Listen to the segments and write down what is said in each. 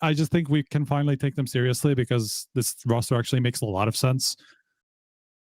I just think we can finally take them seriously because this roster actually makes a lot of sense.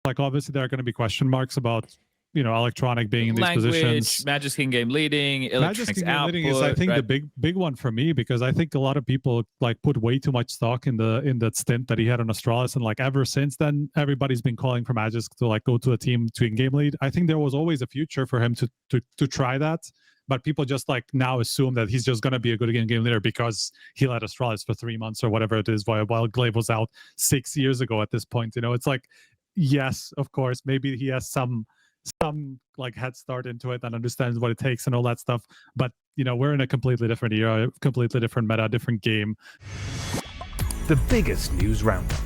Like, obviously, there are going to be question marks about, you know, Electronic being in these positions. Magisk in-game leading, Electronic's output. Leading is, I think, right? the big one for me, because I think a lot of people like put way too much stock in that stint that he had on Astralis, and like ever since then, everybody's been calling for Magisk to like go to a team to in-game lead. I think there was always a future for him to try that, but people just like now assume that he's just going to be a good in-game leader because he led Astralis for 3 months or whatever it is, while Glaive was out 6 years ago at this point. You know, it's like, yes, of course, maybe he has some like head start into it and understands what it takes and all that stuff, but you know, we're in a completely different era, completely different meta, different game. The biggest news roundup,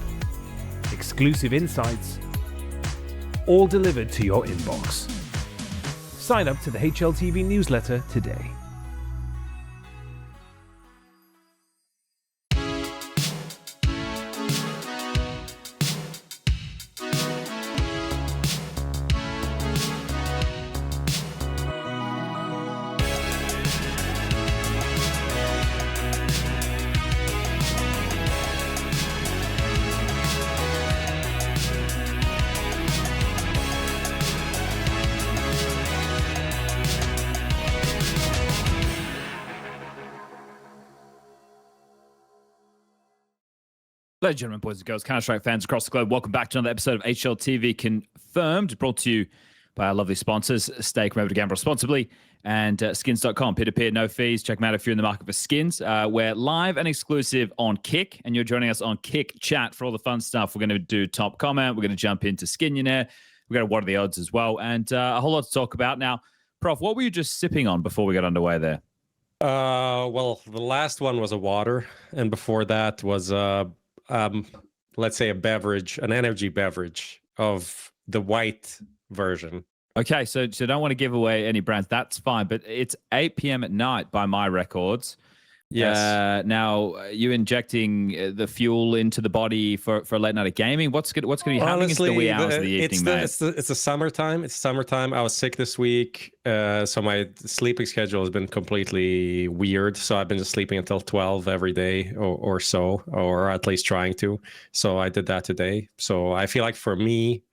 exclusive insights, all delivered to your inbox. Sign up to the HLTV newsletter today. Ladies and gentlemen, boys and girls, Counter-Strike fans across the globe, welcome back to another episode of HLTV Confirmed, brought to you by our lovely sponsors, Stake, remember to gamble responsibly, and skins.com, peer-to-peer, no fees. Check them out if you're in the market for skins. We're live and exclusive on Kick, and you're joining us on Kick Chat for all the fun stuff. We're going to do top comment, we're going to jump into Skinionaire, we're going to what are the odds as well, and a whole lot to talk about. Now, Prof, what were you just sipping on before we got underway there? Well, the last one was a water, and before that was let's say a beverage, an energy beverage of the white version. Okay, so don't want to give away any brands. That's fine, but it's 8 p.m. at night by my records. Yes. Now, you injecting the fuel into the body for late night gaming? What's going to be happening? Honestly, in the wee hours of the evening, mate? It's the summertime. It's summertime. I was sick this week, so my sleeping schedule has been completely weird. So I've been just sleeping until 12 every day or so, or at least trying to. So I did that today. So I feel like for me,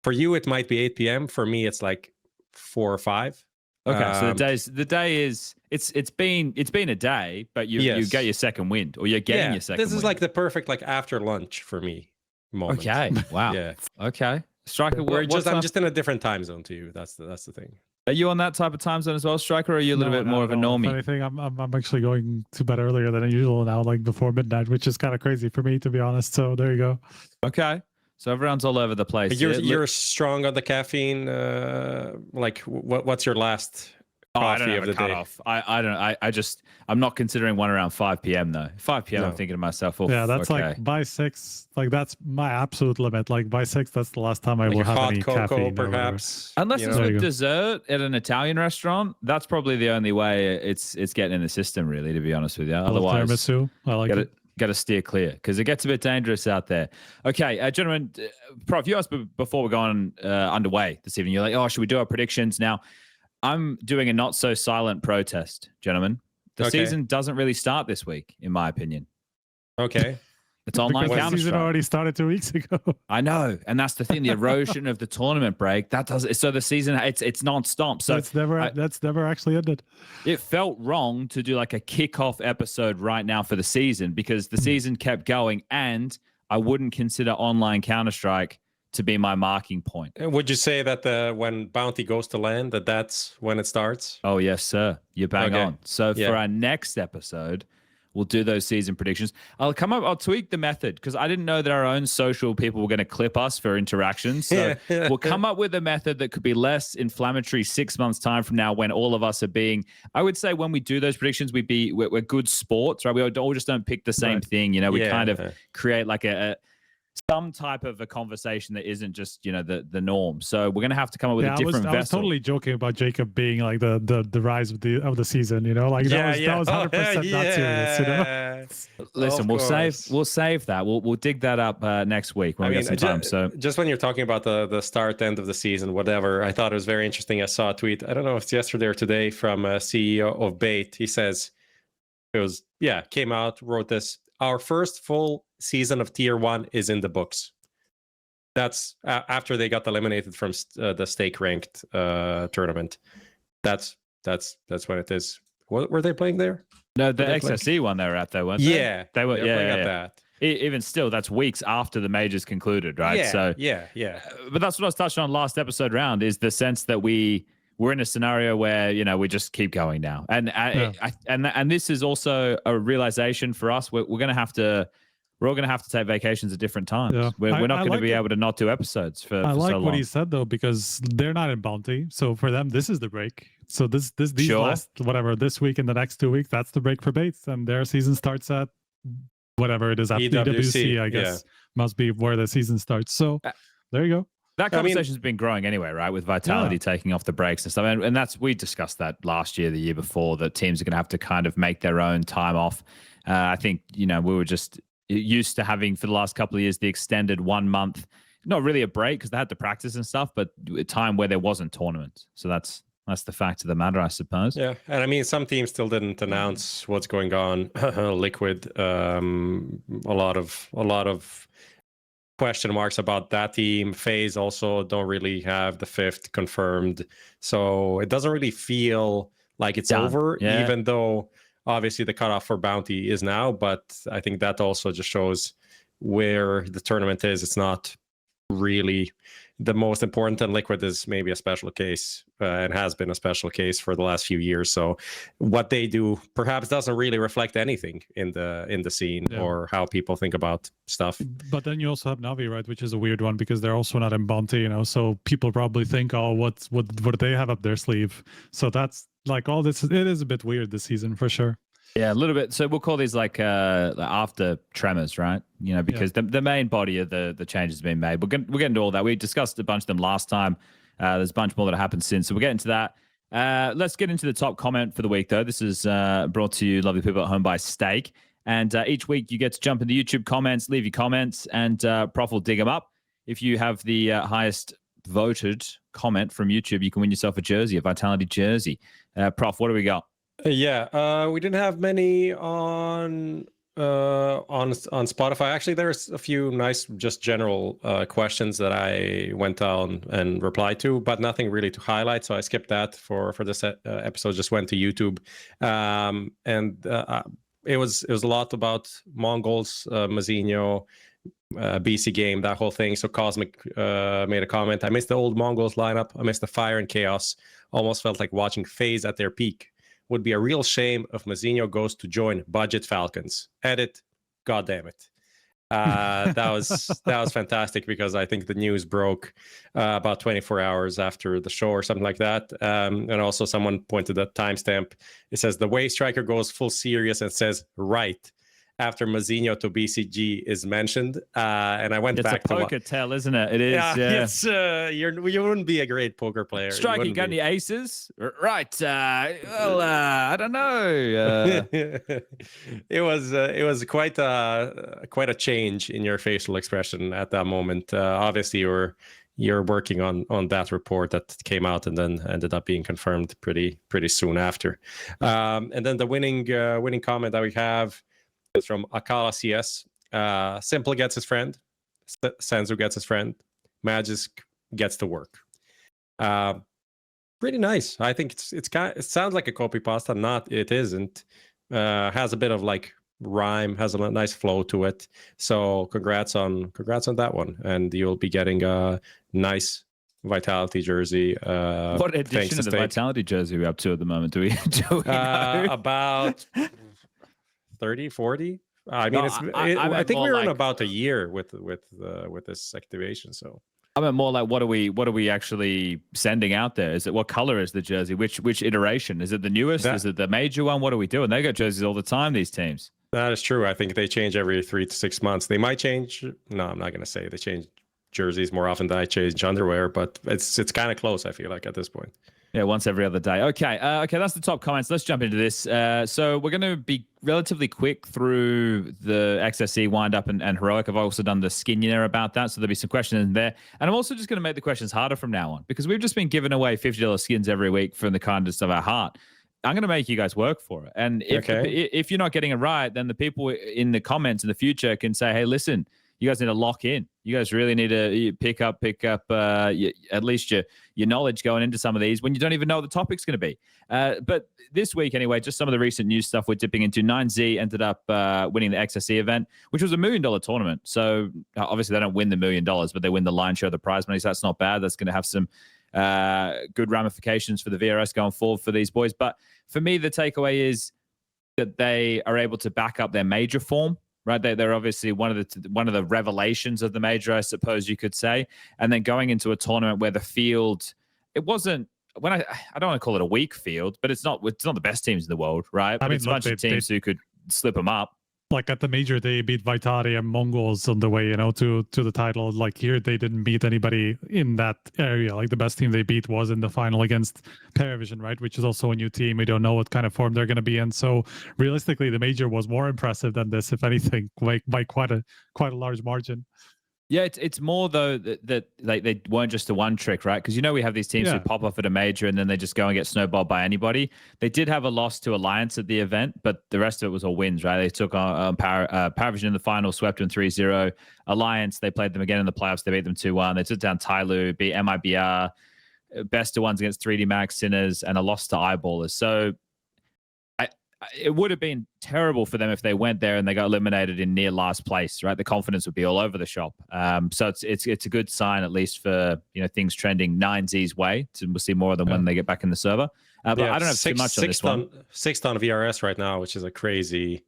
for you, it might be 8 p.m. For me, it's like 4 or 5. Okay, so the day is it's been a day, but you get your second wind, or you're getting your second wind. This is like the perfect like after lunch for me moment. Okay, wow. Yeah. Okay, Striker. I'm just in a different time zone to you. That's the thing. Are you on that type of time zone as well, Striker, or are you a little bit more of a normie? If anything, I'm actually going to bed earlier than usual now, like before midnight, which is kind of crazy for me, to be honest. So there you go. Okay. So everyone's all over the place. You're strong on the caffeine. Like, what's your last coffee of the day? I don't. I'm not considering one around 5 p.m. though. 5 p.m. No. I'm thinking to myself, oh, yeah, that's okay. Like by 6. Like that's my absolute limit. Like by 6, that's the last time I will have any caffeine, perhaps. Unless it's with dessert at an Italian restaurant, that's probably the only way it's getting in the system, really. To be honest with you, otherwise, tiramisu. I like it. Got to steer clear because it gets a bit dangerous out there. Okay, gentlemen, Prof, you asked before we're going underway this evening. You're like, oh, should we do our predictions? Now, I'm doing a not so silent protest, gentlemen. The season doesn't really start this week, in my opinion. Okay. It's online Counter-Strike. The season already started 2 weeks ago. I know, and that's the thing. The erosion of the tournament break, that does. So the season, it's non-stop. So that's never actually ended. It felt wrong to do like a kickoff episode right now for the season because the season kept going, and I wouldn't consider online Counter-Strike to be my marking point. Would you say that when Bounty goes to land, that's when it starts? Oh yes, sir. You're bang on. So for our next episode, we'll do those season predictions. I'll tweak the method because I didn't know that our own social people were going to clip us for interactions. So we'll come up with a method that could be less inflammatory 6 months time from now when all of us are being, I would say when we do those predictions, we're good sports, right? We all just don't pick the same thing. You know, we kind of create like some type of a conversation that isn't just, you know, the norm. So we're gonna have to come up with a different vessel. I was totally joking about Jacob being like the rise of the season, you know, like that was 100% not serious, you know. Listen, we'll save that. We'll dig that up next week when we get some time. So just when you're talking about the start end of the season, whatever, I thought it was very interesting. I saw a tweet, I don't know if it's yesterday or today, from a CEO of Bait. He says, It was, yeah, came out, wrote this. Our first full season of Tier 1 is in the books. That's after they got eliminated from the stake ranked tournament. That's what it is. What were they playing there? No, the XSE one they were at though, weren't they? Yeah, they were playing at that. Even still, that's weeks after the majors concluded, right? Yeah, so yeah. But that's what I was touching on last episode round, is the sense that we're in a scenario where, you know, we just keep going now, and and this is also a realization for us. We're all going to have to take vacations at different times. Yeah. We're not going to be able to not do episodes for I so like long. what he said though, because they're not in bounty, so for them this is the break. So these last this week and the next 2 weeks, that's the break for Bates, and their season starts at whatever it is at EWC, I guess must be where the season starts. So there you go. That conversation's been growing anyway, right? With Vitality taking off the brakes and stuff. And that's, we discussed that last year, the year before, that teams are going to have to kind of make their own time off. I think, you know, we were just used to having for the last couple of years the extended 1 month, not really a break because they had to practice and stuff, but a time where there wasn't tournaments. So that's the fact of the matter, I suppose. Yeah, and I mean, some teams still didn't announce what's going on. Liquid, a lot of question marks about that team. FaZe also don't really have the 5th confirmed, so it doesn't really feel like it's over, even though obviously the cutoff for bounty is now. But I think that also just shows where the tournament is. It's not really the most important, and Liquid is maybe a special case and has been a special case for the last few years. So what they do perhaps doesn't really reflect anything in the scene or how people think about stuff. But then you also have Navi, right, which is a weird one because they're also not in bounty, you know, so people probably think, oh, what do they have up their sleeve? So that's like all this, it is a bit weird this season for sure. Yeah, a little bit. So we'll call these like after tremors, right? You know, because the main body of the changes has been made. We'll get into all that. We discussed a bunch of them last time. There's a bunch more that have happened since. So we'll get into that. Let's get into the top comment for the week, though. This is brought to you, lovely people at home, by Steak. And each week you get to jump in the YouTube comments, leave your comments, and Prof will dig them up. If you have the highest voted comment from YouTube, you can win yourself a jersey, a Vitality jersey. Prof, what do we got? Yeah, we didn't have many on Spotify. Actually, there's a few nice, just general questions that I went down and replied to, but nothing really to highlight. So I skipped that for this episode. Just went to YouTube, and it was a lot about MONGOLZ, Mazinho, BC game, that whole thing. So Cosmic made a comment. I missed the old MONGOLZ lineup. I missed the fire and chaos. Almost felt like watching FaZe at their peak. Would be a real shame if Mazinho goes to join Budget Falcons. Edit, God damn it. That was fantastic, because I think the news broke about 24 hours after the show or something like that. And also someone pointed at timestamp. It says the way Striker goes full serious and says right after Mazinho to BCG is mentioned. And I went back to... It's a poker tell, isn't it? It is. Yeah. It's, you wouldn't be a great poker player. Striker, you got any aces? Right. Well, I don't know. It was quite a change in your facial expression at that moment. Obviously, you're working on that report that came out and then ended up being confirmed pretty soon after. And then the winning comment that we have is from Akala CS. Simple gets his friend. Senzu gets his friend. Magisk gets to work. Pretty nice. I think it sounds like a copy pasta. Not, it isn't. Has a bit of like rhyme, has a nice flow to it. So congrats on that one, and you'll be getting a nice Vitality jersey. What edition of the Vitality jersey are we up to at the moment? Do we know? About 30, 40. I mean, I think we're in about a year with this activation. So I meant more like what are we actually sending out there? Is it, what color is the jersey? Which iteration? Is it the newest? Is it the major one? What are we doing? They got jerseys all the time, these teams. That is true. I think they change every 3 to 6 months. They might change. No, I'm not going to say they change jerseys more often than I change underwear, but it's kind of close, I feel like, at this point. Yeah, once every other day. Okay, that's the top comments. Let's jump into this. So we're going to be relatively quick through the XSE windup and Heroic. I've also done the Skinionaire about that, so there'll be some questions in there. And I'm also just going to make the questions harder from now on, because we've just been giving away $50 skins every week from the kindness of our heart. I'm going to make you guys work for it. And if you're not getting it right, then the people in the comments in the future can say, hey, listen, you guys need to lock in. You guys really need to pick up at least your knowledge going into some of these when you don't even know what the topic's going to be. But this week, anyway, just some of the recent news stuff we're dipping into. NAVI ended up winning the XSE event, which was a $1 million tournament. So obviously they don't win the $1 million, but they win the lion's share of the prize money. So that's not bad. That's going to have some good ramifications for the VRS going forward for these boys. But for me, the takeaway is that they are able to back up their major form. Right, they're obviously one of the revelations of the major, I suppose you could say. And then going into a tournament where the field, it wasn't, when I don't want to call it a weak field, but it's not the best teams in the world, right? But it's a bunch of teams who could slip them up. Like at the major, they beat Vitari and MONGOLZ on the way, to the title. Like here, they didn't beat anybody in that area. Like the best team they beat was in the final against Paravision, right? Which is also a new team. We don't know what kind of form they're going to be in. So realistically, the major was more impressive than this, if anything, by quite a large margin. Yeah, it's more though that like they weren't just a one trick, right? Because we have these teams who pop off at a major and then they just go and get snowballed by anybody. They did have a loss to Alliance at the event, but the rest of it was all wins, right? They took on Paravision in the final, swept them 3-0. Alliance, they played them again in the playoffs. They beat them 2-1. They took down Tyloo, beat MIBR, best of ones against 3D Max, Sinners, and a loss to Eyeballers. So it would have been terrible for them if they went there and they got eliminated in near last place, right? The confidence would be all over the shop. So it's a good sign, at least for things trending 9Z's way. We'll see more of them when they get back in the server. But I don't have too much on this one. Sixth on VRS right now, which is a crazy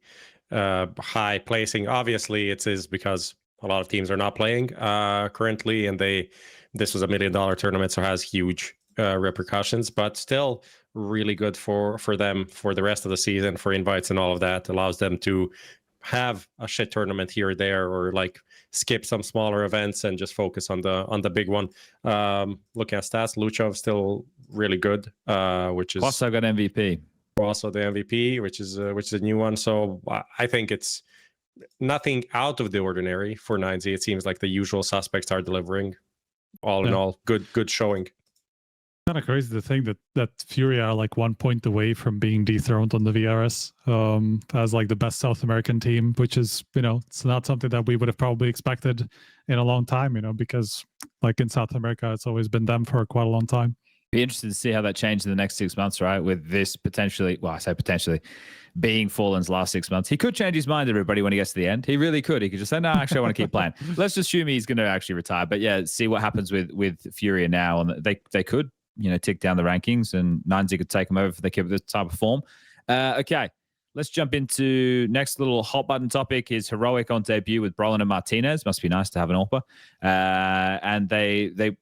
high placing. Obviously, it is because a lot of teams are not playing currently, and this was a $1 million tournament, so it has huge repercussions, but still really good for them for the rest of the season, for invites and all of that. Allows them to have a shit tournament here or there, or like skip some smaller events and just focus on the big one. Looking at stats, Luchov still really good, which is also got MVP. Also the MVP, which is a new one. So I think it's nothing out of the ordinary for 9Z. It seems like the usual suspects are delivering. All in all, good showing. Kind of crazy to think that Fury are like 1 point away from being dethroned on the VRS as like the best South American team, which is, it's not something that we would have probably expected in a long time, because like in South America, it's always been them for quite a long time. Be interested to see how that changes in the next 6 months, right? With this potentially, well, I say potentially, being Fallen's last 6 months. He could change his mind, everybody, when he gets to the end. He really could. He could just say, no, actually, I want to keep playing. Let's assume he's going to actually retire. But yeah, see what happens with Fury now. And they could, tick down the rankings, and 9Z could take them over if they keep this type of form. Okay, let's jump into next little hot button topic is Heroic on debut with Brolin and Martinez. Must be nice to have an AWPer. And they've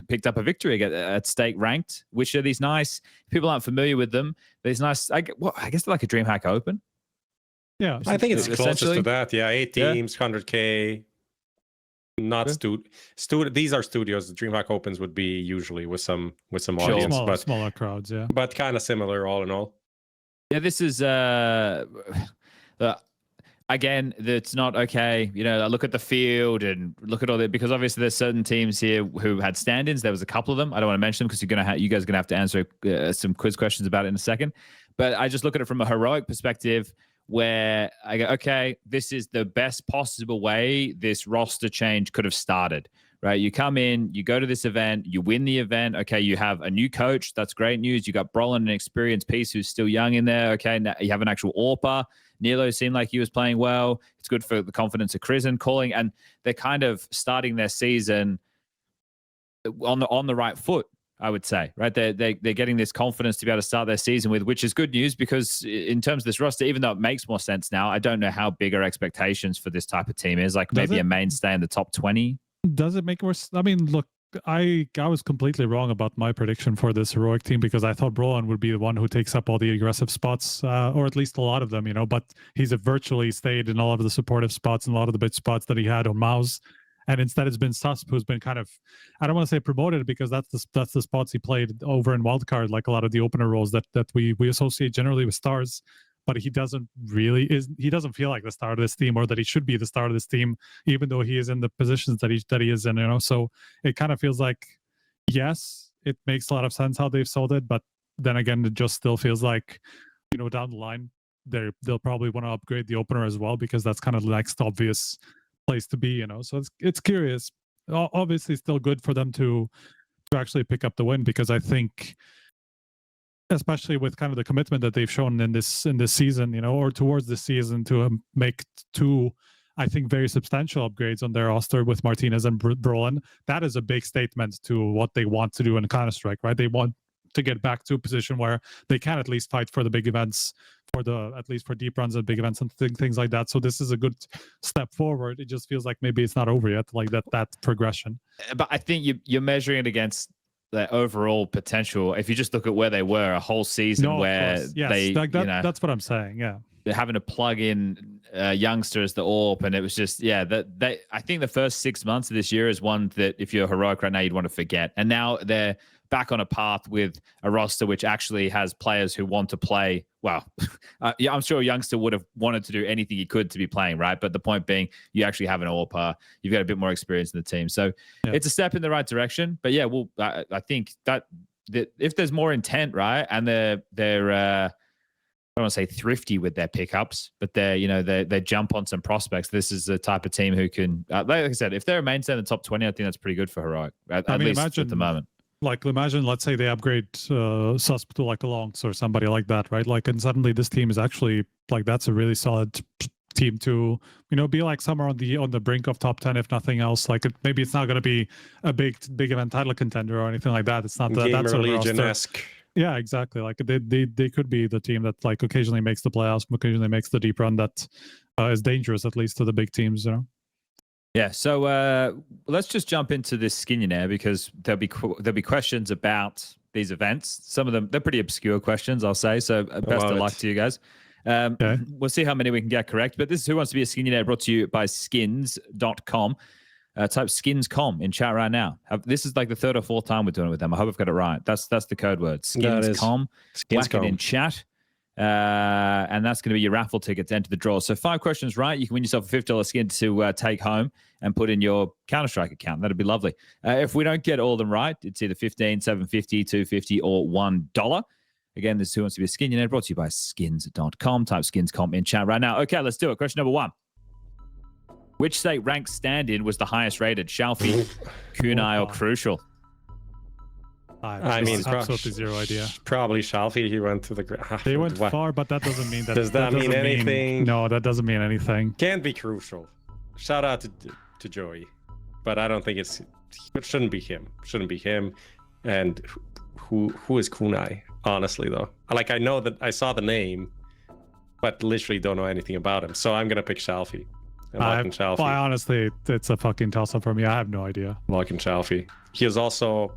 picked up a victory at stake ranked, which are these nice, people aren't familiar with them, these nice, I guess they're like a DreamHack Open. Yeah, I think it's closest to that. Yeah, 8 teams, 100K. Not these are studios. The DreamHack Opens would be usually with some audience, but smaller crowds, yeah. But kind of similar all in all. Yeah, this is again, it's not okay. Look at the field and look at all that, because obviously there's certain teams here who had stand-ins. There was a couple of them. I don't want to mention them because you guys are gonna have to answer some quiz questions about it in a second. But I just look at it from a Heroic perspective, where I go, okay, this is the best possible way this roster change could have started, right? You come in, you go to this event, you win the event. Okay, you have a new coach. That's great news. You got Brolin, an experienced piece who's still young in there. Okay, now you have an actual AWPer. Nilo seemed like he was playing well. It's good for the confidence of Krizen calling, and they're kind of starting their season on the right foot, I would say, right? They're getting this confidence to be able to start their season with, which is good news, because in terms of this roster, even though it makes more sense now, I don't know how big our expectations for this type of team is. Like maybe a mainstay in the top 20. Does it make more? I mean, look, I was completely wrong about my prediction for this Heroic team, because I thought Brolin would be the one who takes up all the aggressive spots, or at least a lot of them, but he's virtually stayed in all of the supportive spots and a lot of the big spots that he had on MOUZ. And instead, it's been Susp who's been kind of, I don't want to say promoted, because that's the spots he played over in Wildcard, like a lot of the opener roles that we associate generally with stars. But he doesn't feel like the star of this team, or that he should be the star of this team, even though he is in the positions that he is in. So it kind of feels like, yes, it makes a lot of sense how they've sold it, but then again, it just still feels like, you know, down the line, they'll probably want to upgrade the opener as well, because that's kind of the next obvious place to be, you know. So it's curious. Obviously, still good for them to actually pick up the win, because I think, especially with kind of the commitment that they've shown in this season, you know, or towards this season, to make two, I think, very substantial upgrades on their roster with Martinez and Brolin, that is a big statement to what they want to do in Counter-Strike, right? They want to get back to a position where they can at least fight for the big events, at least for deep runs at big events and things like that. So this is a good step forward. It just feels like maybe it's not over yet, like that progression. But I think you're measuring it against their overall potential. If you just look at where they were a whole season, where they, like that, that's what I'm saying. Yeah, they're having to plug in youngster as the AWP, and it was just I think the first 6 months of this year is one that if you're heroic right now, you'd want to forget. And now they're back on a path with a roster which actually has players who want to play. Well, yeah, I'm sure youngster would have wanted to do anything he could to be playing, right? But the point being, you actually have an AWP. You've got a bit more experience in the team, so it's a step in the right direction. But yeah, well, I think that if there's more intent, right, and they're I don't want to say thrifty with their pickups, but they jump on some prospects. This is the type of team who can, like I said, if they're a mainstay in the top 20, I think that's pretty good for heroic. At least at the moment. Like, imagine, let's say they upgrade Susp to like a lauNx or somebody like that, right? Like, and suddenly this team is actually like, that's a really solid team to, you know, be like somewhere on the brink of top 10, if nothing else. Like, maybe it's not going to be a big event title contender or anything like that. It's not that GamerLegion-esque. Yeah, exactly. Like they could be the team that like occasionally makes the playoffs, occasionally makes the deep run, that is dangerous, at least to the big teams, you know. Yeah, so let's just jump into this Skinionaire, because there'll be questions about these events. Some of them, they're pretty obscure questions, I'll say. So best of luck to you guys. Okay. We'll see how many we can get correct. But this is Who Wants to Be a Skinionaire, brought to you by skins.com. Type skins.com in chat right now. This is like the third or fourth time we're doing it with them. I hope I've got it right. That's the code word. Skins.com. Whack it in chat. And that's going to be your raffle ticket to enter the draw. So 5 questions right, you can win yourself a $50 skin to take home and put in your Counter-Strike account. That'd be lovely. If we don't get all of them right, it's either $15, $7.50, $2.50, or $1. Again, this is Who Wants to Be a Skinionaire, brought to you by skins.com. Type skins.com in chat right now. Okay, let's do it. Question number 1. Which state ranked stand-in was the highest rated? Shalfie, Kunai, or Crucial? I mean, absolutely zero idea. Probably Shalfie. He went to the. They went far, but that doesn't mean that. Does that mean anything? No, that doesn't mean anything. Can't be Crucial. Shout out to Joey, but I don't think it shouldn't be him. Shouldn't be him. And who is Kunai? Honestly, though, like, I know that I saw the name, but literally don't know anything about him. So I'm gonna pick Shalfie. Well, honestly, it's a fucking toss-up for me. I have no idea. Locking Shalfie. He is also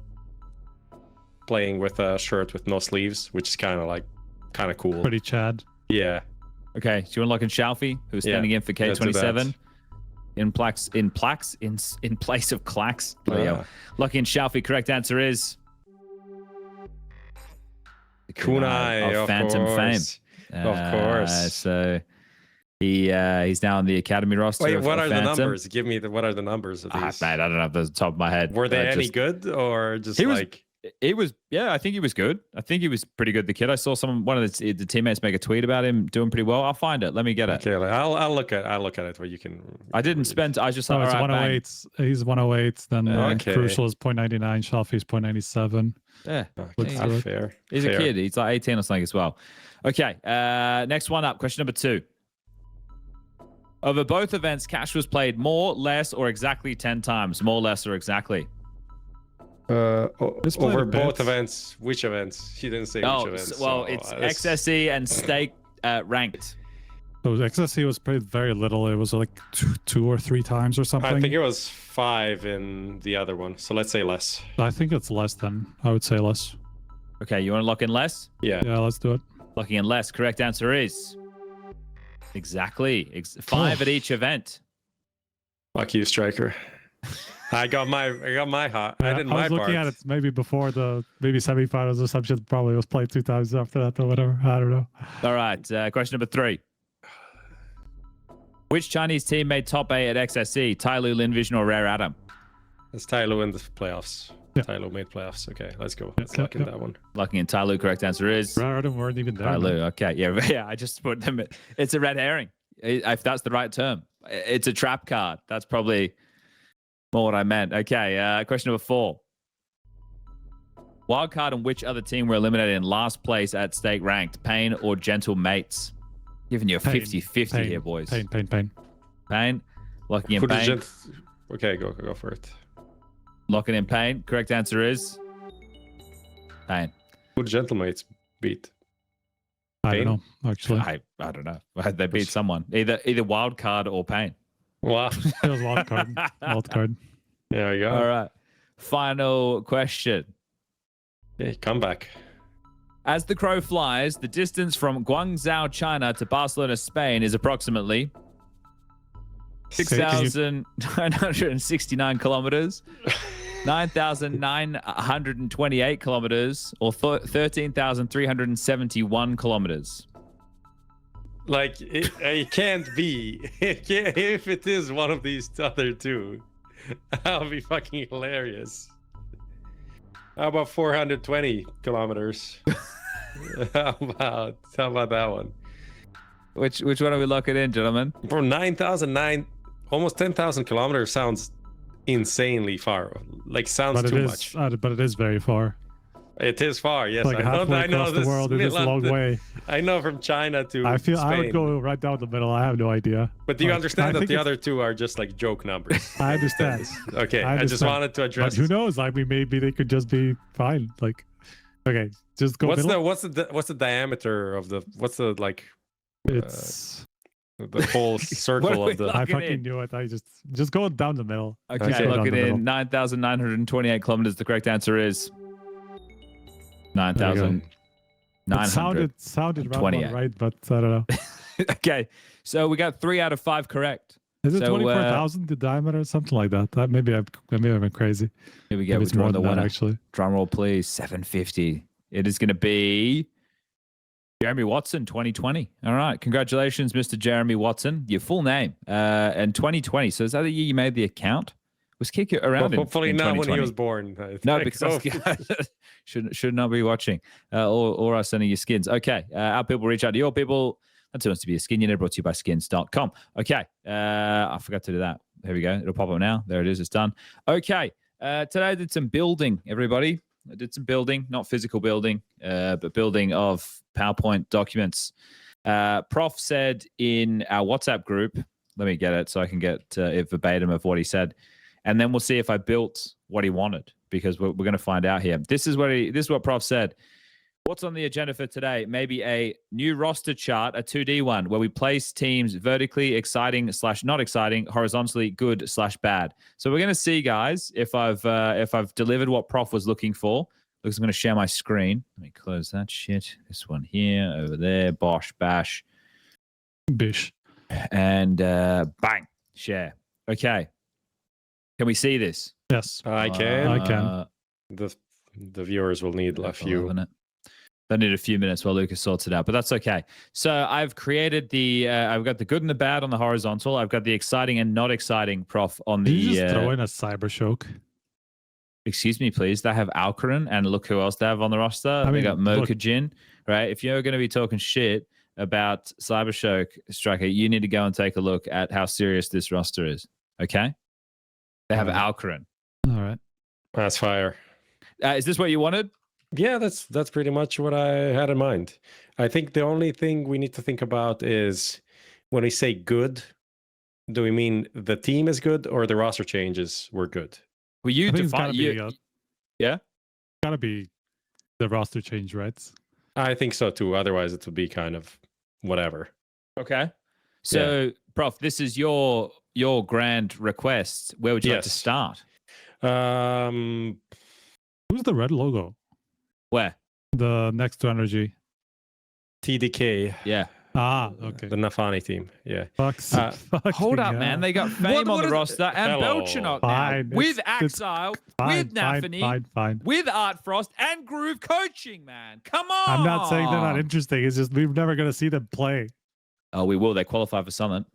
playing with a shirt with no sleeves, which is kind of cool. Pretty Chad. Yeah. Okay, so you want to lock in Shalfie, who's standing in for K27 in place of Clax. Lock in Shalfie. Correct answer is Kunai of Phantom fame. Of course. So he's now on the academy roster. Wait, what are the numbers? Give me what are the numbers of these? I don't know off the top of my head. Were they any good, or just It was, yeah, I think he was good. I think he was pretty good, the kid. I saw one of the teammates make a tweet about him doing pretty well. I'll find it. Let me get it. Okay, I'll look at it where you can. I didn't spend. I just thought, it's 108. He's 108. Then Crucial is 0.99. Shalfie is 0.97. Yeah, fair. He's a kid. He's like 18 or something as well. Okay, next one up. Question number 2. Over both events, Cash was played more, less, or exactly 10 times. More, less, or exactly. Over both events. Which events? He didn't say which events. Well, it's XSE and Stake ranked. So XSE was played very little. It was like 2 or 3 times or something. I think it was 5 in the other one. So let's say less. I think it's less then. I would say less. Okay, you want to lock in less? Yeah. Yeah, let's do it. Locking in less. Correct answer is exactly 5 at each event. Fuck you, Striker. I got my hot. Yeah, I did my part. I was looking at it maybe before maybe semifinals or some shit. Probably was played 2 times after that or whatever. I don't know. All right. Question number 3. Which Chinese team made top 8 at XSE? Tyloo, Linvision, or Rare Atom? It's Tyloo in the playoffs. Yeah. Tyloo made playoffs. Okay, let's go. Let's lock in that one. Locking in Tyloo. Correct answer is Random weren't even there. Tyloo. Okay, yeah. I just put them. It's a red herring. If that's the right term, it's a trap card. That's probably more what I meant. Okay. Question number 4. Wildcard and which other team were eliminated in last place at stake ranked? Pain or Gentle Mates? Giving you a 50-50 here, boys. Pain. Locking in Pain. Okay, go for it. Locking in Pain. Correct answer is Pain. Who did Gentlemates beat? I don't know, actually. I don't know. They beat someone. Either Wildcard or Pain. Wow. It was wildcard. There you go. All right. Final question. Hey, come back. As the crow flies, the distance from Guangzhou, China to Barcelona, Spain is approximately 6,969 kilometers, 9,928 kilometers, or 13,371 kilometers. Like, it can't be. If it is one of these other two, that'll be fucking hilarious. How about 420 kilometers? How about that one? Which one are we locking in, gentlemen? For 9,009, almost 10,000 kilometers sounds insanely far. Like, sounds too much. But it is very far. It is far, yes. Like halfway across the world, it is a long way. I know, from China to I feel Spain. I would go right down the middle. I have no idea. But do you understand that the other two are just like joke numbers? I understand. Okay, I just wanted to address. But who knows? Like, maybe they could just be fine. Like, okay, just go. What's the diameter of the? What's the like? It's the whole circle of the. I fucking knew it. I just go down the middle. Okay, lock it in. 9,928 kilometers. The correct answer is 9,900. Sounded right, but I don't know. Okay, so we got 3 out of 5 correct. Is it 24,000 the diameter or something like that? Maybe I've been crazy. Here we go. Maybe it's more than that, actually. Drum roll, please. 750. It is going to be Jeremy Watson, 2020. All right, congratulations, Mr. Jeremy Watson. Your full name and 2020. So is that the year you made the account? Was Kick around? Well, hopefully in not when he was born. No, because should not be watching or us sending you skins. Okay, our people reach out to your people. That turns to be a Skinionaire brought to you by skins.com. Okay, I forgot to do that. There we go. It'll pop up now. There it is. It's done. Okay, today I did some building, everybody. I did some building, not physical building, but building of PowerPoint documents. Prof said in our WhatsApp group, let me get it so I can get it verbatim of what he said. And then we'll see if I built what he wanted, because we're going to find out here. This is what Prof said. What's on the agenda for today? Maybe a new roster chart, a 2D one, where we place teams vertically, exciting / not exciting, horizontally good / bad. So we're going to see, guys, if I've delivered what Prof was looking for. Looks, I'm going to share my screen. Let me close that shit. This one here, over there, bosh, bash, bish, and bang, share. Okay. Can we see this? Yes, I can. I can. The viewers will need a few. They need a few minutes while Lucas sorts it out, but that's okay. So I've created I've got the good and the bad on the horizontal. I've got the exciting and not exciting, Prof, on the. Did you just throw in a cyber choke? Excuse me, please. They have Alcarin, and look who else they have on the roster. They got Mokajin, right? If you're going to be talking shit about Cybershock Striker, you need to go and take a look at how serious this roster is, okay? They have Alcarin. All right. That's fire. Is this what you wanted? Yeah, that's pretty much what I had in mind. I think the only thing we need to think about is when we say good, do we mean the team is good or the roster changes were good? Well, you define yeah? Gotta be the roster change, right? I think so too. Otherwise, it would be kind of whatever. Okay. So, Prof, this is your grand request. Where would you like to start? Who's the red logo? Where? The next to energy. TDK. Yeah. Ah, okay. The Nafani team. Yeah. Hold up, man. They got Fame on the roster and Belchanot now. With Axile, with Nafani, with Art Frost, and Groove coaching, man. Come on. I'm not saying they're not interesting. It's just we're never going to see them play. Oh, we will. They qualify for something.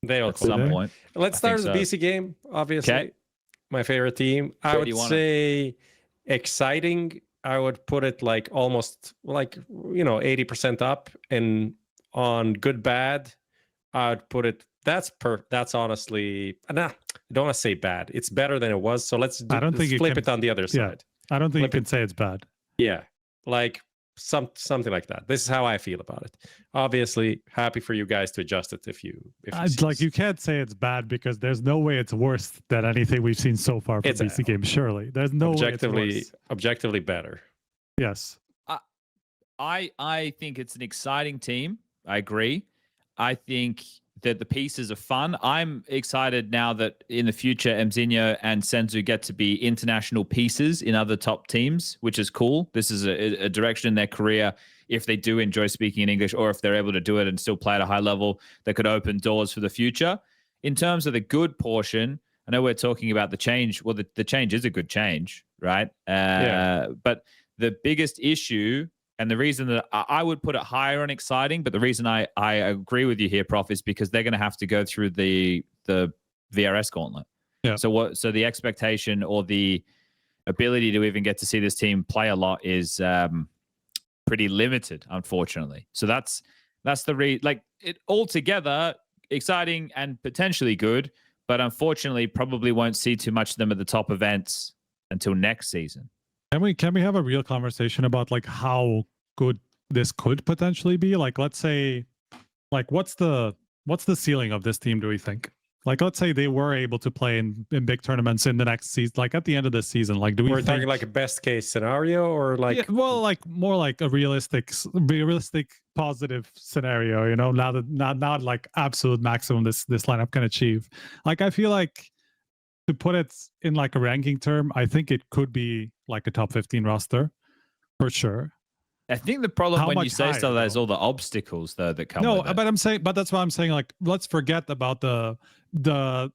They will at some point. Let's start with the BC game, obviously. Okay. My favorite team. I would say Exciting, I would put it like almost like 80% up, and on good bad, I'd put it. That's honestly, nah, I don't want to say bad. It's better than it was. So let's flip it on the other side. I don't think Flip you can say it's bad. Yeah, like something like that. This is how I feel about it. Obviously, happy for you guys to adjust it if you like you can't say it's bad because there's no way it's worse than anything we've seen so far from BC Games. Surely there's no way it's worse. Objectively better. Yes. I think it's an exciting team. I agree. I think that the pieces are fun. I'm excited now that in the future, Mzinho and Senzu get to be international pieces in other top teams, which is cool. This is a direction in their career, if they do enjoy speaking in English, or if they're able to do it and still play at a high level, that could open doors for the future. In terms of the good portion, I know we're talking about the change. Well, the change is a good change, right? But the biggest issue, and the reason that I would put it higher on exciting, but the reason I agree with you here, Prof, is because they're going to have to go through the VRS gauntlet. Yeah. So the expectation or the ability to even get to see this team play a lot is pretty limited, unfortunately. So that's it altogether exciting and potentially good, but unfortunately probably won't see too much of them at the top events until next season. Can we have a real conversation about like how good this could potentially be? Like, let's say, like what's the ceiling of this team, do we think? Like, let's say they were able to play in big tournaments in the next season, like at the end of the season. Like, do we? We're talking like a best case scenario, or like? Yeah, well, like more like a realistic, positive scenario. You know, not like absolute maximum this lineup can achieve. Like, I feel like, to put it in like a ranking term, I think it could be like a top 15 roster for sure. I think the problem when you say stuff like that is all the obstacles though that come. No, with it. but that's why I'm saying, like, let's forget about the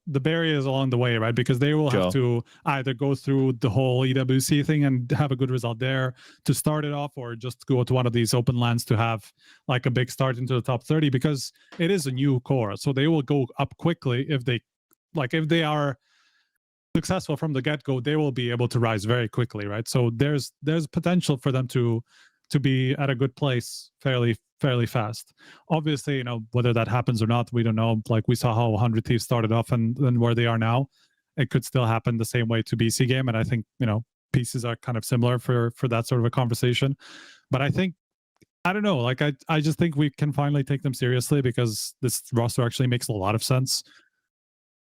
barriers along the way, right? Because they will have to either go through the whole EWC thing and have a good result there to start it off, or just go to one of these open lands to have like a big start into the top 30, because it is a new core. So they will go up quickly if they are successful from the get-go, they will be able to rise very quickly, right? So there's potential for them to be at a good place fairly fast. Obviously, you know, whether that happens or not, we don't know. Like, we saw how 100 Thieves started off and then where they are now. It could still happen the same way to BC Game, and I think, you know, pieces are kind of similar for that sort of a conversation. But I think, I don't know, like I just think we can finally take them seriously, because this roster actually makes a lot of sense.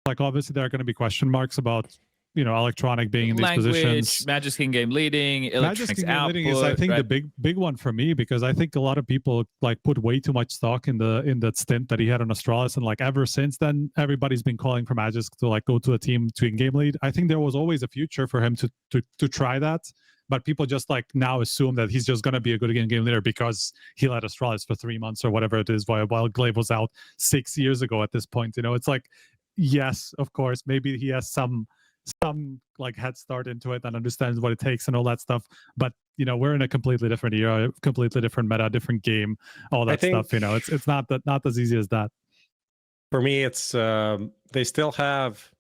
Like, obviously there are going to be question marks about, you know, Electronic being in these positions. Magisk in-game leading, Electronic's output. Leading is, I think, right? the big one for me, because I think a lot of people like put way too much stock in that stint that he had on Astralis, and like ever since then, everybody's been calling for Magisk to like go to a team to in-game lead. I think there was always a future for him to try that, but people just like now assume that he's just going to be a good in-game leader because he led Astralis for 3 months or whatever it is, while Glaive was out 6 years ago at this point. You know, it's like, yes, of course, maybe he has some like head start into it and understands what it takes and all that stuff, but you know, we're in a completely different era, completely different meta, different game, all that stuff. You know, it's not as easy as that. For me, it's they still have,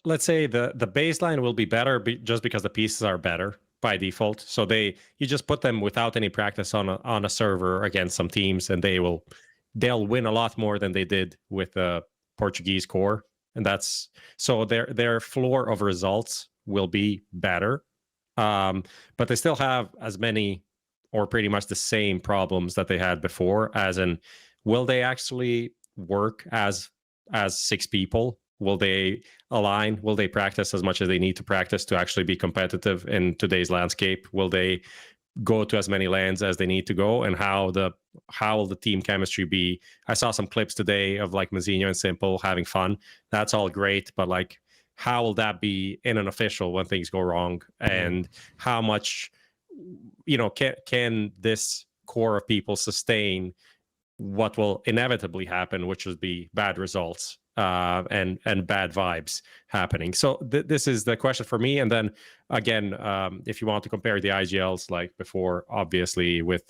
let's say the baseline will be better just because the pieces are better by default. So you just put them without any practice on a server against some teams, and they'll win a lot more than they did with the Portuguese core. And that's so their floor of results will be better, but they still have as many or pretty much the same problems that they had before. As in, will they actually work as 6 people? Will they align? Will they practice as much as they need to practice to actually be competitive in today's landscape? Will they go to as many lands as they need to go? And how will the team chemistry be? I saw some clips today of like Mzinho and Simple having fun. That's all great, but like, how will that be in an official when things go wrong? And how much, you know, can this core of people sustain what will inevitably happen, which would be bad results and bad vibes happening? So this is the question for me. And then again, if you want to compare the IGLs, like before, obviously with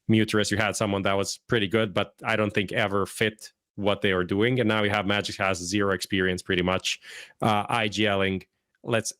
Muterus, you had someone that was pretty good, but I don't think ever fit what they were doing. And now we have Magisk has 0 experience pretty much. IGLing, let's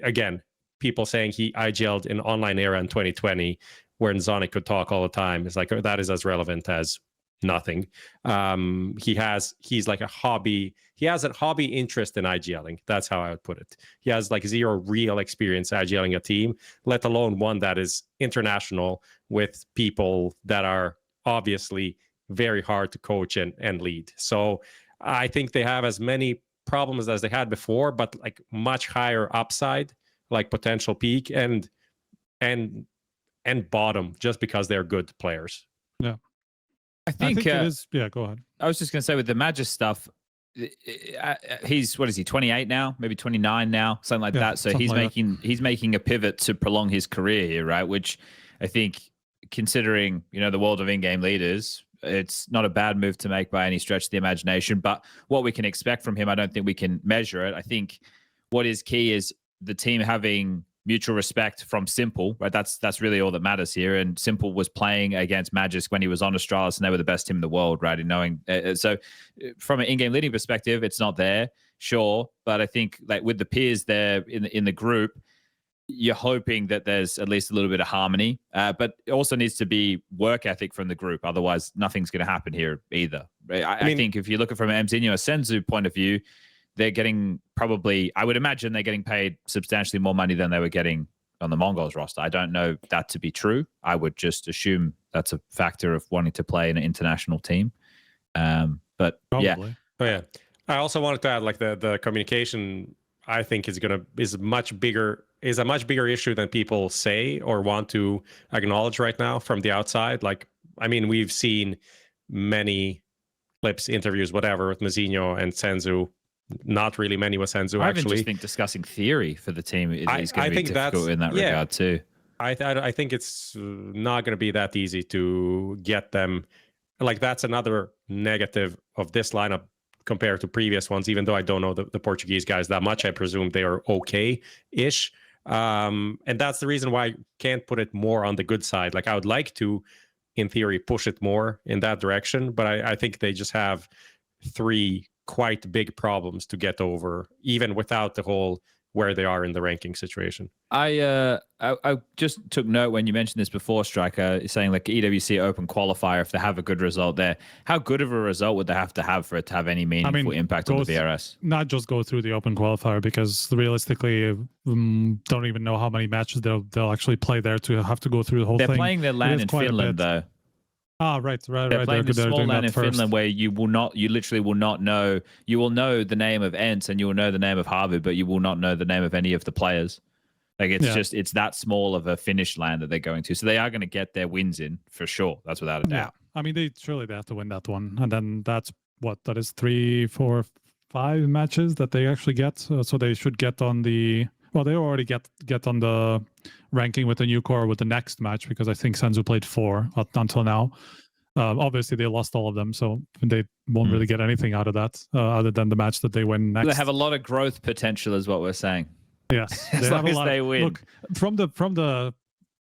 again, people saying he IGL'd in online era in 2020 when Zonic could talk all the time. It's like, that is as relevant as nothing. He's like a hobby. He has a hobby interest in IGLing. That's how I would put it. He has like zero real experience IGLing a team, let alone one that is international with people that are obviously very hard to coach and lead. So I think they have as many problems as they had before, but like much higher upside, like potential peak and bottom, just because they're good players. Yeah. I think it is. Yeah, go ahead. I was just going to say with the Magisk stuff, he's what is he, 28 now, maybe 29 now, something like that. So he's making a pivot to prolong his career here, right? Which I think, considering the world of in-game leaders, it's not a bad move to make by any stretch of the imagination. But what we can expect from him, I don't think we can measure it. I think what is key is the team having mutual respect from Simple, right? That's really all that matters here. And Simple was playing against Magisk when he was on Astralis, and they were the best team in the world, right? And knowing, so from an in-game leading perspective, it's not there, sure. But I think like with the peers there in the group, you're hoping that there's at least a little bit of harmony. But it also needs to be work ethic from the group. Otherwise, nothing's going to happen here either. I think if you look at it from an MZinho Senzu point of view, they're getting probably, I would imagine they're getting paid substantially more money than they were getting on the MONGOLZ roster. I don't know that to be true. I would just assume that's a factor of wanting to play in an international team. But probably. Yeah. Oh, yeah. I also wanted to add, like, the communication, I think is a much bigger issue than people say or want to acknowledge right now from the outside. Like, I mean, we've seen many clips, interviews, whatever, with MZinho and Senzu. Not really many with Senzu, I actually. even just think discussing theory for the team is going to be difficult in that regard too. I think it's not going to be that easy to get them. Like, that's another negative of this lineup compared to previous ones, even though I don't know the Portuguese guys that much. I presume they are okay-ish. And that's the reason why I can't put it more on the good side. Like, I would like to, in theory, push it more in that direction, but I think they just have three quite big problems to get over, even without the whole where they are in the ranking situation. I just took note when you mentioned this before, Striker, saying like EWC Open qualifier, if they have a good result there, how good of a result would they have for it to have any meaningful impact on the VRS? Not just go through the Open qualifier, because realistically, don't even know how many matches they'll actually play there to have to go through the whole thing. They're playing their LAN in Finland, though. Ah, right. They're playing the small LAN in Finland, where you literally will not know. You will know the name of Ents and you will know the name of Harvard, but you will not know the name of any of the players. Like, it's that small of a Finnish LAN that they're going to. So they are going to get their wins in for sure. That's without a doubt. I mean, they have to win that one, and then that is 3, 4, 5 matches that they actually get. So they should get on the. Well, they already get on the ranking with the new core with the next match, because I think Senzu played 4 up until now. Obviously, they lost all of them, so they won't really get anything out of that other than the match that they win next. They have a lot of growth potential, is what we're saying. Yes, as long as they win. Look, from the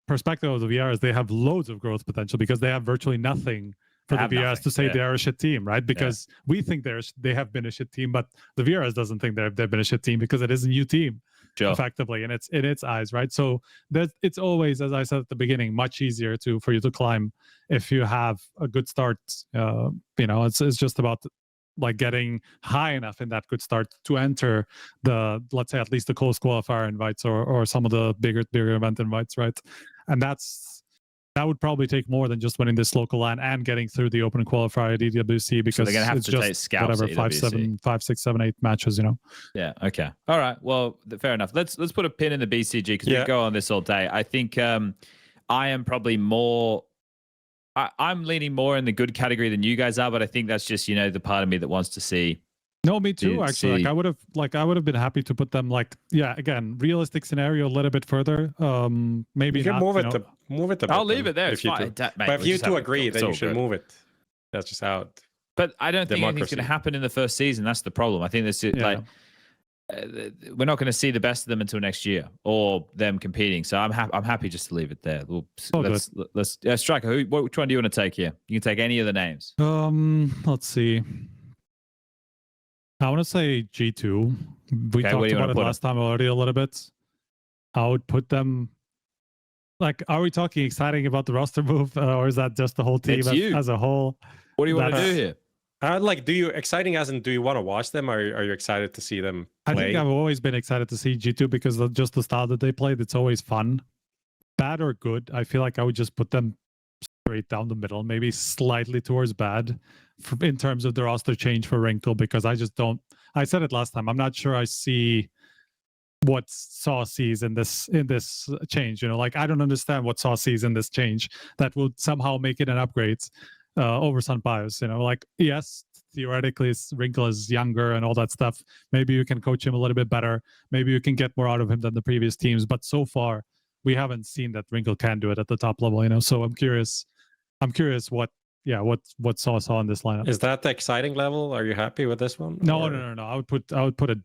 perspective of the VRs, they have loads of growth potential because they have virtually nothing for the VRs to say they're a shit team, right? Because we think they have been a shit team, but the VRs doesn't think they've been a shit team because it is a new team. Sure. Effectively, and it's in its eyes, right? So it's always, as I said at the beginning, much easier for you to climb if you have a good start. It's just about like getting high enough in that good start to enter the, let's say, at least the close qualifier invites or some of the bigger event invites, right? And that would probably take more than just winning this local LAN and getting through the open qualifier at EWC, because they're gonna have it's to just take scouts whatever 5, 6, 7, 8 matches, Yeah. Okay. All right. Well, fair enough. Let's put a pin in the BCG, because we can go on this all day. I think I am probably more. I'm leaning more in the good category than you guys are, but I think that's just the part of me that wants to see. No, me too. Actually, I would have been happy to put them again, realistic scenario a little bit further. Maybe you can not, move it. I'll leave it there. If you but if you two agree, then you should move it. That's just how. But I don't think anything's going to happen in the first season. That's the problem. I think this we're not going to see the best of them until next year, or them competing. So I'm happy just to leave it there. Let's Striker. Which one do you want to take here? You can take any of the names. Let's see. I want to say G2. We talked about it last time already a little bit. I would put them. Like, are we talking exciting about the roster move, or is that just the whole team as a whole? What do you want to do here? Do you exciting as in do you want to watch them, or are you excited to see them play? I think I've always been excited to see G2 because of just the style that they played. It's always fun. Bad or good, I feel like I would just put them straight down the middle, maybe slightly towards bad in terms of the roster change for Wrinkle, because I just don't. I said it last time. I'm not sure I see what Saw sees in this change. You know, like I don't understand what Saw sees in this change that will somehow make it an upgrade over SunPayus. You know, like yes, theoretically Wrinkle is younger and all that stuff. Maybe you can coach him a little bit better. Maybe you can get more out of him than the previous teams. But so far, we haven't seen that Wrinkle can do it at the top level. You know, so I'm curious what saw in this lineup. Is that the exciting level? Are you happy with this one? No. I would put it.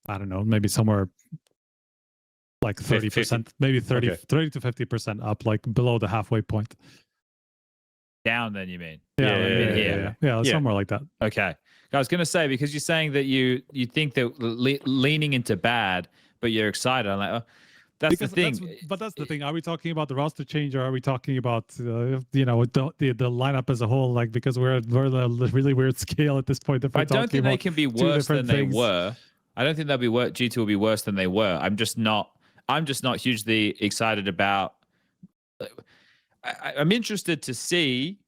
I don't know, maybe somewhere like 30%, maybe 30 to 50% up, like below the halfway point. Down, then you mean? Yeah, somewhere like that. Okay. I was going to say, because you're saying that you think that leaning into bad, but you're excited. I'm like, oh, that's the thing. But that's the thing. Are we talking about the roster change, or are we talking about the lineup as a whole? Like, because we're at a really weird scale at this point. I don't think they can be worse than they were. I don't think they'll be G2 will be worse than they were. I'm just not hugely excited about. I'm interested to see,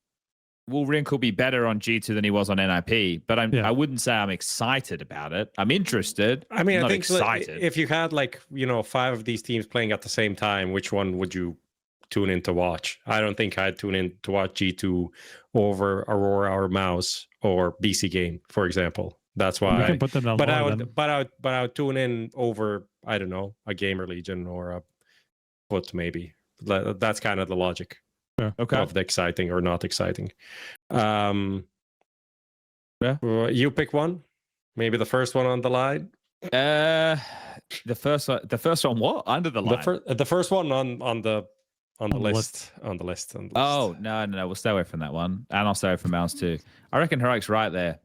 will Wrinkle be better on G2 than he was on NIP? But I wouldn't say I'm excited about it. I'm interested. I mean, I'm I not think excited. If you had 5 of these teams playing at the same time, which one would you tune in to watch? I don't think I'd tune in to watch G2 over Aurora or MOUZ or BC Game, for example. That's why. I would tune in over, I don't know, a GamerLegion or a FUT maybe. That's kind of the logic. Yeah. Okay. Of the exciting or not exciting. Yeah. You pick one. Maybe the first one on the line. The first one. What under the line? The first one on the list. On the list. Oh no! We'll stay away from that one, and I'll stay away from MOUZ too. I reckon Heroic's right there.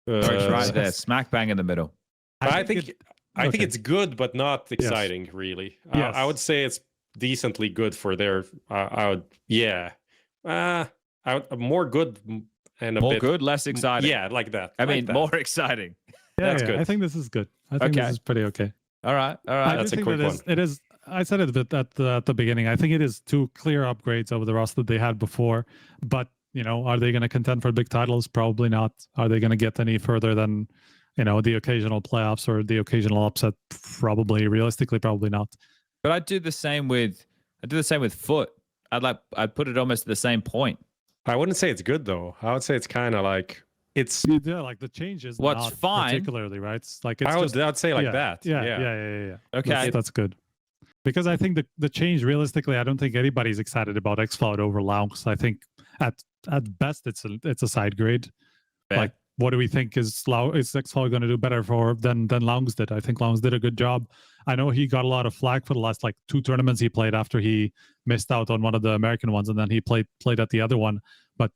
Heroic's right there, smack bang in the middle. I think it's good, but not exciting, really. Yes. I would say it's decently good for their. More good and more good, less exciting. Yeah, like that. I mean, more exciting. That's good. I think this is good. I think this is pretty okay. All right. That's a quick one. It is. I said it at the beginning. I think it is 2 clear upgrades over the roster that they had before. But are they going to contend for big titles? Probably not. Are they going to get any further than the occasional playoffs or the occasional upset? Probably. Realistically, probably not. But I do the same with FUT. I'd put it almost at the same point. I wouldn't say it's good though. I would say it's kind of like it's like the changes. What's not fine particularly, right? It's like it's I'd say like that. Yeah. Okay, that's good. Because I think the change, realistically, I don't think anybody's excited about xCloud over lauNx. I think at best it's a side grade. Fair. Like, what do we think is xCloud going to do better than lauNx did? I think lauNx did a good job. I know he got a lot of flack for the last 2 tournaments he played after he missed out on one of the American ones, and then he played at the other one. But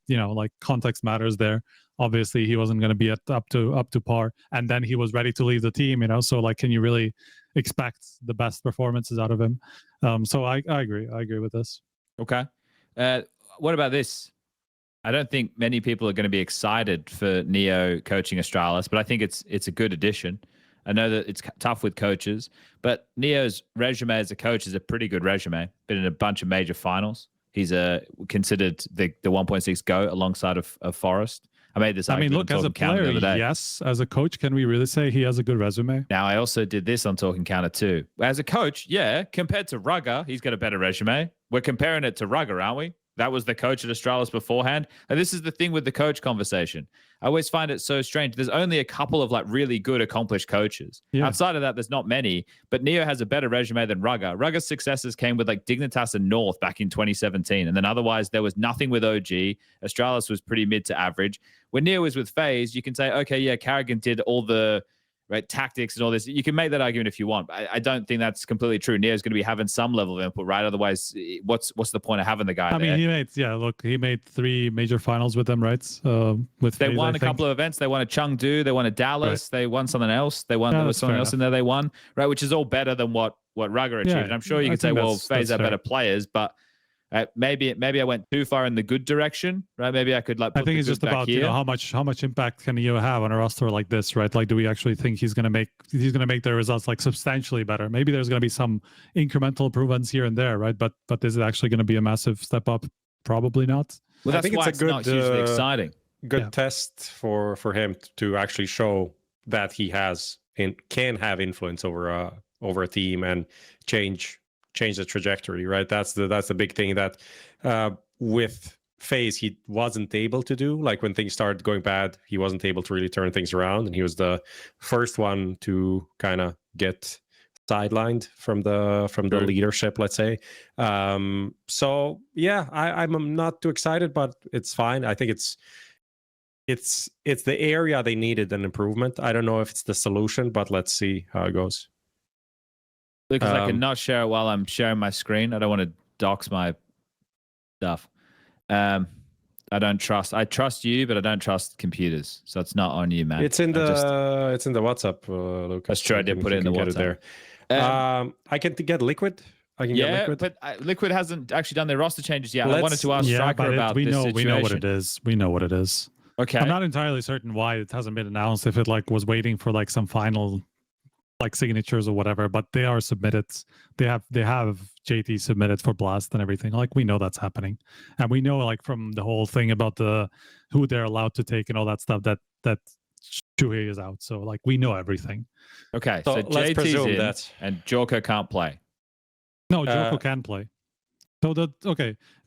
context matters there. Obviously, he wasn't going to be up to par, and then he was ready to leave the team. So can you really expect the best performances out of him? So I agree. I agree with this. Okay. What about this? I don't think many people are going to be excited for Neo coaching Astralis, but I think it's a good addition. I know that it's tough with coaches, but Neo's resume as a coach is a pretty good resume. Been in a bunch of major finals. He's considered the 1.6 GOAT alongside of Forest. I made this argument. Look, as a player, yes. As a coach, can we really say he has a good resume? Now, I also did this on Talking Counter too. As a coach, yeah, compared to Rugger, he's got a better resume. We're comparing it to Rugger, aren't we? That was the coach at Astralis beforehand. And this is the thing with the coach conversation. I always find it so strange. There's only a couple of really good accomplished coaches. Yeah. Outside of that, there's not many. But Neo has a better resume than Rugger. Rugger's successes came with Dignitas and North back in 2017. And then otherwise, there was nothing with OG. Astralis was pretty mid to average. When Neo was with FaZe, you can say, okay, yeah, Carrigan did all the tactics and all this. You can make that argument if you want. I don't think that's completely true. Neo's going to be having some level of input, right? Otherwise, what's the point of having the guy there? I mean, he made 3 major finals with them, right? With they FaZe, won a couple of events. They won a Chengdu. They won a Dallas. Right. They won something else. There was something else in there they won, right? Which is all better than what what Rugger achieved. Yeah, And I'm sure you I could say, think well, that's FaZe are fair. better players, but maybe I went too far in the good direction, right? Maybe I could like. Put I think the it's good just back about here. how much impact can NEO have on a roster like this, right? Like, do we actually think he's gonna make the results like substantially better? Maybe there's gonna be some incremental improvements here and there, right? But is it actually gonna be a massive step up? Probably not. Well, that's why it's not hugely exciting. Good test for him to actually show that he can have influence over a team and change the trajectory, right? That's the big thing that with FaZe he wasn't able to do. Like when things started going bad, he wasn't able to really turn things around, and he was the first one to kind of get sidelined from the leadership, let's say. So yeah, I'm not too excited, but it's fine. I think it's the area they needed an improvement. I don't know if it's the solution, but let's see how it goes. Because I cannot share it while I'm sharing my screen. I don't want to dox my stuff. I trust you, but I don't trust computers. So it's not on you, man. It's in the WhatsApp, Lucas. That's true. I did put it in the WhatsApp. I can get Liquid. I can get Liquid. But Liquid hasn't actually done their roster changes yet. I wanted to ask Striker about this situation. We know what it is. We know what it is. Okay. I'm not entirely certain why it hasn't been announced. If it like was waiting for like some final like signatures or whatever, but they are submitted. They have JT submitted for Blast and everything. Like we know that's happening, and we know like from the whole thing about who they're allowed to take and all that stuff that Shuhei is out. So like we know everything. Okay, so JT's in that. And Joko can't play. No, Joko can play. So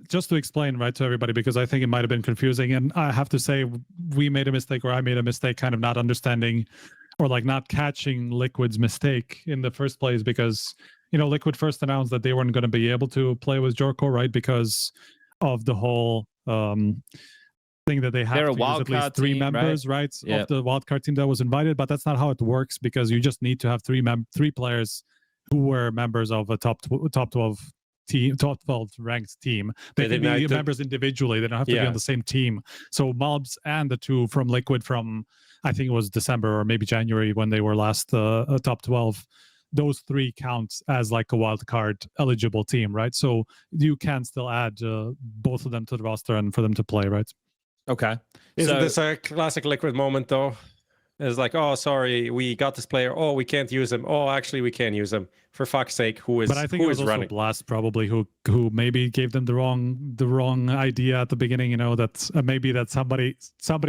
just to explain right to everybody, because I think it might have been confusing, and I have to say we made a mistake, or I made a mistake, kind of not understanding or like not catching Liquid's mistake in the first place, because Liquid first announced that they weren't going to be able to play with Jorko, right? Because of the whole thing that they have to use at least three members, right? Of the wildcard team that was invited, but that's not how it works, because you just need to have three players who were members of a top 12 ranked team. They can be members individually. They don't have to be on the same team. So MOUZ and the two from Liquid from, I think it was December or maybe January when they were last top 12, those three counts as like a wild card eligible team, right? So you can still add both of them to the roster and for them to play, right? Okay. Isn't this a classic Liquid moment though? It's like, oh, sorry, we got this player. Oh, we can't use him. Oh, actually, we can use him. For fuck's sake, who is running? But I think it was also Blast probably who maybe gave them the wrong idea at the beginning. That maybe that somebody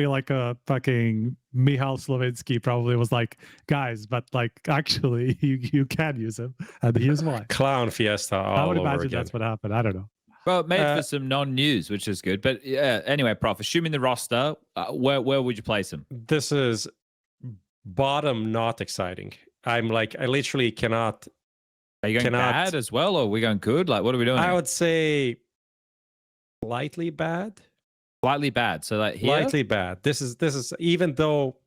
like a fucking Michal Slovinsky probably was like, guys, but like actually you can use him, and here's why. Clown fiesta. I would imagine that's what happened. I don't know. Well, it made for some non-news, which is good. But yeah, anyway, Prof, assuming the roster, where would you place him? This is bottom not exciting. I literally cannot. Are you going bad as well, or are we going good? Like, what are we doing? I would say slightly bad. Slightly bad. So like here? Slightly bad. This is even though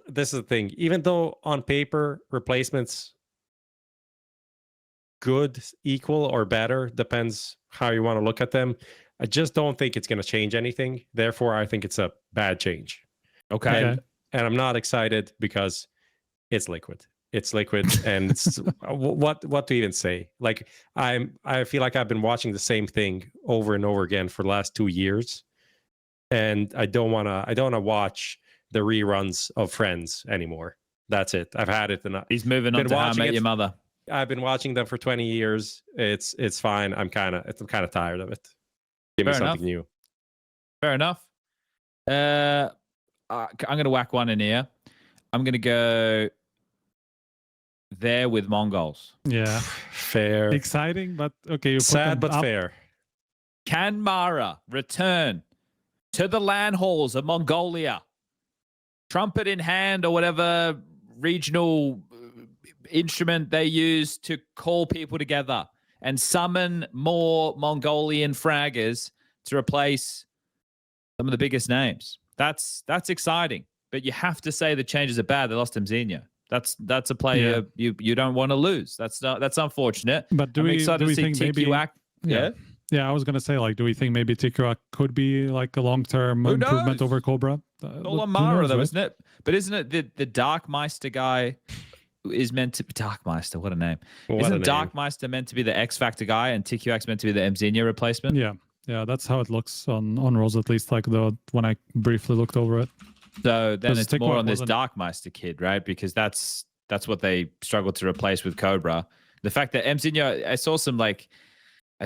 this is the thing. Even though on paper replacements good, equal, or better, depends how you want to look at them. I just don't think it's going to change anything. Therefore, I think it's a bad change. Okay. And I'm not excited because it's Liquid. It's Liquid, and it's what to even say? Like I feel like I've been watching the same thing over and over again for the last 2 years, and I don't wanna watch the reruns of Friends anymore. That's it. I've had it. And he's moving on to How I Met Your Mother. I've been watching them for 20 years. It's fine. I'm kind of tired of it. Give me something new. Fair enough. I'm going to whack one in here. I'm going to go there with MONGOLZ. Yeah. Fair. Exciting, but okay. Sad, but fair. Can maaRaa return to the LAN halls of Mongolia? Trumpet in hand or whatever regional instrument they use to call people together and summon more Mongolian fraggers to replace some of the biggest names. That's exciting, but you have to say the changes are bad. They lost Mzinho. That's a player you don't want to lose. That's unfortunate. But do we think maybe act? Yeah, I was gonna say, like, do we think maybe TikTok could be like a long-term improvement over Cobra? All on maaRaa though, isn't it? But isn't it the Dark Meister guy is meant to be Darkmeister. What a name! What Isn't a name. Darkmeister meant to be the X Factor guy, and TQX meant to be the Mzinho replacement? Yeah, yeah, that's how it looks on Rose, at least. Like when I briefly looked over it. So then it's more on this wasn't- Darkmeister kid, right? Because that's what they struggled to replace with Cobra. The fact that Mzinho, I saw some like,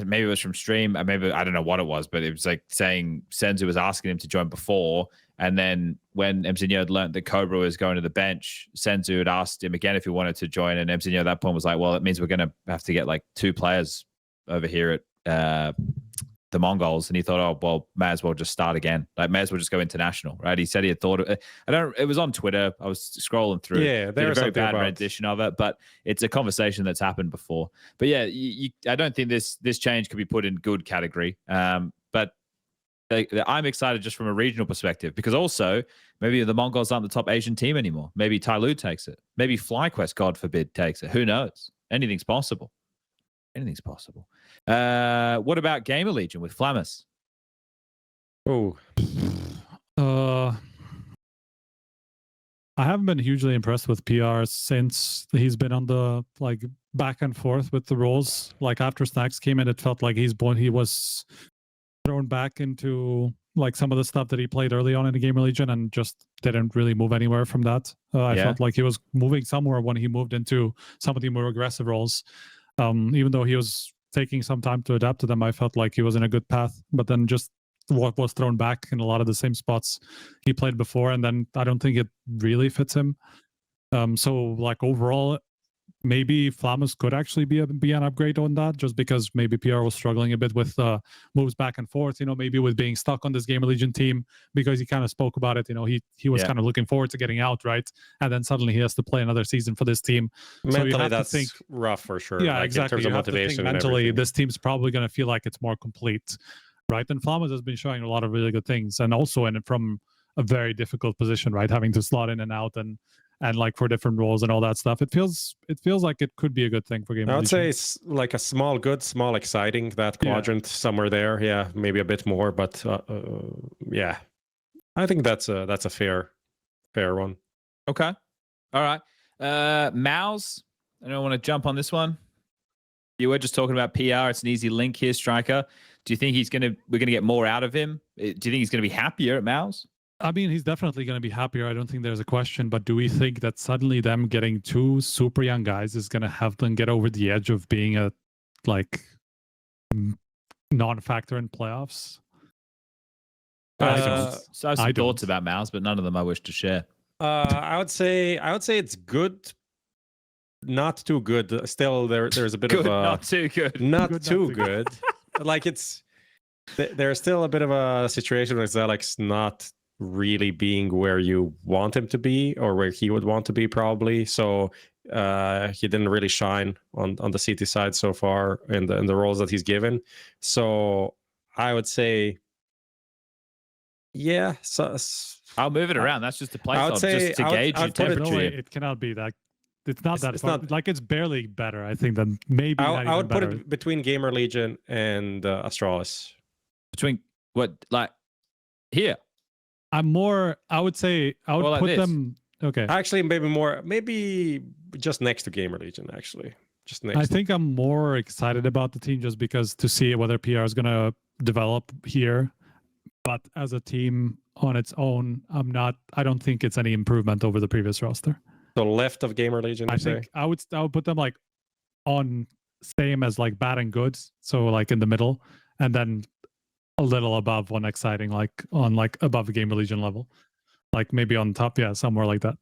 maybe it was from stream, maybe I don't know what it was, but it was like saying Senzu was asking him to join before, and then when Mzinho had learned that Cobra was going to the bench, Senzu had asked him again if he wanted to join, and Mzinho at that point was like, well, it means we're going to have to get like 2 players over here at the Mongols, and he thought, oh well, may as well just start again. Like, may as well just go international, right? He said he had thought of it. It was on Twitter. I was scrolling through. Yeah, there was a very bad about... rendition of it, but it's a conversation that's happened before. But yeah, I don't think this change could be put in good category. But I'm excited just from a regional perspective, because also maybe the Mongols aren't the top Asian team anymore. Maybe Tyloo takes it. Maybe FlyQuest, God forbid, takes it. Who knows? Anything's possible. Anything's possible. What about GamerLegion with FL4MUS? Oh, I haven't been hugely impressed with PR since he's been on the like back and forth with the roles. Like after Snacks came in, it felt like he was thrown back into like some of the stuff that he played early on in the GamerLegion and just didn't really move anywhere from that. I felt like he was moving somewhere when he moved into some of the more aggressive roles. Even though he was taking some time to adapt to them, I felt like he was in a good path, but then just what was thrown back in a lot of the same spots he played before, and then I don't think it really fits him. So like overall, maybe FL4MUS could actually be an upgrade on that, just because maybe PR was struggling a bit with moves back and forth, maybe with being stuck on this GamerLegion team, because he kind of spoke about it, he was kind of looking forward to getting out, right? And then suddenly he has to play another season for this team. Mentally, so you have that's to think, rough for sure. Yeah, like, exactly. In terms you of have motivation to think and mentally, everything. this team's probably going to feel like it's more complete, right? And FL4MUS has been showing a lot of really good things, and also from a very difficult position, right? Having to slot in and out and like for different roles and all that stuff. It feels like it could be a good thing for GamerLegion. I would say it's like a small exciting, that quadrant somewhere there. Yeah, maybe a bit more, but yeah, I think that's a fair one. Okay, all right. MOUZ, I don't want to jump on this one. You were just talking about PR. It's an easy link here, Striker. Do you think we're gonna get more out of him? Do you think he's gonna be happier at MOUZ? I mean, he's definitely going to be happier. I don't think there's a question. But do we think that suddenly them getting 2 super young guys is going to have them get over the edge of being a like non-factor in playoffs? I have some thoughts about MOUZ, but none of them I wish to share. I would say it's good, not too good. Still, there's a bit good, of a not too good, not too good. Like there's still a bit of a situation where Alex not really being where you want him to be, or where he would want to be probably. So he didn't really shine on the CT side so far in the roles that he's given. So I would say, yeah. So I'll move it around. That's just a placeholder, just to gauge your temperature. temperature. It cannot be that. It's not that far. Like it's barely better. I think than maybe. I would put it between GamerLegion and Astralis. Between what, like here? I would say I would put them. Okay. Actually, maybe just next to GamerLegion. Actually, just next. I think I'm more excited about the team just because to see whether PR is going to develop here. But as a team on its own, I don't think it's any improvement over the previous roster. So left of GamerLegion, I think I would put them like on same as like bad and good. So like in the middle, and then a little above one exciting, like on like above the GamerLegion level, like maybe on top, somewhere like that.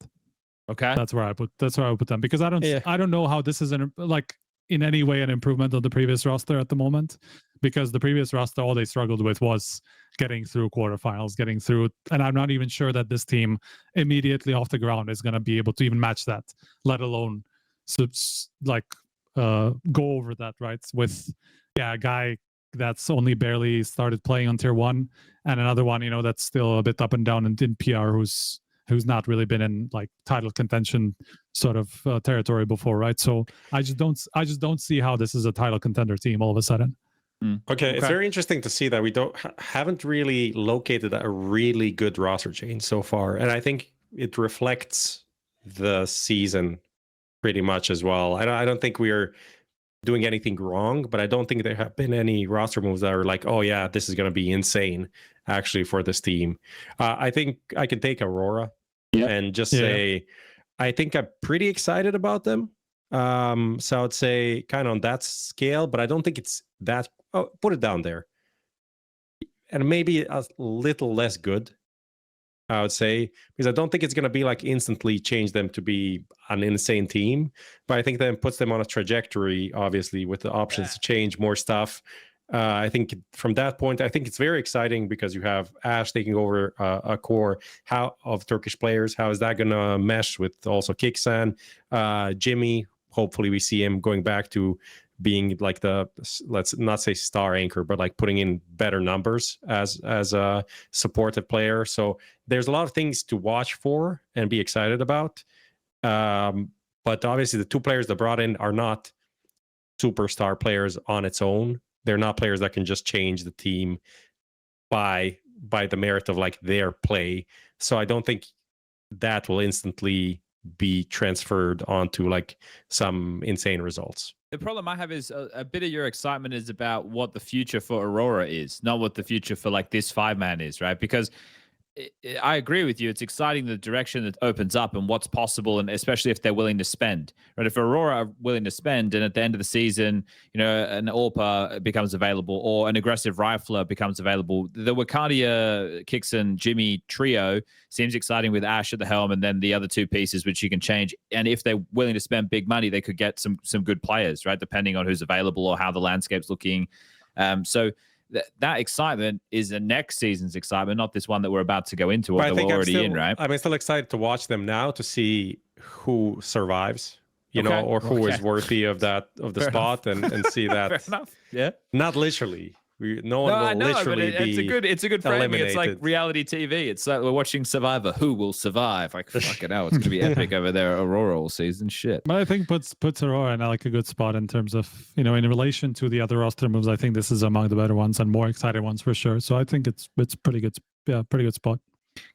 Okay, that's where I would put them, because I don't know how this is in any way an improvement of the previous roster at the moment, because the previous roster, all they struggled with was getting through quarterfinals, and I'm not even sure that this team immediately off the ground is going to be able to even match that, let alone go over that, right? With a guy that's only barely started playing on tier 1, and another one, that's still a bit up and down in PR, who's not really been in like title contention sort of territory before, right? So I just don't see how this is a title contender team all of a sudden. Okay, it's very interesting to see that we haven't really located a really good roster change so far, and I think it reflects the season pretty much as well. I don't think we're doing anything wrong, but I don't think there have been any roster moves that are like, oh yeah, this is going to be insane actually for this team. I think I can take Aurora and just say, I think I'm pretty excited about them. So I would say kind of on that scale, but I don't think it's that, put it down there. And maybe a little less good, I would say, because I don't think it's going to be like instantly change them to be an insane team, but I think that puts them on a trajectory, obviously, with the options to change more stuff. I think from that point, I think it's very exciting because you have Ash taking over a core of Turkish players. How is that going to mesh with also Kiksan, Jimmy? Hopefully we see him going back to being like the, let's not say star anchor, but like putting in better numbers as a supportive player. So there's a lot of things to watch for and be excited about. But obviously the two players that brought in are not superstar players on its own. They're not players that can just change the team by the merit of like their play. So I don't think that will instantly be transferred onto like some insane results. The problem I have is a bit of your excitement is about what the future for Aurora is, not what the future for like this 5-man is, right? Because I agree with you. It's exciting the direction that opens up and what's possible, and especially if they're willing to spend. Right? If Aurora are willing to spend, and at the end of the season, you know, an AWPer becomes available or an aggressive rifler becomes available, the Wakadia, Kixon, Jimmy trio seems exciting with Ash at the helm, and then the other two pieces which you can change. And if they're willing to spend big money, they could get some good players, right? Depending on who's available or how the landscape's looking. So that excitement is the next season's excitement, not this one that we're about to go into or that we're already in, right? I'm still excited to watch them now to see who survives, you know, or who is worthy of the Fair spot and see that. Fair enough. Yeah. Not literally. No one will literally be it's a good framing. eliminated. It's like reality TV. It's like we're watching Survivor. Who will survive? Like, fucking hell, it's going to be epic over there, Aurora all season. Shit. But I think puts Aurora in like a good spot in terms of, you know, in relation to the other roster moves. I think this is among the better ones and more exciting ones for sure. So I think it's pretty good. Yeah, pretty good spot.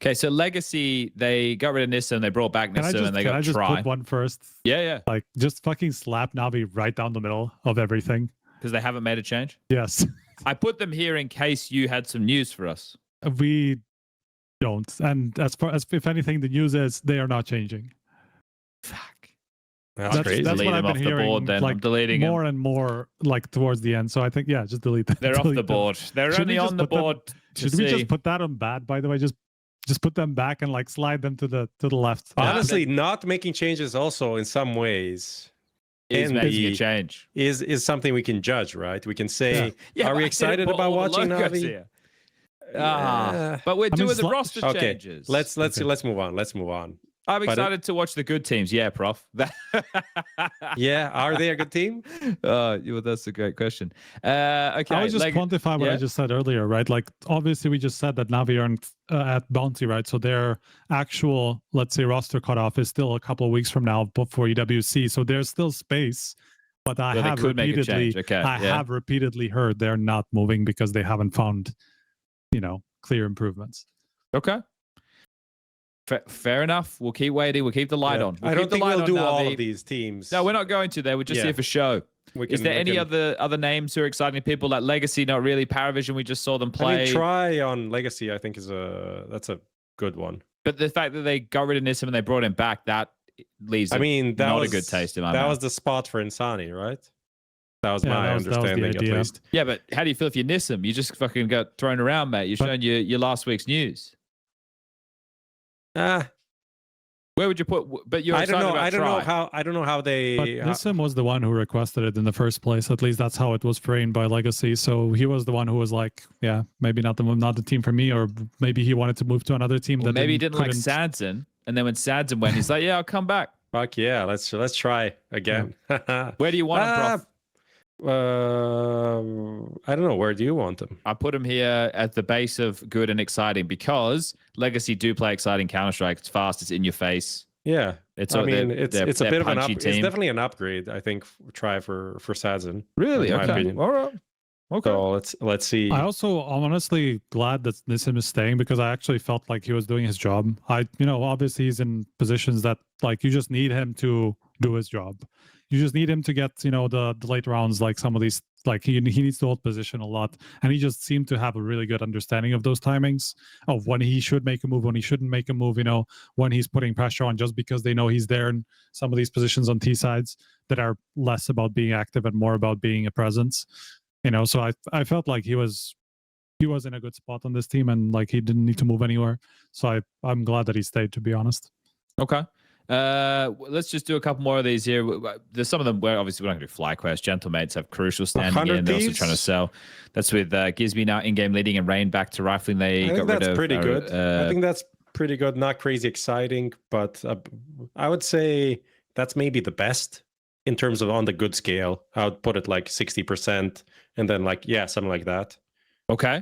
Okay, so Legacy, they got rid of Nissa and they brought back Nissa and they got Try. Put one first? Yeah. Like just fucking slap Navi right down the middle of everything. Because they haven't made a change? Yes. I put them here in case you had some news for us. We don't. And as far as, if anything, the news is they are not changing. Fuck. That's crazy. That's delete what I've them been off hearing. the board then. Like, I'm deleting more them. and more like towards the end. So I think, yeah, just delete them. They're off the board. They're Should only we just on the put them- board. Should we just put that on bad, by the way? Just put them back and like slide them to the left. Honestly, not making changes also in some ways is making a change. Is something we can judge, right? We can say, Yeah, are we excited about watching Navi? But we're doing the roster Okay, changes. let's move on. Let's move on. I'm excited to watch the good teams. Yeah, prof. Yeah, are they a good team? Well, that's a great question. Okay, I would just quantify what I just said earlier, right? Like, obviously, we just said that Navi aren't at Bounty, right? So their actual, let's say, roster cutoff is still a couple of weeks from now before EWC. So there's still space. But I have repeatedly heard they're not moving because they haven't found, you know, clear improvements. Okay. Fair enough. We'll keep waiting. We'll keep the light on. I don't think we'll do all of these teams. No, we're not going to. We're just here for show. Is there any other names who are exciting people? Like Legacy, not really. Paravision, we just saw them play. I mean, Try on Legacy, I think that's a good one. But the fact that they got rid of Nissim and they brought him back, that leaves not a good taste in my mouth. That was the spot for Insani, right? That was my understanding, at least. Yeah, but how do you feel if you Nissim? You just fucking got thrown around, mate. You're showing your last week's news. Where would you put? But you're excited about Try. I don't know how they. But Nissim was the one who requested it in the first place. At least that's how it was framed by Legacy. So he was the one who was like, "Yeah, maybe not the team for me," or maybe he wanted to move to another team. Well, maybe he didn't like Sadzen, and then when Sadzen went, he's like, "Yeah, I'll come back." Fuck yeah, let's try again. Yeah. Where do you want him, Prof? I don't know. Where do you want them? I put him here at the base of good and exciting because Legacy do play exciting Counter-Strike. It's fast. It's in your face. Yeah, it's a bit of an team. It's definitely an upgrade. I think. Try for Sadzen. Really? In my opinion. All right. Okay. So let's see. I'm honestly glad that Nissim is staying because I actually felt like he was doing his job. Obviously he's in positions that like you just need him to do his job. You just need him to get, you know, the late rounds, like some of these, like he needs to hold position a lot. And he just seemed to have a really good understanding of those timings, of when he should make a move, when he shouldn't make a move, you know, when he's putting pressure on just because they know he's there in some of these positions on T sides that are less about being active and more about being a presence. You know, so I felt like he was in a good spot on this team, and like he didn't need to move anywhere. So I'm glad that he stayed, to be honest. Okay. Let's just do a couple more of these here. There's some of them where obviously we're not going to do fly quest. Gentlemates have Crucial standing in. They're also trying to sell. That's with Gizby now in-game leading and Rain back to rifling. They got rid of. Pretty good. I think that's pretty good. Not crazy exciting, but I would say that's maybe the best in terms of on the good scale. I would put it like 60%, and then like, yeah, something like that. Okay.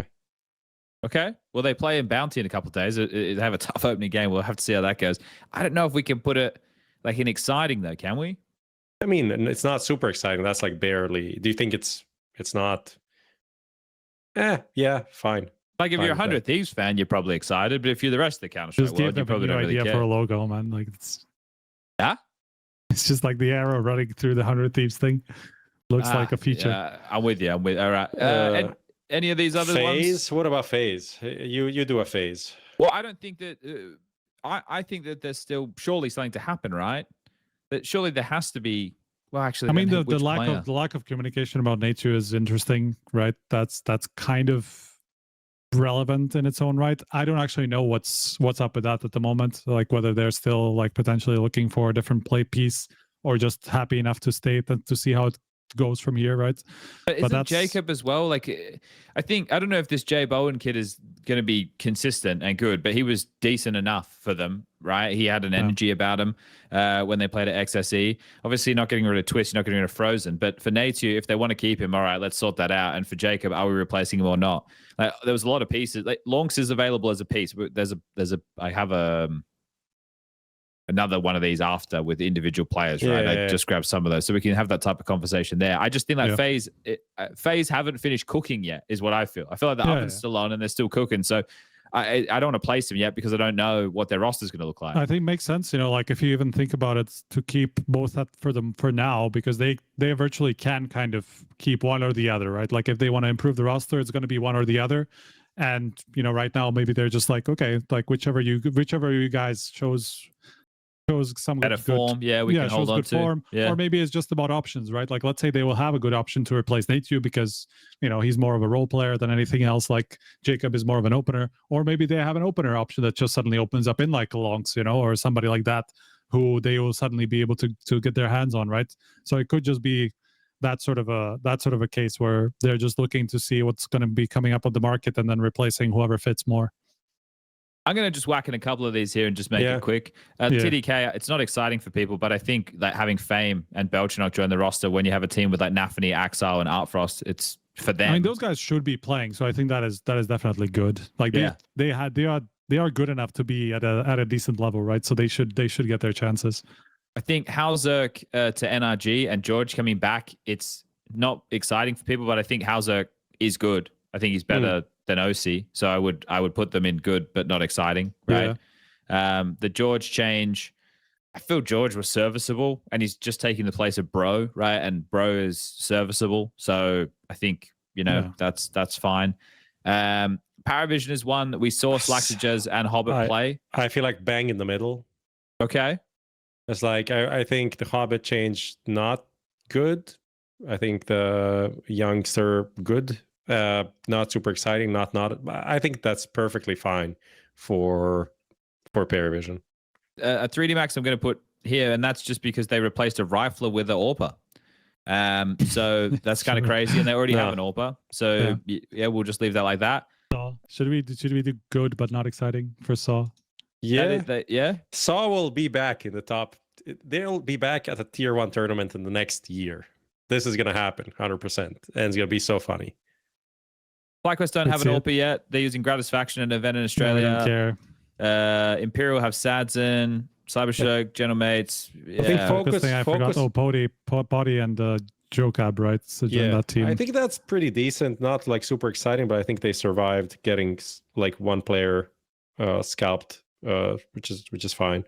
Okay. Well, they play in Bounty in a couple of days. They have a tough opening game. We'll have to see how that goes. I don't know if we can put it like in exciting though, can we? I mean, it's not super exciting. That's like barely. Do you think it's not? Yeah, fine. Like if you're a 100 Thieves fan, you're probably excited. But if you're the rest of the Counter-Strike world, you probably don't really care. For a logo, man. Like it's. Yeah. It's just like the arrow running through the 100 Thieves thing. Looks like a feature. I'm with you. All right. Any of these other FaZe? ones? What about FaZe? You do a FaZe. Well, I don't think that. I think that there's still surely something to happen, right? That surely there has to be. Well, actually, I mean, the lack of communication about nature is interesting, right? That's kind of relevant in its own right. I don't actually know what's up with that at the moment. Like whether they're still like potentially looking for a different play piece or just happy enough to stay and to see how it goes from here, right? But isn't Jacob as well? Like, I don't know if this Jay Bowen kid is going to be consistent and good, but he was decent enough for them, right? He had an energy about him when they played at XSE. Obviously, not getting rid of Twist, not getting rid of Frozen, but for Natu, if they want to keep him, all right, let's sort that out. And for Jacob, are we replacing him or not? Like, there was a lot of pieces. Like, lauNx is available as a piece, but I have another one of these after with individual players, right? I just grabbed some of those so we can have that type of conversation there. I just think like FaZe haven't finished cooking yet is what I feel. I feel like the oven's still on and they're still cooking. So I don't want to place them yet because I don't know what their roster is going to look like. I think it makes sense, you know, like if you even think about it, to keep both that for them for now, because they virtually can kind of keep one or the other, right? Like if they want to improve the roster, it's going to be one or the other. And, you know, right now, maybe they're just like, okay, like whichever you guys shows some better form, we can hold on to. Form, or maybe it's just about options, right? Like let's say they will have a good option to replace Natu because, you know, he's more of a role player than anything else. Like Jacob is more of an opener, or maybe they have an opener option that just suddenly opens up in like a lauNx, you know, or somebody like that who they will suddenly be able to get their hands on, right? So it could just be that sort of a case where they're just looking to see what's going to be coming up on the market and then replacing whoever fits more. I'm going to just whack in a couple of these here and just make it quick. TDK, it's not exciting for people, but I think that having Fame and Belchinok join the roster when you have a team with like Nafany, Axile, and Artfrost, it's for them. I mean, those guys should be playing, so I think that is definitely good. Like they are good enough to be at a decent level, right? So they should get their chances. I think Halzerk to NRG and George coming back, it's not exciting for people, but I think Halzerk is good. I think he's better than OC, so I would put them in good but not exciting, right? The George change, I feel George was serviceable, and he's just taking the place of Bro, right? And Bro is serviceable, so I think that's fine. Paravision is one that we saw Slaxages and Hobbit play. I feel like bang in the middle. Okay, it's like I think the Hobbit change not good. I think the youngster good. Not super exciting, not I think that's perfectly fine for Paravision. A 3D Max I'm going to put here, and that's just because they replaced a rifler with an AWPer. So that's kind of crazy, and they already have an AWPer. So we'll just leave that like that. Should we do good but not exciting for Saw? Saw will be back in the top. They'll be back at a tier 1 tournament in the next year. This is going to happen 100%, and it's going to be so funny. FlyQuest don't have an AWPer yet. They're using Gratisfaction, an event in Australia. I don't care. Imperial have Sadzin, Cybershock, Gentlemates. I think Focus. I forgot. Oh, Pody and Jocab, right? So that team. I think that's pretty decent. Not like super exciting, but I think they survived getting like one player scalped, which is fine.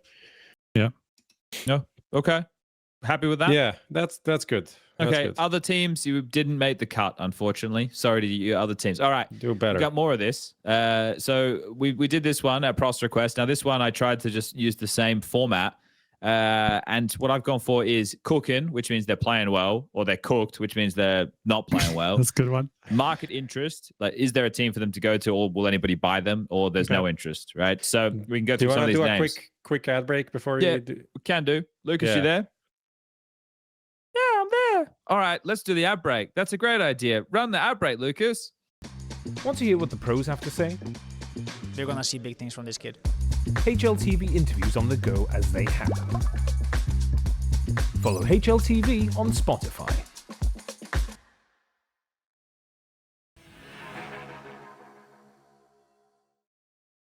Yeah. No. Okay. Happy with that? Yeah, that's good. That's Okay, good. other teams, you didn't make the cut, unfortunately. Sorry to you, other teams. All right, Do better. We got more of this. So we did this one at Prost request. Now this one I tried to just use the same format. And what I've gone for is cooking, which means they're playing well, or they're cooked, which means they're not playing well. That's a good one. Market interest, like is there a team for them to go to, or will anybody buy them, or there's no interest, right? So we can go through some of these names. Do you want to do a quick ad break before you do? We can do. Lucas, you there? Yeah, I'm there. All right, let's do the ad break. That's a great idea. Run the ad break, Lucas. Want to hear what the pros have to say? You're gonna see big things from this kid. HLTV interviews on the go as they happen. Follow HLTV on Spotify.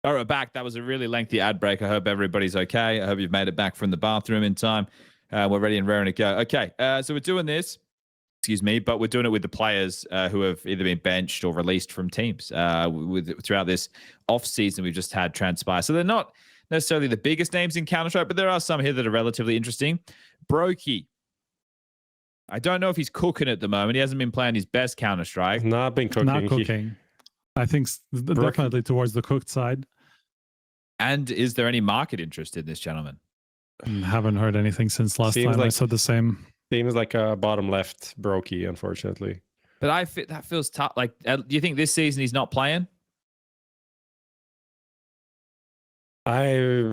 All right, back. That was a really lengthy ad break. I hope everybody's okay. I hope you've made it back from the bathroom in time. We're ready and raring to go. Okay, so we're doing this, but we're doing it with the players who have either been benched or released from teams. Throughout this off-season we've just had transpire. So they're not necessarily the biggest names in Counter-Strike, but there are some here that are relatively interesting. Broky. I don't know if he's cooking at the moment. He hasn't been playing his best Counter-Strike. Not been cooking. Not cooking. I think definitely towards the cooked side. And is there any market interest in this gentleman? Haven't heard anything since last time. I said the same. Seems like a bottom left Broky, unfortunately. But that feels tough. Like, do you think this season he's not playing? Who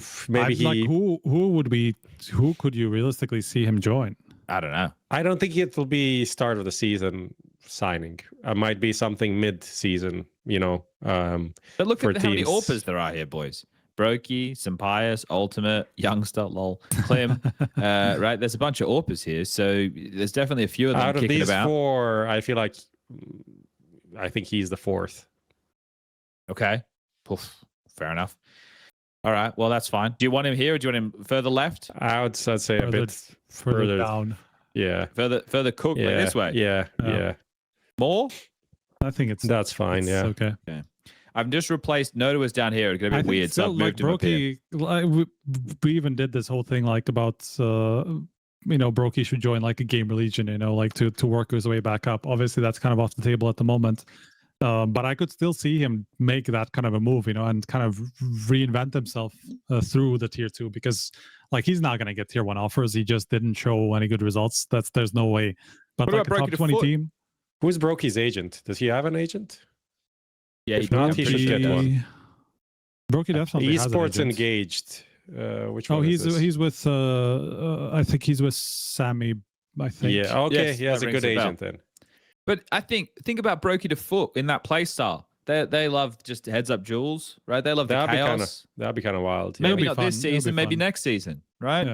could you realistically see him join? I don't know. I don't think it will be start of the season signing. It might be something mid-season, But look at how many AWPers there are here, boys. Broky, SunPayus, Ultimate, Youngster, lol, Clem. Right, there's a bunch of AWPers here, so there's definitely a few of them out of kicking these about. Four, I think he's the fourth. Okay, fair enough. All right, well that's fine. Do you want him here, or do you want him further left? I'd say a bit further down. Yeah, further cooked, like this way. Yeah. More? I think that's fine. It's okay. I've just replaced Nota was down here. It's gonna be weird. So I've moved him up here. We even did this whole thing like about Broky should join like a GamerLegion, like to work his way back up. Obviously that's kind of off the table at the moment. But I could still see him make that kind of a move, and kind of reinvent himself through the tier 2, because like he's not going to get tier 1 offers. He just didn't show any good results. There's no way. But like a top 20 team. Who's Broky's agent? Does he have an agent? Yeah, if not, he should get one. Broky definitely has an Esports agent. Engaged. Which one? He's with I think he's with Sammy. I think. Yeah. Okay. Yes, he has a good agent then. But I think about Broky to Foot in that play style. They love just heads up duels, right? They love the chaos. That'd be kind of wild. Maybe not this season, maybe next season, right?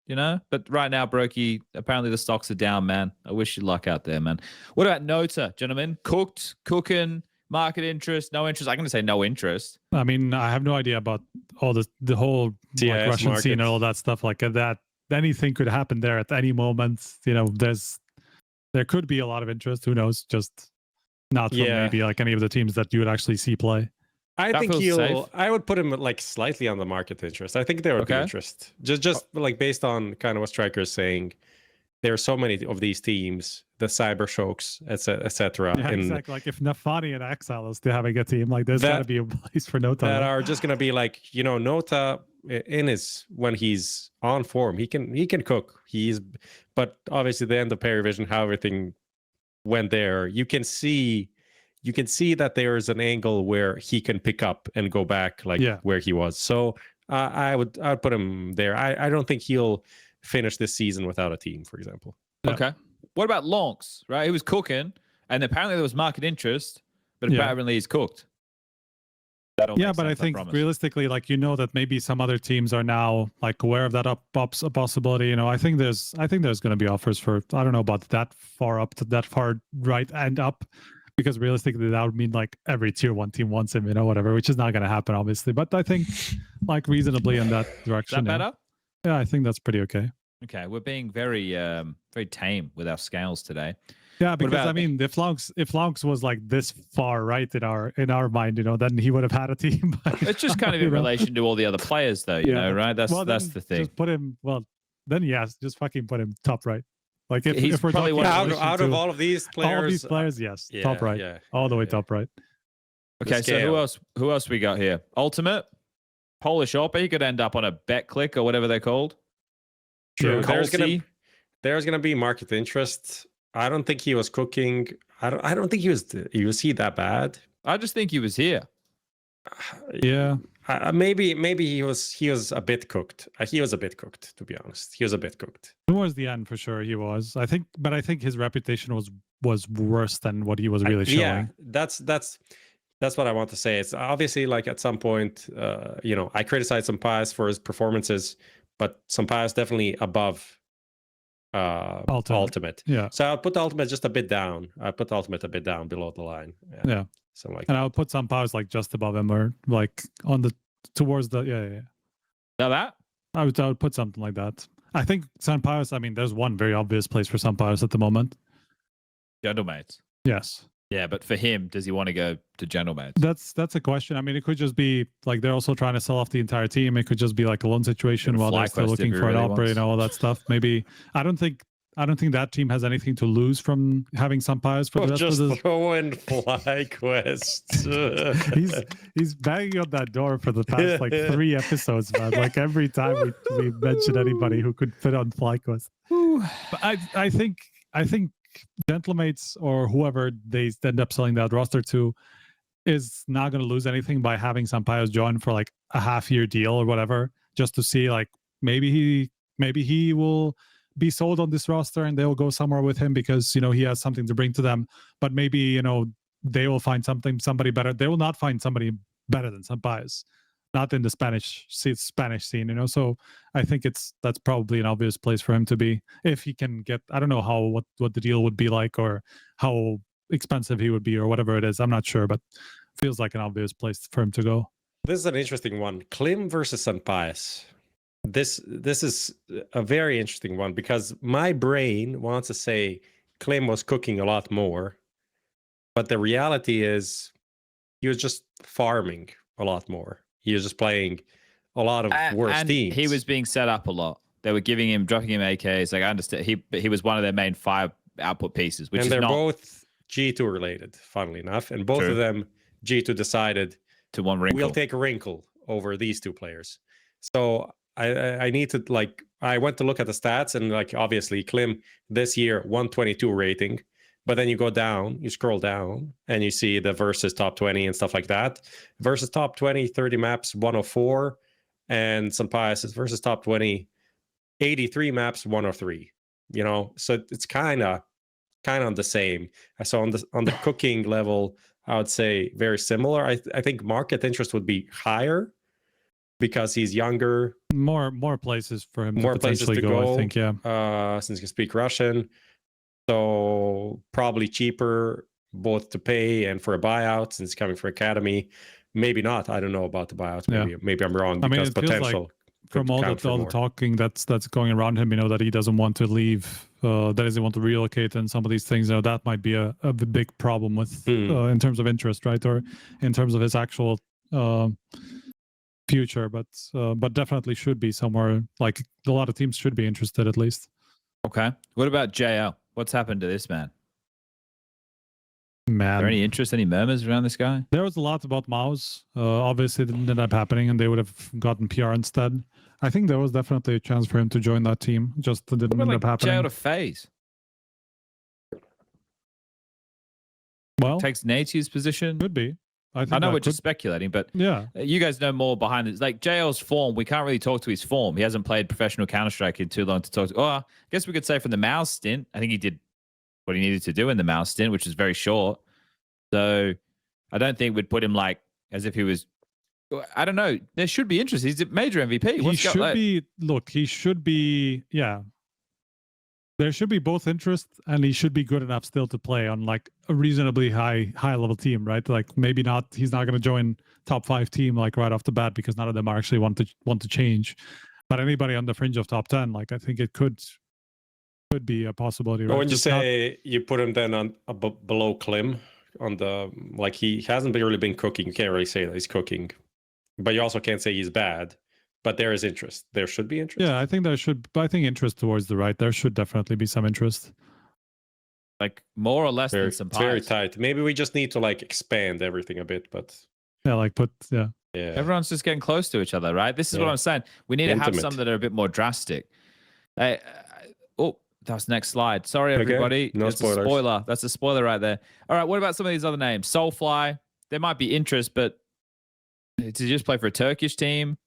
Yeah. But right now, Broky, apparently the stocks are down, man. I wish you luck out there, man. What about Nota, gentlemen? Cooking, market interest, no interest. I'm going to say no interest. I mean, I have no idea about all the whole Russian scene and all that stuff like that. Anything could happen there at any moment. There could be a lot of interest. Who knows? Just not from maybe like any of the teams that you would actually see play. I think I would put him like slightly on the market interest. I think there would be interest. Just like based on kind of what Striker is saying. There are so many of these teams, the Cyber Shokes, etc. Yeah, exactly. Like if Nafani and Exile is having a team, like there's got to be a place for Nota. That are just going to be like, Nota when he's on form, he can cook. But obviously the end of Perivision, how everything went there, you can see that there is an angle where he can pick up and go back where he was. So I would put him there. I don't think he'll finish this season without a team, for example. Okay. What about lauNx, right? He was cooking, and apparently there was market interest, but apparently he's cooked. Yeah, but I think realistically, like that maybe some other teams are now like aware of that a possibility. I think there's going to be offers for, I don't know about that far up to that far right and up, because realistically that would mean like every tier 1 team wants him, whatever, which is not going to happen obviously. But I think like reasonably in that direction. Is that better? Yeah, I think that's pretty okay. Okay, we're being very very tame with our scales today. Yeah, because I mean, if lauNx was like this far right in our mind, then he would have had a team. It's just kind of in relation to all the other players, though. Right? That's the thing. Just put him. Well, then yes, just fucking put him top right. Like He's if we're probably talking one out of all of these players, all of these players, yes, yeah, top right, yeah, all the way yeah. top right. Okay, so scale. who else we got here? Ultimate, Polish Oppa. He could end up on a bet click or whatever they're called. True. Colsey. There's gonna be market interest. I don't think he was cooking. I don't think he was that bad. I just think he was here. Yeah. Maybe he was a bit cooked. He was a bit cooked, to be honest. He was a bit cooked. Towards the end, for sure, he was. I think his reputation was worse than what he was really showing. Yeah, that's what I want to say. It's obviously like at some point, I criticize SunPayus for his performances, but SunPayus definitely above Ultimate. Yeah. So I'll put Ultimate just a bit down. I put Ultimate a bit down below the line. Yeah. So like, and I'll put SunPayus like just above him or like on the towards the yeah. Now that I would put something like that. I think SunPayus. I mean, there's one very obvious place for SunPayus at the moment. Gentlemates. Yes. Yeah, but for him, does he want to go to Gentlemates? That's a question. I mean, it could just be like they're also trying to sell off the entire team. It could just be like a loan situation while they're still looking for an operator and all that stuff. Maybe I don't think that team has anything to lose from having SunPayus for the rest just of this. throw in FlyQuest. he's banging on that door for the past like 3 episodes, man. Like every time we mention anybody who could fit on FlyQuest. But I think Gentlemates or whoever they end up selling that roster to is not going to lose anything by having SunPayus join for like a half-year deal or whatever, just to see like maybe he will be sold on this roster and they'll go somewhere with him because he has something to bring to them. But maybe they will find somebody better. They will not find somebody better than SunPayus, not in the Spanish scene. So I think that's probably an obvious place for him to be if he can get. I don't know what the deal would be like or how expensive he would be or whatever it is. I'm not sure, but feels like an obvious place for him to go. This is an interesting one. Klim versus SunPayus. This is a very interesting one because my brain wants to say Klim was cooking a lot more, but the reality is he was just farming a lot more. He was just playing a lot of worse teams. He was being set up a lot. They were dropping him AKs. Like I understand, he was one of their main 5 output pieces, which and is they're not both G2 related, funnily enough, and both of them G2 decided to one wrinkle. We'll take a wrinkle over these 2 players. So I need to I went to look at the stats and obviously Klim this year 122 rating, but then you go down, you scroll down and you see the versus top 20 and stuff like that. Versus top 20, 30 maps 104, and SunPayus is versus top 20, 83 maps 103. So it's kind of on the same. So on the cooking level, I would say very similar. I think market interest would be higher because he's younger. More places for him more to places potentially to go, I think, yeah. Since he can speak Russian. So probably cheaper both to pay and for a buyout since he's coming from Academy. Maybe not. I don't know about the buyouts. Maybe I'm wrong because potential. From all the talking that's going around him, that he doesn't want to leave, that he doesn't want to relocate, and some of these things, that might be a big problem with in terms of interest, right, or in terms of his actual future. But definitely should be somewhere. Like a lot of teams should be interested at least. Okay. What about JL? What's happened to this man? Man, is there any interest, any murmurs around this guy? There was a lot about MOUZ. Obviously, it didn't end up happening, and they would have gotten PR instead. I think there was definitely a chance for him to join that team. Just didn't end up happening. JL to FaZe. Well, takes Nature's position. Could be. I know we're just speculating, but yeah, you guys know more behind it. Like JL's form, we can't really talk to his form. He hasn't played professional Counter-Strike in too long to talk to. I guess we could say from the MOUZ stint, I think he did what he needed to do in the MOUZ stint, which is very short. So I don't think we'd put him as if he was. I don't know. There should be interest. He's a major MVP. He should be. Look, he should be. Yeah. There should be both interest, and he should be good enough still to play on a reasonably high level team, right? Maybe not. He's not going to join top 5 team right off the bat because none of them are actually want to change. But anybody on the fringe of top 10, I think it could be a possibility. Right? But when you say you put him then on below Klim on the he hasn't really been cooking. You can't really say that he's cooking, but you also can't say he's bad. but there is interest. There should be interest. Yeah, I think interest towards the right. There should definitely be some interest. Like more or less than It's very tight. Maybe we just need to like expand everything a bit, but yeah, like yeah. Everyone's just getting close to each other, right? This is what I'm saying. We need to have some that are a bit more drastic. Oh, that was next slide. Sorry, everybody. No spoilers. A spoiler. That's a spoiler right there. All right, what about some of these other names? Soulfly. There might be interest, but to just play for a Turkish team,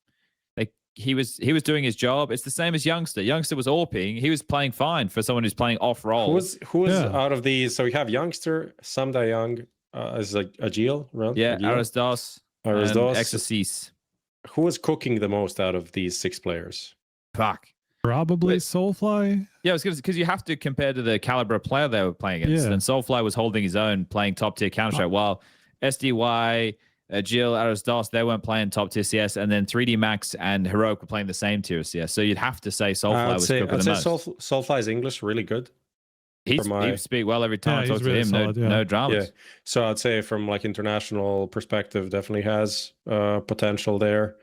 like he was doing his job. It's the same as Youngster. Youngster was AWPing. He was playing fine for someone who's playing off role. Who is out of these? So we have Youngster, Samda Young, is Agil, right? Yeah, arrozdoce, yxngstxr. Who is cooking the most out of these 6 players? Fuck. Probably Soulfly. Yeah, because you have to compare to the caliber of player they were playing against. And Soulfly was holding his own, playing top tier Counter-Strike, while SDY, Jill, arrozdoce, they weren't playing top tier CS, and then 3D Max and Heroic were playing the same tier CS. So you'd have to say Soulfly was cooking the most. Soulfly's English really good. He speak well every time I talk to him. Solid, no dramas. Yeah. So I'd say from like international perspective, definitely has potential there.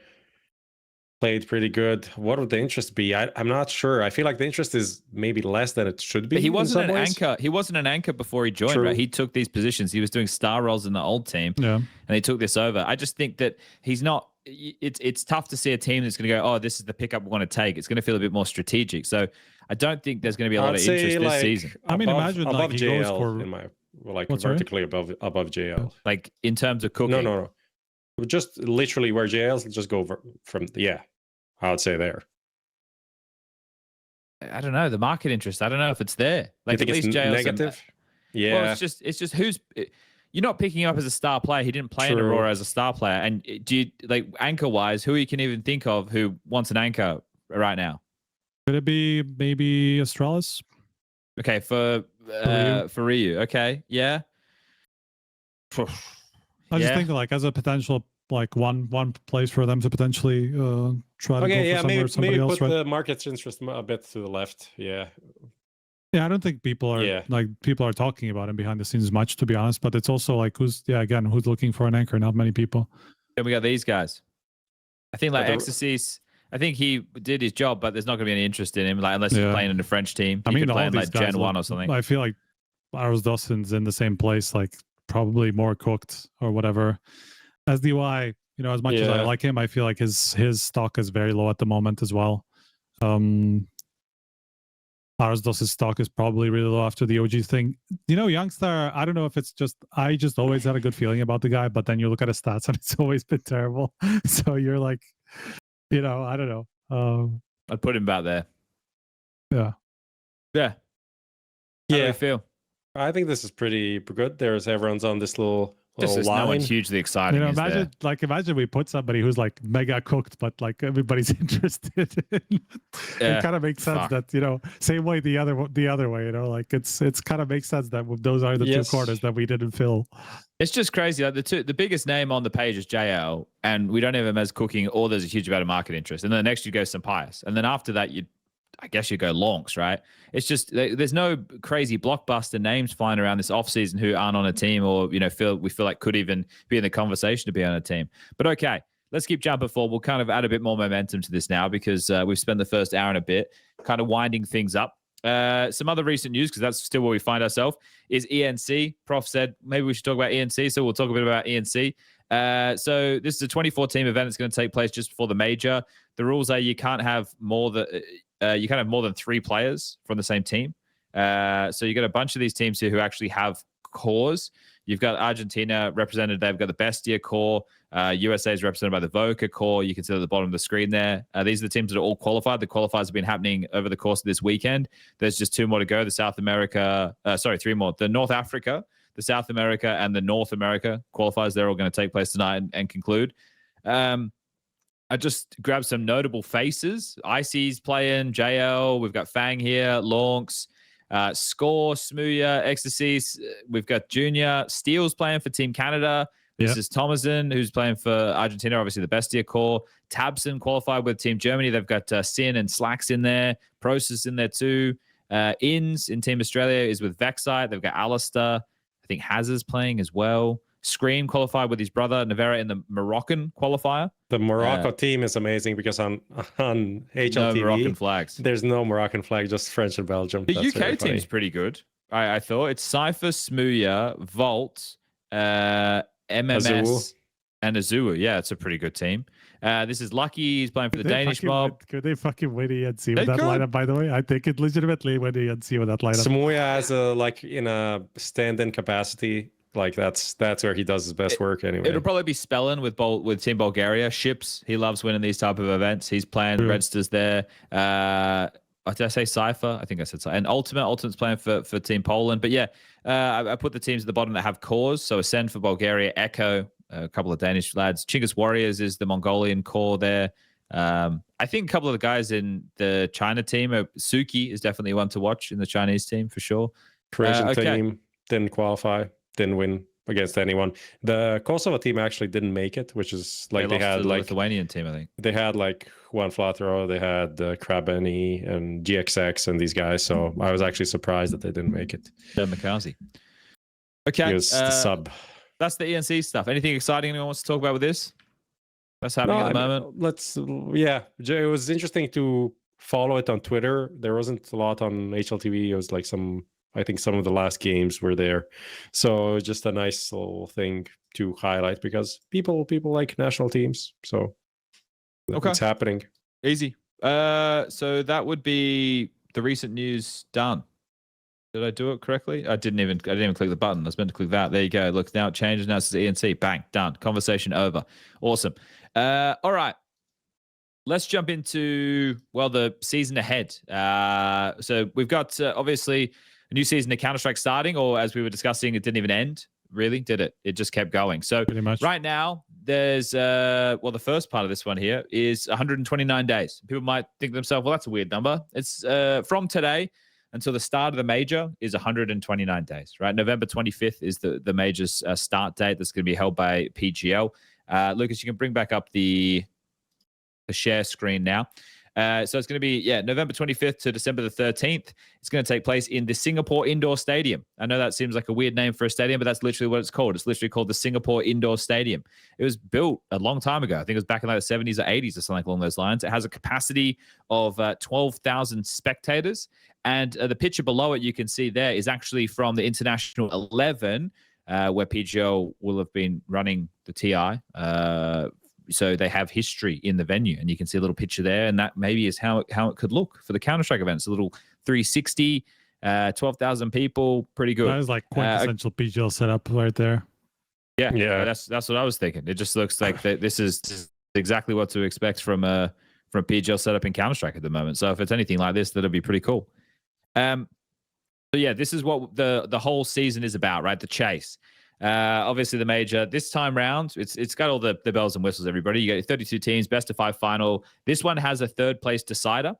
Played pretty good. What would the interest be? I'm not sure. I feel like the interest is maybe less than it should be. But he wasn't an anchor. He wasn't an anchor before he joined. Right? He took these positions. He was doing star roles in the old team, and he took this over. I just think that he's not. It's tough to see a team that's going to go, oh, this is the pickup we want to take. It's going to feel a bit more strategic. So I don't think there's going to be a lot of interest this season. I mean, imagine above like JL goes for in my vertically above JL. Like in terms of cooking. No. Just literally where JL's just go from I would say there. I don't know the market interest. I don't know if it's there. Like at least JL's negative. Yeah. Well, it's just who's. You're not picking him up as a star player. He didn't play in Aurora as a star player. And do you like anchor wise? Who you can even think of who wants an anchor right now? Could it be maybe Astralis? Okay, for Ryu. Okay, yeah. I just think like as a potential like one place for them to potentially try to go for somebody else. Put the market's interest a bit to the left. Yeah. Yeah, I don't think people are talking about him behind the scenes much, to be honest. But it's also like who's looking for an anchor? Not many people. Then we got these guys. I think like Ecstasy. I think he did his job, but there's not going to be any interest in him, like unless he's playing in a French team. He could play in like Gen 1 or something. I feel like arrozdoce's in the same place, like probably more cooked or whatever. SDY, as much as I like him, I feel like his stock is very low at the moment as well. arrozdoce's stock is probably really low after the OG thing. Youngster, I don't know if it's I just always had a good feeling about the guy, but then you look at his stats and it's always been terrible. So you're like, I don't know. I'd put him back there. Yeah. Yeah. How do you feel? I think this is pretty good. Everyone's on this little line. No one hugely exciting. Imagine we put somebody who's like mega cooked, but like everybody's interested in. It kind of makes sense that same way the other way. Like it's kind of makes sense that those are the two corners that we didn't fill. It's just crazy. Like the biggest name on the page is JL, and we don't have him as cooking, or there's a huge amount of market interest. And then the next you go SunPayus, and then after that I guess you go lauNx, right? It's just there's no crazy blockbuster names flying around this offseason who aren't on a team or we feel like could even be in the conversation to be on a team. But okay, let's keep jumping forward. We'll kind of add a bit more momentum to this now because we've spent the first hour and a bit kind of winding things up. Some other recent news, because that's still where we find ourselves, is ENC. Prof said maybe we should talk about ENC, so we'll talk a bit about ENC. So this is a 24-team event that's going to take place just before the major. The rules are you can't have more than 3 players from the same team. So you got a bunch of these teams here who actually have cores. You've got Argentina represented. They've got the Bestia core. USA is represented by the Voca core. You can see at the bottom of the screen there. These are the teams that are all qualified. The qualifiers have been happening over the course of this weekend. There's just 2 more to go. The South America, 3 more. The North Africa, the South America, and the North America qualifiers. They're all going to take place tonight and conclude. I just grabbed some notable faces. IC's playing, JL. We've got Fang here, lauNx, Score, Smooya, Ecstasy. We've got Junior. Steele's playing for Team Canada. This is Thomason, who's playing for Argentina, obviously the Bestia core. Tabson qualified with Team Germany. They've got Sin and Slacks in there. Process in there too. Ins in Team Australia is with Vexite. They've got Alistair. I think Hazard's playing as well. Scream qualified with his brother Nevera in the Moroccan qualifier. The Morocco team is amazing because on HLTV, no Moroccan flags. There's no Moroccan flag, just French and Belgium. The UK team's pretty good. I thought it's Cypher, Smooya, Volt, MMS, Azul. and Azua. Yeah, it's a pretty good team. This is Lucky. He's playing for the Danish mob. Could they fucking win ENC with that lineup, by the way? I think it legitimately win ENC with that lineup. Smooya has in a stand-in capacity. Like that's where he does his best work anyway. It'll probably be Spellin with Team Bulgaria. Ships, he loves winning these type of events. He's playing Redsters there. Did I say Cypher? I think I said Cypher. And Ultimate's playing for Team Poland. But yeah, I put the teams at the bottom that have cores. So Ascend for Bulgaria, Echo, a couple of Danish lads. Chinggis Warriors is the Mongolian core there. I think a couple of the guys in the China team, Suki is definitely one to watch in the Chinese team for sure. Croatian team didn't qualify, didn't win against anyone. The Kosovo team actually didn't make it, which is like they had like Lithuanian team, I think. They had like one flat row, they had Krabeni and GXX and these guys. So I was actually surprised that they didn't make it. McCarthy. Okay. He was the sub. That's the ENC stuff. Anything exciting anyone wants to talk about with this? That's happening at the moment. It was interesting to follow it on Twitter. There wasn't a lot on HLTV. It was like I think some of the last games were there. So just a nice little thing to highlight because people like national teams. So it's happening. Easy. So that would be the recent news done. Did I do it correctly? I didn't even click the button. I was meant to click that. There you go. Look, now it changes. Now it says ENC. Bang. Done. Conversation over. Awesome. All right. Let's jump into, the season ahead. So we've got, obviously, a new season of Counter-Strike starting, or as we were discussing, it didn't even end. Really? Did it? It just kept going. So pretty much. Right now, there's, the first part of this one here is 129 days. People might think to themselves, well, that's a weird number. It's from today until the start of the major is 129 days, right? November 25th is the major's start date that's going to be held by PGL. Lucas, you can bring back up the share screen now. So it's going to be, November 25th to December the 13th. It's going to take place in the Singapore Indoor Stadium. I know that seems like a weird name for a stadium, but that's literally what it's called. It's literally called the Singapore Indoor Stadium. It was built a long time ago. I think it was back in like the 70s or 80s or something along those lines. It has a capacity of 12,000 spectators. And the picture below it, you can see there, is actually from the International 11, where PGL will have been running the TI. So they have history in the venue, and you can see a little picture there, and that maybe is how it could look for the Counter-Strike events. A little 360, 12,000 people, pretty good. That is like quintessential PGL setup right there. Yeah. That's what I was thinking. It just looks like this is exactly what to expect from PGL setup in Counter-Strike at the moment. So if it's anything like this, that'll be pretty cool. This is what the whole season is about, right? The chase. Obviously the major this time round, it's got all the bells and whistles, everybody. You got 32 teams, best of 5 final. This one has a 3rd place decider,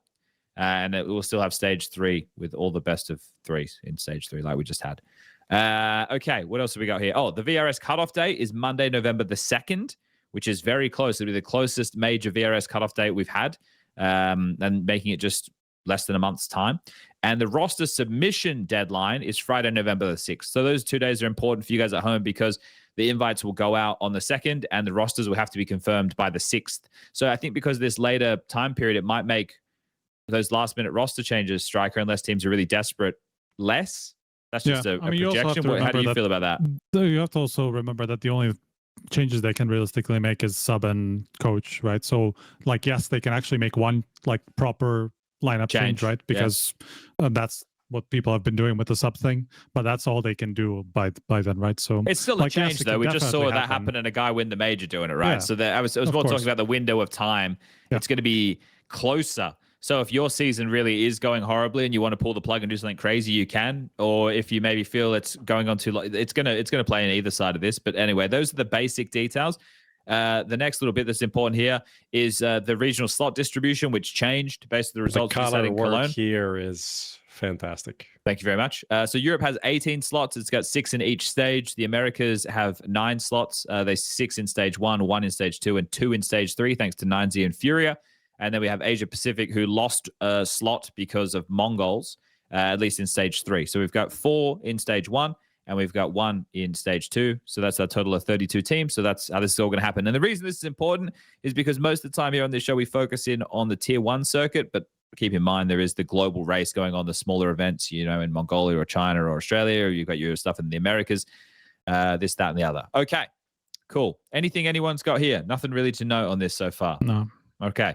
and it will still have stage 3 with all the best of 3s in stage 3 like we just had. Okay, what else have we got here? The VRS cutoff date is Monday, November the 2nd, which is very close. It'll be the closest major VRS cutoff date we've had, and making it just less than a month's time. And the roster submission deadline is Friday, November the 6th. So those 2 days are important for you guys at home because the invites will go out on the 2nd and the rosters will have to be confirmed by the 6th. So I think because of this later time period, it might make those last-minute roster changes, Striker, unless teams are really desperate, less. That's just a projection. How do you feel about that? You have to also remember that the only changes they can realistically make is sub and coach, right? So, yes, they can actually make one proper lineup change, right? Because that's what people have been doing with the sub thing, but that's all they can do by then, right? So it's still a change, though. We just saw that happen and a guy win the major doing it, right? Yeah, so I was more talking about the window of time. Yeah. It's going to be closer. So if your season really is going horribly and you want to pull the plug and do something crazy, you can. Or if you maybe feel it's going on too long, it's gonna play in either side of this. But anyway, those are the basic details. The next little bit that's important here is the regional slot distribution, which changed based on the results we set in Cologne. Here is fantastic. Thank you very much. So Europe has 18 slots. It's got 6 in each stage. The Americas have 9 slots. They 6 in stage 1, 1 in stage 2, and 2 in stage 3, thanks to 9Z and Furia. And then we have Asia Pacific, who lost a slot because of MONGOLZ, at least in stage 3. So we've got 4 in stage 1 and we've got 1 in stage 2. So that's a total of 32 teams. So that's how this is all going to happen. And the reason this is important is because most of the time here on this show, we focus in on the tier 1 circuit, but keep in mind there is the global race going on, the smaller events, you know, in Mongolia or China or Australia, or you've got your stuff in the Americas, this, that, and the other. Okay, cool. Anything anyone's got here? Nothing really to note on this so far? No. Okay.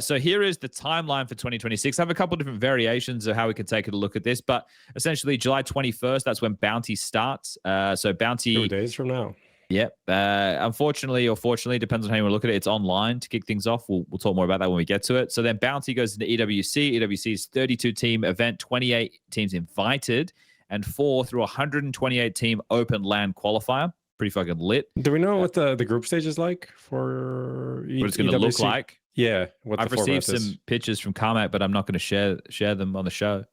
So here is the timeline for 2026. I have a couple of different variations of how we could take a look at this, but essentially July 21st, that's when Bounty starts. So Bounty... 2 days from now. Yep. Unfortunately or fortunately, depends on how you want to look at it, it's online to kick things off. We'll talk more about that when we get to it. So then Bounty goes into EWC. EWC is 32-team event, 28 teams invited, and 4 through 128-team open LAN qualifier. Pretty fucking lit. Do we know what the group stage is like for what it's going to look like? Yeah. I've received some pictures from Carmack, but I'm not going to share them on the show.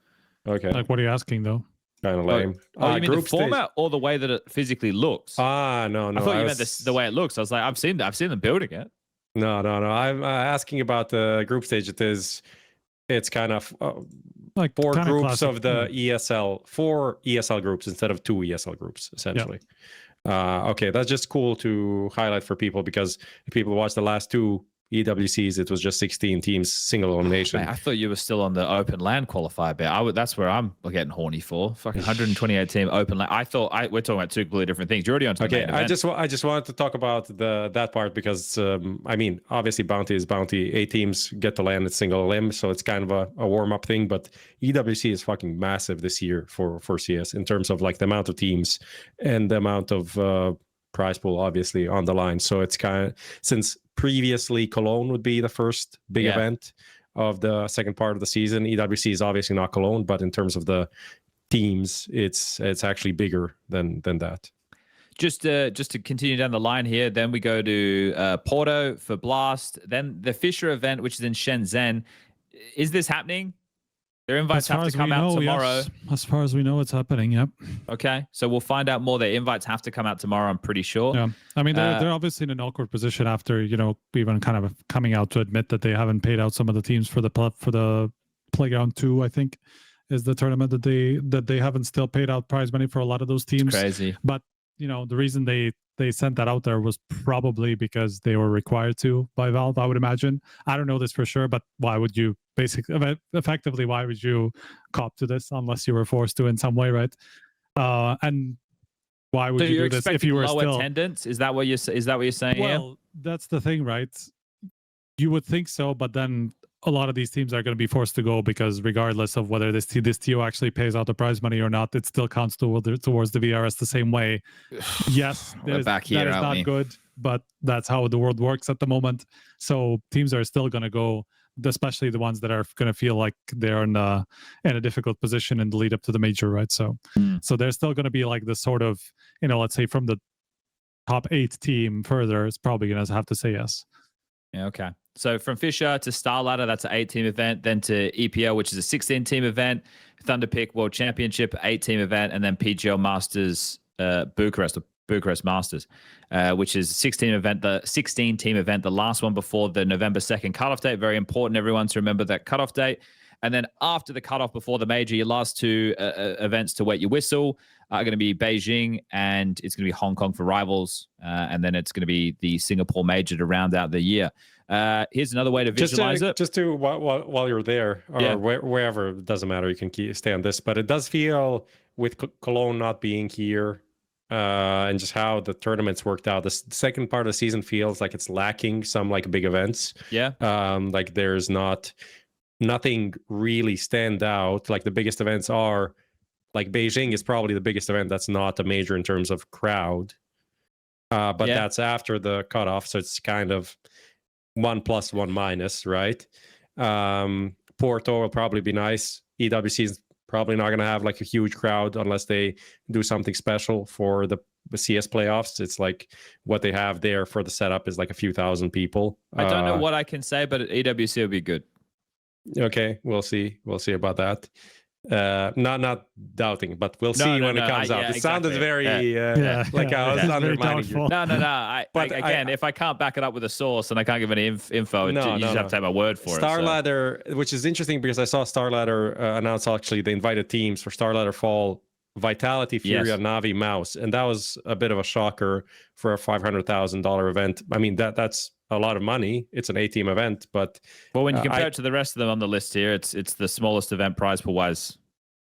Okay. Like, what are you asking, though? Kind of lame. Oh, you mean the format or the way that it physically looks? No. I thought you meant the way it looks. I was like, I've seen them building it. No. I'm asking about the group stage. It's kind of Like 4 kinda groups classic, of the ESL, 4 ESL groups instead of 2 ESL groups, essentially. Okay, that's just cool to highlight for people, because if people watch the last 2 EWCs, it was just 16 teams, single elimination. Man, I thought you were still on the open LAN qualifier bit. That's where I'm getting horny for. Fucking 128 team open LAN. We're talking about 2 completely different things. You're already on to the main event. I just wanted to talk about that part because I mean, obviously Bounty is Bounty. 8 teams get to land at single elim, so it's kind of a warm-up thing. But EWC is fucking massive this year for CS in terms of like the amount of teams and the amount of prize pool, obviously, on the line. So it's kind of, since previously Cologne would be the first big event of the second part of the season, EWC is obviously not Cologne, but in terms of the teams, it's actually bigger than that. Just to continue down the line here, then we go to Porto for Blast, then the Fisher event, which is in Shenzhen. Is this happening? Their invites have to come out tomorrow. Yes. As far as we know, it's happening. Yep. Okay, so we'll find out more. Their invites have to come out tomorrow, I'm pretty sure. Yeah. I mean, they're obviously in an awkward position after, you know, even kind of coming out to admit that they haven't paid out some of the teams for the Playground 2, I think, is the tournament that they haven't still paid out prize money for a lot of those teams. It's crazy. But, you know, the reason they sent that out there was probably because they were required to by Valve, I would imagine. I don't know this for sure, but why would you effectively, why would you cop to this unless you were forced to in some way, right? And why would you do this if you were still attendance? Is that what you're saying? Well, that's the thing, right? You would think so, but then a lot of these teams are going to be forced to go because regardless of whether this TO actually pays out the prize money or not, it still counts towards the VRS the same way. Yes, that is not good, but that's how the world works at the moment. So teams are still going to go, especially the ones that are going to feel like they're in a difficult position in the lead up to the major, right? So they're still going to be like this sort of, you know, let's say from the top 8 team further, it's probably going to have to say yes. Yeah, okay. So from Fisher to Starladder, that's an 8-team event. Then to EPL, which is a 16-team event. Thunderpick World Championship, 8-team event. And then PGL Masters Bucharest Masters, which is a 16-team event, the last one before the November 2nd cutoff date. Very important, everyone, to remember that cutoff date. And then after the cutoff before the major, your last 2 events to wet your whistle are going to be Beijing, and it's going to be Hong Kong for Rivals. And then it's going to be the Singapore major to round out the year. Here's another way to visualize it. Just to while you're there, or wherever, it doesn't matter, you can stay on this. But it does feel, with Cologne not being here, and just how the tournaments worked out, the second part of the season feels like it's lacking some like big events. Yeah. Like there's nothing really stand out. Like the biggest events are, like Beijing is probably the biggest event that's not a major in terms of crowd. But that's after the cutoff, so it's kind of 1 plus 1 minus, right? Porto will probably be nice. EWC is probably not going to have like a huge crowd unless they do something special for the CS playoffs. It's like what they have there for the setup is like a few thousand people. I don't know what I can say, but EWC will be good. Okay, we'll see about that. Not doubting, but we'll see when it comes out. It sounded very like I was undermining you. No. Again, if I can't back it up with a source and I can't give any info, you just have to take my word for Starladder, which is interesting because I saw Starladder announce actually the invited teams for Starladder Fall Vitality, Fury, Yes. Navi, MOUZ, and that was a bit of a shocker for a $500,000 event. I mean, that's a lot of money. It's an 8-team event, but well, when you compare it to the rest of them on the list here, it's the smallest event prize pool wise.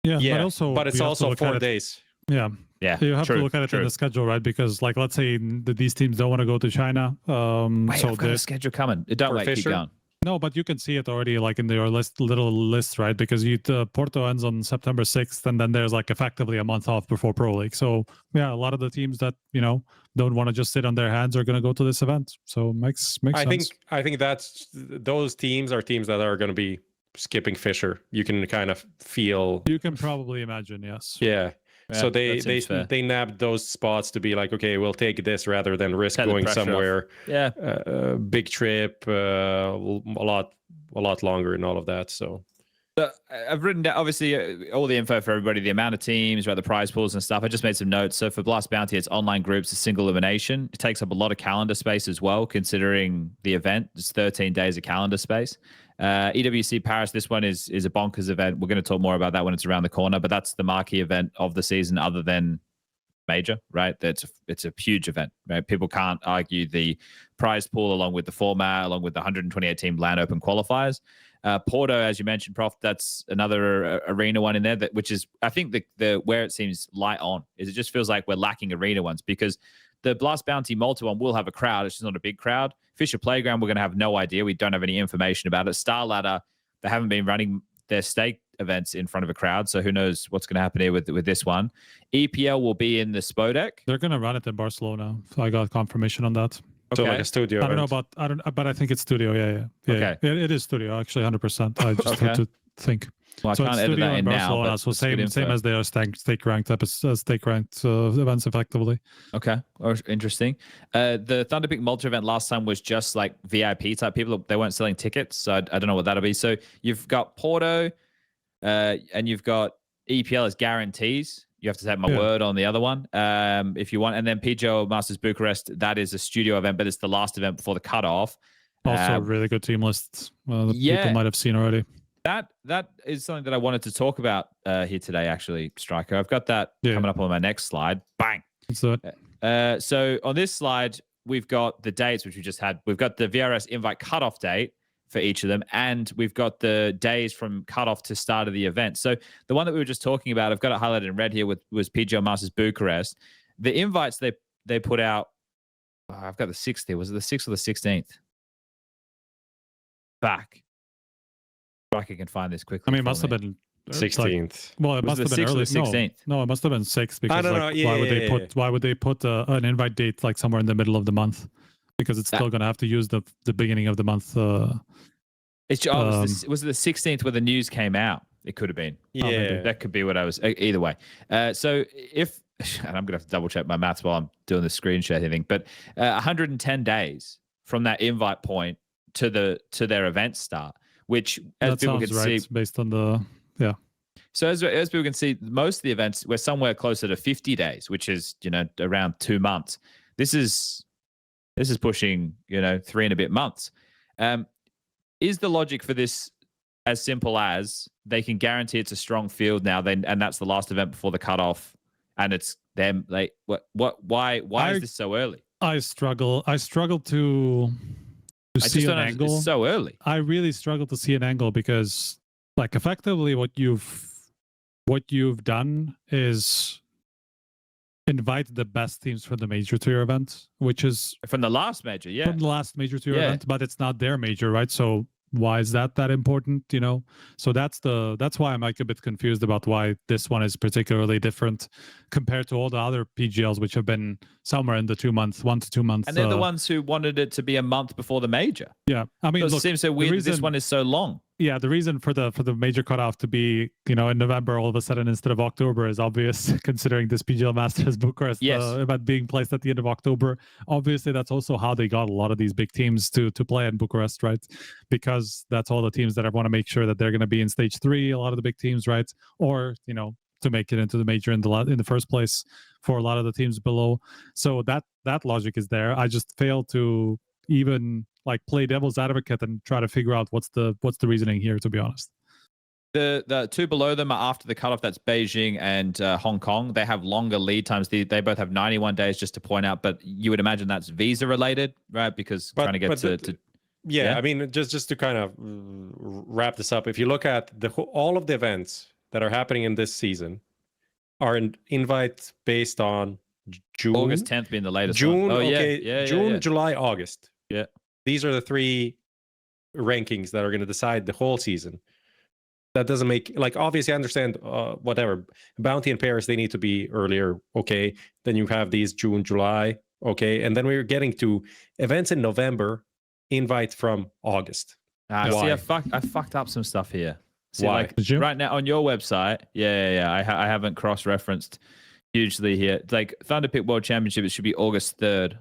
Yeah, but it's also 4 days. Yeah. Yeah, You have to look at it in the schedule, right? Because, like, let's say these teams don't want to go to China. Wait, so I've got a schedule coming. Don't wait, keep going. No, but you can see it already, like in your little list, right? Because Porto ends on September 6th, and then there's like effectively a month off before Pro League. So yeah, a lot of the teams that don't want to just sit on their hands are going to go to this event. So makes sense. I think those teams are teams that are going to be skipping Fisher. You can kind of feel. You can probably imagine, yes. Yeah. So they nabbed those spots to be like, okay, we'll take this rather than risk going somewhere. Yeah, big trip, a lot longer and all of that. So I've written down obviously all the info for everybody, the amount of teams, right, the prize pools and stuff. I just made some notes. So for Blast Bounty, it's online groups, a single elimination. It takes up a lot of calendar space as well, considering the event. It's 13 days of calendar space. EWC Paris, this one is a bonkers event. We're going to talk more about that when it's around the corner, but that's the marquee event of the season other than major, right? It's a huge event, right? People can't argue the prize pool along with the format, along with the 128 team LAN Open qualifiers. Porto, as you mentioned, Prof, that's another arena one in there, which is, I think the where it seems light on is it just feels like we're lacking arena ones, because the Blast Bounty Malta one will have a crowd. It's just not a big crowd. Fisher Playground, we're going to have no idea. We don't have any information about it. Star Ladder, they haven't been running their stake events in front of a crowd, so who knows what's going to happen here with this one. EPL will be in the Spodek. They're going to run it in Barcelona. So I got confirmation on that. Okay. So like a studio. I don't know but I think it's studio. Yeah. Okay. It is studio, actually, 100%. I just have to think. Well, I so can't edit that in now. But so same as they are stake ranked events effectively. Okay, interesting. The Thunderpeak Malta event last time was just like VIP type people. They weren't selling tickets, so I don't know what that'll be. So you've got Porto, and you've got EPL as guarantees. You have to take my word on the other one if you want. And then PGO Masters Bucharest, that is a studio event, but it's the last event before the cutoff. Also a really good team list that people might have seen already. That is something that I wanted to talk about here today, actually, Striker. I've got that coming up on my next slide. Bang. So on this slide, we've got the dates, which we just had. We've got the VRS invite cutoff date for each of them, and we've got the days from cutoff to start of the event. So the one that we were just talking about, I've got it highlighted in red here, was PGO Masters Bucharest. The invites they put out, I've got the 6th here. Was it the 6th or the 16th? Back. I can find this quickly. I mean, it must have been 16th. Well, it must have been early. 16th? No, it must have been 6th, because why would they put an invite date like somewhere in the middle of the month? Because it's still going to have to use the beginning of the month. Was it the 16th where the news came out? It could have been. Yeah, that could be what I was. Either way. So if, and I'm going to have to double check my maths while I'm doing the screen share thing, but 110 days from that invite point to their event start, which as people can see, based on the So as people can see, most of the events we're somewhere closer to 50 days, which is around 2 months. This is pushing 3 and a bit months. Is the logic for this as simple as they can guarantee it's a strong field now, and that's the last event before the cutoff, and it's them? Like why is this so early? I struggle to see an angle. It's so early. I really struggle to see an angle because, like, effectively what you've done is invite the best teams from the major tier event, which is from the last major, from the last major tier event, but it's not their major, right? So why is that important? So that's why I'm like a bit confused about why this one is particularly different compared to all the other PGLs, which have been somewhere in the 1 to 2 months. And they're the ones who wanted it to be a month before the major. Yeah, I mean, it seems so weird. This one is so long. Yeah, the reason for the major cutoff to be in November all of a sudden instead of October is obvious, considering this PGL Masters Bucharest event being placed at the end of October. Obviously, that's also how they got a lot of these big teams to play in Bucharest, right? Because that's all the teams that want to make sure that they're going to be in stage 3. A lot of the big teams, right? Or to make it into the major in the first place for a lot of the teams below. So that logic is there. I just fail to even like play devil's advocate and try to figure out what's the reasoning here, to be honest. The two below them are after the cutoff. That's Beijing and Hong Kong. They have longer lead times. They both have 91 days, just to point out. But you would imagine that's visa related, right? Because trying to get to yeah, I mean, just to kind of wrap this up, if you look at all of the events that are happening in this season are invites based on June. August 10th being the latest June, one. Oh, okay, yeah. June, July, August. Yeah. These are the 3 rankings that are going to decide the whole season. That doesn't make, like, obviously I understand whatever. Bounty and Paris, they need to be earlier, okay. Then you have these June, July, okay. And then we're getting to events in November, invite from August. See, I fucked up some stuff here. See, Why? like right now on your website, I haven't cross-referenced hugely here. It's like Thunderpick World Championship, it should be August 3rd.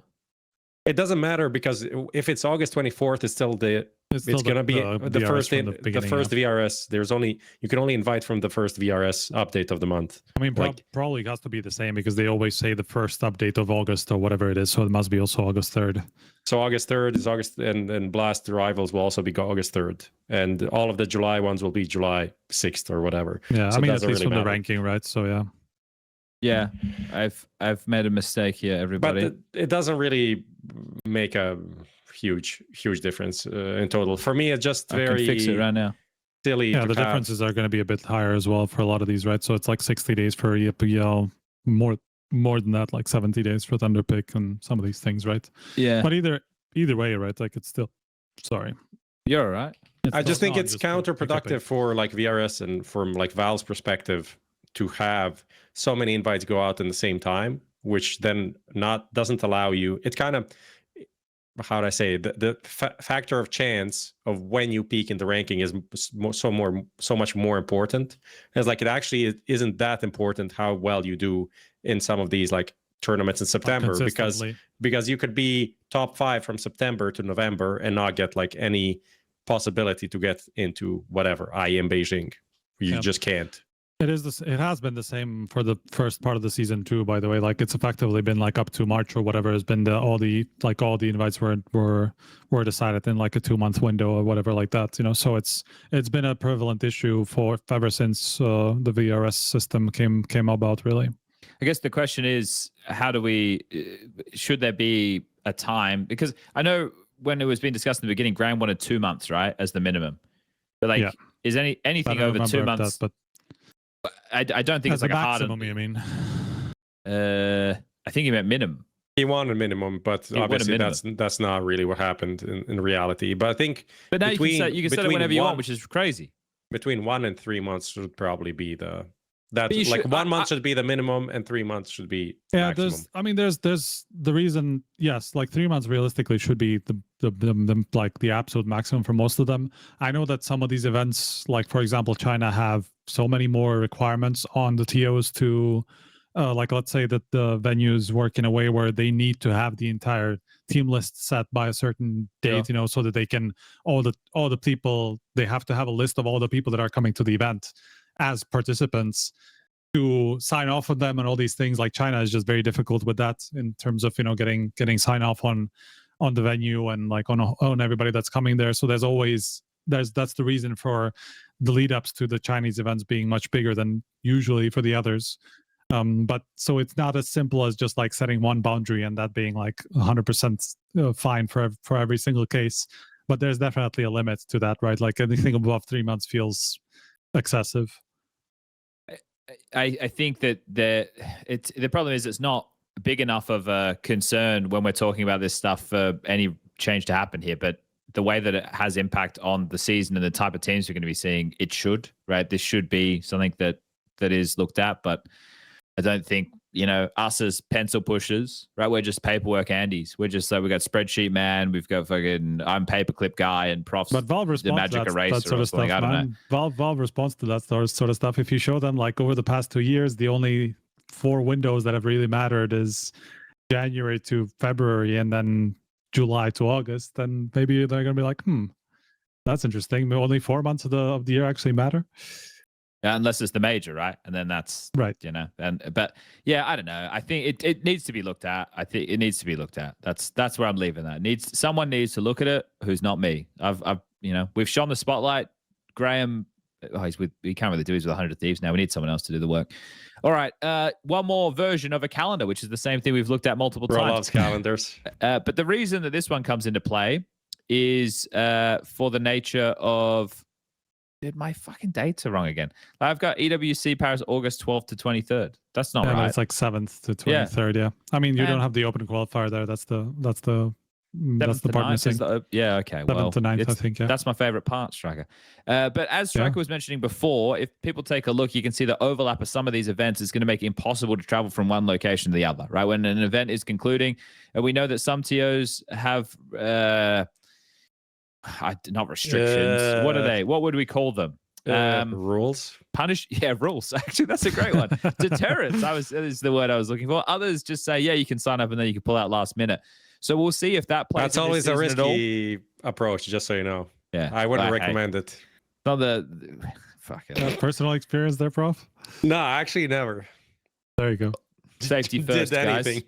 It doesn't matter, because if it's August 24th, it's still it's going to be the first VRS. You can only invite from the first VRS update of the month. I mean, probably has to be the same, because they always say the first update of August or whatever it is. So it must be also August 3rd. So August 3rd is August, and Blast Rivals will also be August 3rd. And all of the July ones will be July 6th or whatever. Yeah, so I mean, at least from the ranking, right? So yeah. Yeah, I've made a mistake here, everybody. But it doesn't really make a huge difference in total. For me, it's just I can fix it right now. Silly. Yeah, the differences are going to be a bit higher as well for a lot of these, right? So it's like 60 days for EPL, more than that, like 70 days for Thunderpick and some of these things, right? Yeah. But either way, right? Like it's still, sorry. You're all right. I just think it's counterproductive for like VRS and from like Valve's perspective to have so many invites go out in the same time, which then doesn't allow you. It's kind of, how do I say, the factor of chance of when you peak in the ranking is so much more important. It's like it actually isn't that important how well you do in some of these like tournaments in September, because you could be top 5 from September to November and not get like any possibility to get into whatever IEM Beijing. You just can't. It has been the same for the first part of the season too, by the way. Like it's effectively been like up to March or whatever has been all the invites were decided in like a 2-month window or whatever like that, you know. So it's been a prevalent issue ever since the VRS system came about, really. I guess the question is, should there be a time? Because I know when it was being discussed in the beginning, Graham wanted 2 months, right, as the minimum. But like, is anything over 2 months? But I don't think it's like a maximum. You mean? I think he meant minimum. He wanted minimum, but obviously that's not really what happened in reality. But I think, but now you can set it whenever you want, which is crazy. Between 1 and 3 months should probably be like 1 month should be the minimum, and 3 months should be maximum. There's the reason. Yes, like 3 months realistically should be the absolute maximum for most of them. I know that some of these events, like for example, China, have so many more requirements on the TOs to, like let's say that the venues work in a way where they need to have the entire team list set by a certain date, you know, so that they can all the people, they have to have a list of all the people that are coming to the event as participants to sign off on them and all these things. Like China is just very difficult with that in terms of, you know, getting sign off on the venue and like on everybody that's coming there. So that's the reason for the lead ups to the Chinese events being much bigger than usually for the others. But so it's not as simple as just like setting one boundary and that being like 100% fine for every single case. But there's definitely a limit to that, right? Like anything above 3 months feels excessive. I think that the problem is it's not big enough of a concern when we're talking about this stuff for any change to happen here. But the way that it has impact on the season and the type of teams we're going to be seeing, it should, right? This should be something that is looked at. But I don't think, you know, us as pencil pushers, right? We're just paperwork Andes. We're just like, we got spreadsheet man, we've got fucking I'm paperclip guy and Prof's but Valve the magic eraser that sort of stuff, I don't know. Valve responds to that sort of stuff. If you show them like over the past 2 years, the only 4 windows that have really mattered is January to February and then July to August, then maybe they're gonna be like, that's interesting. Only 4 months of the year actually matter. Yeah, unless it's the major, right? And then that's right, you know. But yeah, I don't know. I think it needs to be looked at. I think it needs to be looked at. That's where I'm leaving that. Someone needs to look at it who's not me. I've you know, we've shone the spotlight. Graham he can't really do it. He's with 100 Thieves now. We need someone else to do the work. All right. One more version of a calendar, which is the same thing we've looked at multiple times. Loves calendars. But the reason that this one comes into play is for the nature of... Dude, my fucking dates are wrong again. I've got EWC Paris August 12th to 23rd. That's not right. It's like 7th to 23rd. Yeah. I mean, you don't have the open qualifier there. That's the part missing. Yeah, okay. 7th to 9th, I think. Yeah. That's my favorite part, Striker. But as Striker was mentioning before, if people take a look, you can see the overlap of some of these events is going to make it impossible to travel from one location to the other, right? When an event is concluding, and we know that some TOs have not restrictions. What are they? What would we call them? Rules. Rules. Actually, that's a great one. Deterrence. That is the word I was looking for. Others just say, yeah, you can sign up and then you can pull out last minute. So we'll see if that plays. That's always a risky approach, just so you know. Yeah, I wouldn't recommend it. Not the fuck it. Personal experience there, Prof? No, actually never. There you go. Safety first, guys.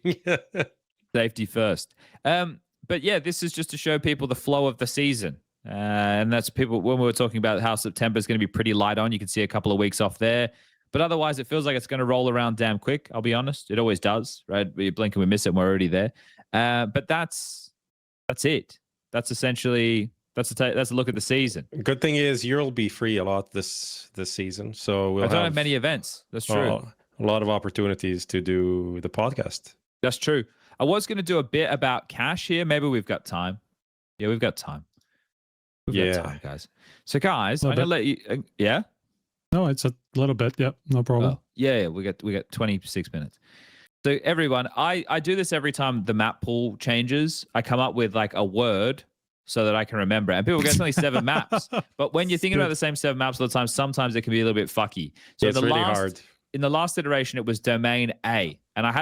Safety first. But yeah, this is just to show people the flow of the season. And that's people, when we were talking about how September is going to be pretty light on, you can see a couple of weeks off there. But otherwise, it feels like it's going to roll around damn quick. I'll be honest. It always does, right? We blink and we miss it and we're already there. But that's it. That's essentially, that's a look at the season. Good thing is you'll be free a lot this season. So I don't have many events. That's true. A lot of opportunities to do the podcast. That's true. I was going to do a bit about cash here. Maybe we've got time. Yeah, we've got time. We've got time, guys. So, guys, I'm going to let you... yeah? No, it's a little bit. Yep, no problem. Oh, yeah, we got 26 minutes. So, everyone, I do this every time the map pool changes. I come up with, like, a word so that I can remember it. And people go, it's only 7 maps. But when you're thinking about the same 7 maps all the time, sometimes it can be a little bit fucky. So, it's really hard. In the last iteration, it was domain A. And I've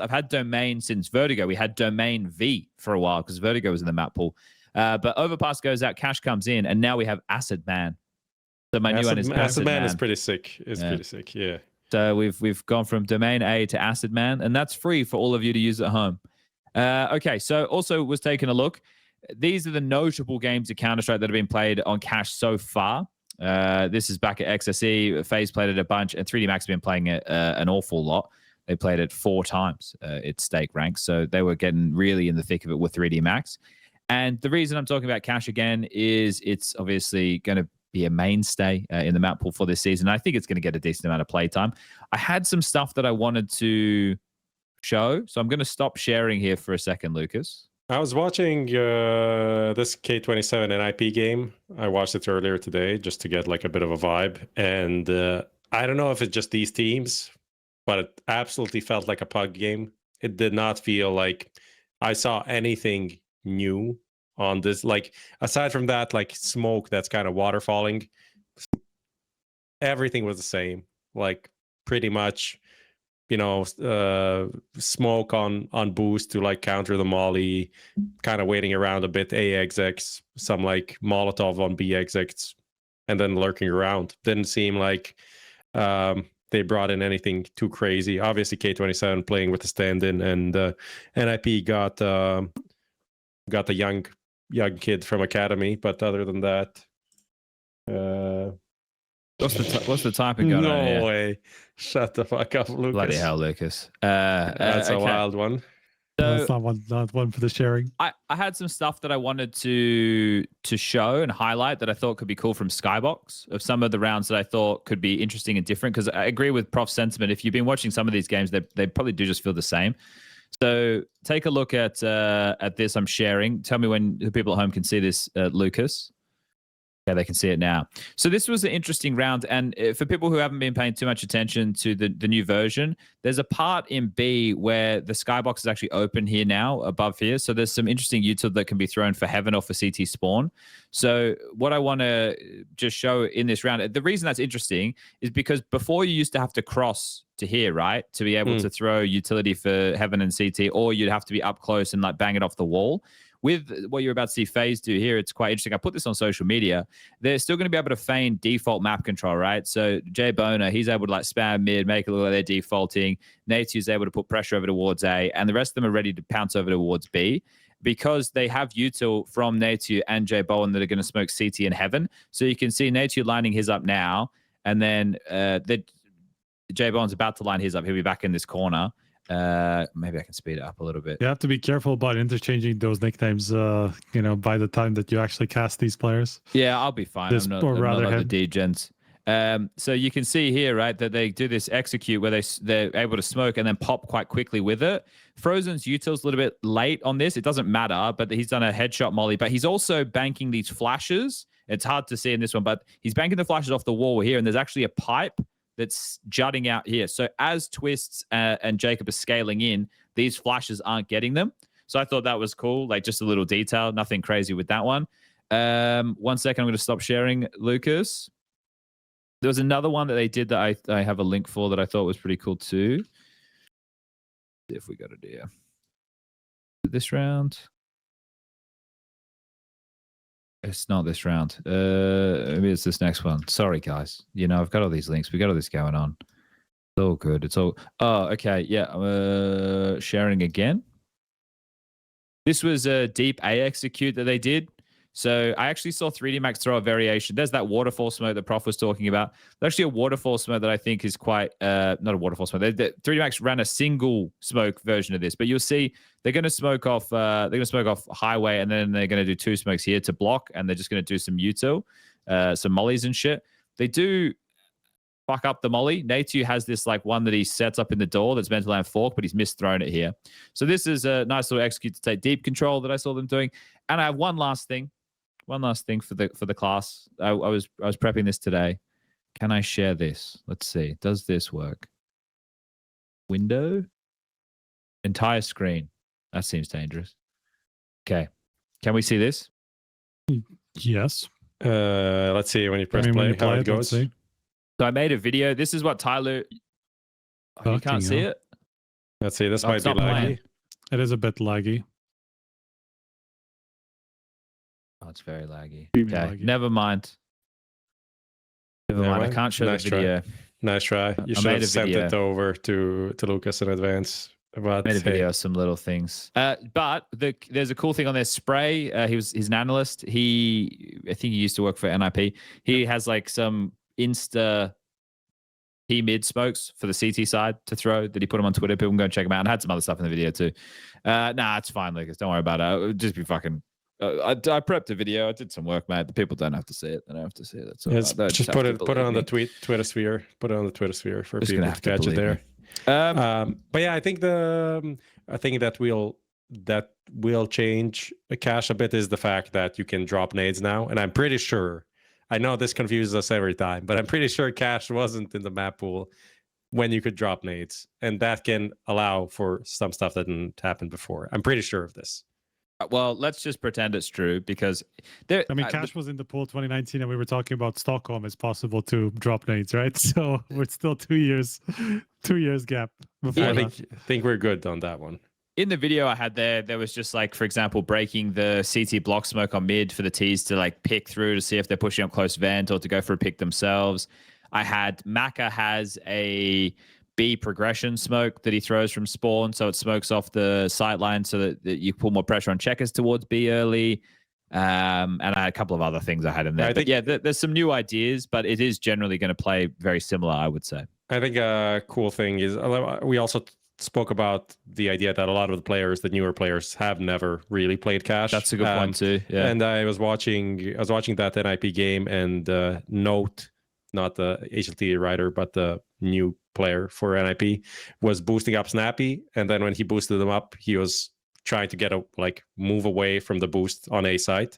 had domain since Vertigo. We had domain V for a while because Vertigo was in the map pool. But Overpass goes out, cash comes in, and now we have ACIDMAN. So my new one is ACIDMAN is pretty sick. Pretty sick, yeah. So we've gone from domain A to ACIDMAN, and that's free for all of you to use at home. Okay, so also was taking a look. These are the notable games of Counter-Strike that have been played on cash so far. This is back at XSE. FaZe played it a bunch, and 3D Max have been playing it an awful lot. They played it 4 times its stake rank, so they were getting really in the thick of it with 3D Max. And the reason I'm talking about cash again is it's obviously going to be a mainstay in the map pool for this season. I think it's going to get a decent amount of playtime. I had some stuff that I wanted to show, so I'm going to stop sharing here for a second, Lucas. I was watching this K27 NIP game. I watched it earlier today just to get like a bit of a vibe. And I don't know if it's just these teams, but it absolutely felt like a PUG game. It did not feel like I saw anything new on this. Like, aside from that, like smoke that's kind of waterfalling, everything was the same. Like, pretty much, you know, smoke on boost to like counter the molly, kind of waiting around a bit, AXX, some like Molotov on BXX, and then lurking around. Didn't seem like they brought in anything too crazy. Obviously, K27 playing with the stand-in, and NIP got the young kid from Academy. But other than that, what's the typing going on here? No way! Shut the fuck up, Lucas. Bloody hell, Lucas. That's a wild one. So, that's not one for the sharing. I had some stuff that I wanted to show and highlight that I thought could be cool from Skybox, of some of the rounds that I thought could be interesting and different, because I agree with Prof's sentiment. If you've been watching some of these games, they probably do just feel the same. So take a look at this I'm sharing. Tell me when the people at home can see this, Lucas. Yeah, they can see it now. So this was an interesting round, and for people who haven't been paying too much attention to the new version, there's a part in B where the skybox is actually open here now, above here. So there's some interesting util that can be thrown for Heaven or for CT Spawn. So what I want to just show in this round, the reason that's interesting is because before you used to have to cross to here, right, to be able to throw utility for Heaven and CT, or you'd have to be up close and like bang it off the wall. With what you're about to see FaZe do here, it's quite interesting. I put this on social media. They're still going to be able to feign default map control, right? So Jay Boner, he's able to like spam mid, make it look like they're defaulting. Nate's able to put pressure over towards A, and the rest of them are ready to pounce over towards B. because they have util from Natu and J Bowen that are going to smoke CT in heaven. So you can see Natu lining his up now, and then J Bowen's about to line his up. He'll be back in this corner. Maybe I can speed it up a little bit. You have to be careful about interchanging those nicknames, by the time that you actually cast these players. Yeah, I'll be fine. I'm not like the D-gens. So you can see here, right, that they do this execute where they're able to smoke and then pop quite quickly with it. Frozen's util's a little bit late on this. It doesn't matter, but he's done a headshot molly. But he's also banking these flashes. It's hard to see in this one, but he's banking the flashes off the wall here, and there's actually a pipe that's jutting out here. So as Twists and Jacob are scaling in, these flashes aren't getting them. So I thought that was cool, like just a little detail, nothing crazy with that one. 1 second, I'm going to stop sharing, Lucas. There was another one that they did that I have a link for that I thought was pretty cool too. If we got it here. This round. It's not this round. Maybe it's this next one. Sorry, guys. I've got all these links. We got all this going on. It's all good. It's all... Oh, okay. Yeah. Sharing again. This was a deep A execute that they did. So I actually saw 3D Max throw a variation. There's that waterfall smoke that Prof was talking about. There's actually a waterfall smoke that I think is quite... not a waterfall smoke. 3D Max ran a single smoke version of this, but you'll see they're going to smoke off highway, and then they're going to do 2 smokes here to block, and they're just going to do some util, some mollies and shit. They do fuck up the molly. Natu has this like one that he sets up in the door that's meant to land fork, but he's misthrown it here. So this is a nice little execute to take deep control that I saw them doing. And I have one last thing for the class. I was prepping this today. Can I share this? Let's see. Does this work? Window? Entire screen. That seems dangerous. Okay. Can we see this? Yes. Let's see when you press play how it goes. So I made a video. This is what Tyler... Oh, you can't see it? Let's see. This might be laggy. It is a bit laggy. Oh, it's very laggy. Okay, never mind. I can't show the video. Nice try. You should have sent it over to Lucas in advance. But made a video of some little things. But there's a cool thing on there. Spray, he's an analyst. I think he used to work for NIP. He has like some Insta P-mid smokes for the CT side to throw that he put them on Twitter. People can go and check them out. And I had some other stuff in the video too. Nah, it's fine, Lucas. Don't worry about it. It'll just be fucking... I prepped a video. I did some work, mate. The people don't have to see it. They don't have to see it. That's all right. Just put it on the Twitter sphere. Put it on the Twitter sphere for people to catch it there. But yeah, I think that will change the cache a bit is the fact that you can drop nades now, and I'm pretty sure. I know this confuses us every time, but I'm pretty sure cache wasn't in the map pool when you could drop nades, and that can allow for some stuff that didn't happen before. I'm pretty sure of this. Well, let's just pretend it's true because Cash was in the pool 2019, and we were talking about Stockholm. It's possible to drop nades, right? So we're still 2 years gap. I think we're good on that one. In the video I had there was just like, for example, breaking the CT block smoke on mid for the T's to like pick through to see if they're pushing up close vent or to go for a pick themselves. I had maaRaa has a B progression smoke that he throws from spawn, so it smokes off the sight line so that you pull more pressure on checkers towards B early. And I had a couple of other things I had in there. But yeah, there's some new ideas, but it is generally going to play very similar, I would say. I think a cool thing is we also spoke about the idea that a lot of the newer players have never really played cache. That's a good point too. Yeah. And I was watching that NIP game, and Note, not the HLTV writer, but the new player for NIP, was boosting up Snappy, and then when he boosted them up, he was trying to move away from the boost on A site,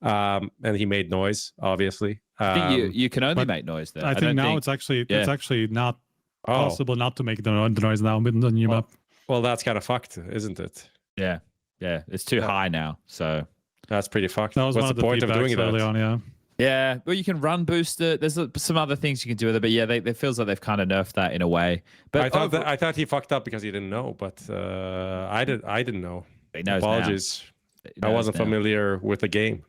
and he made noise. Obviously, I think you can only make noise there. I think now it's actually not possible not to make the noise now with the new map. Well, that's kind of fucked, isn't it? Yeah, it's too high now, so that's pretty fucked. That was What's the point of doing that? Early on, yeah. Yeah, well, you can run boost it. There's some other things you can do with it, but yeah, it feels like they've kind of nerfed that in a way. But I thought he fucked up because he didn't know, but I didn't know. He knows. Apologies. I wasn't familiar with the game.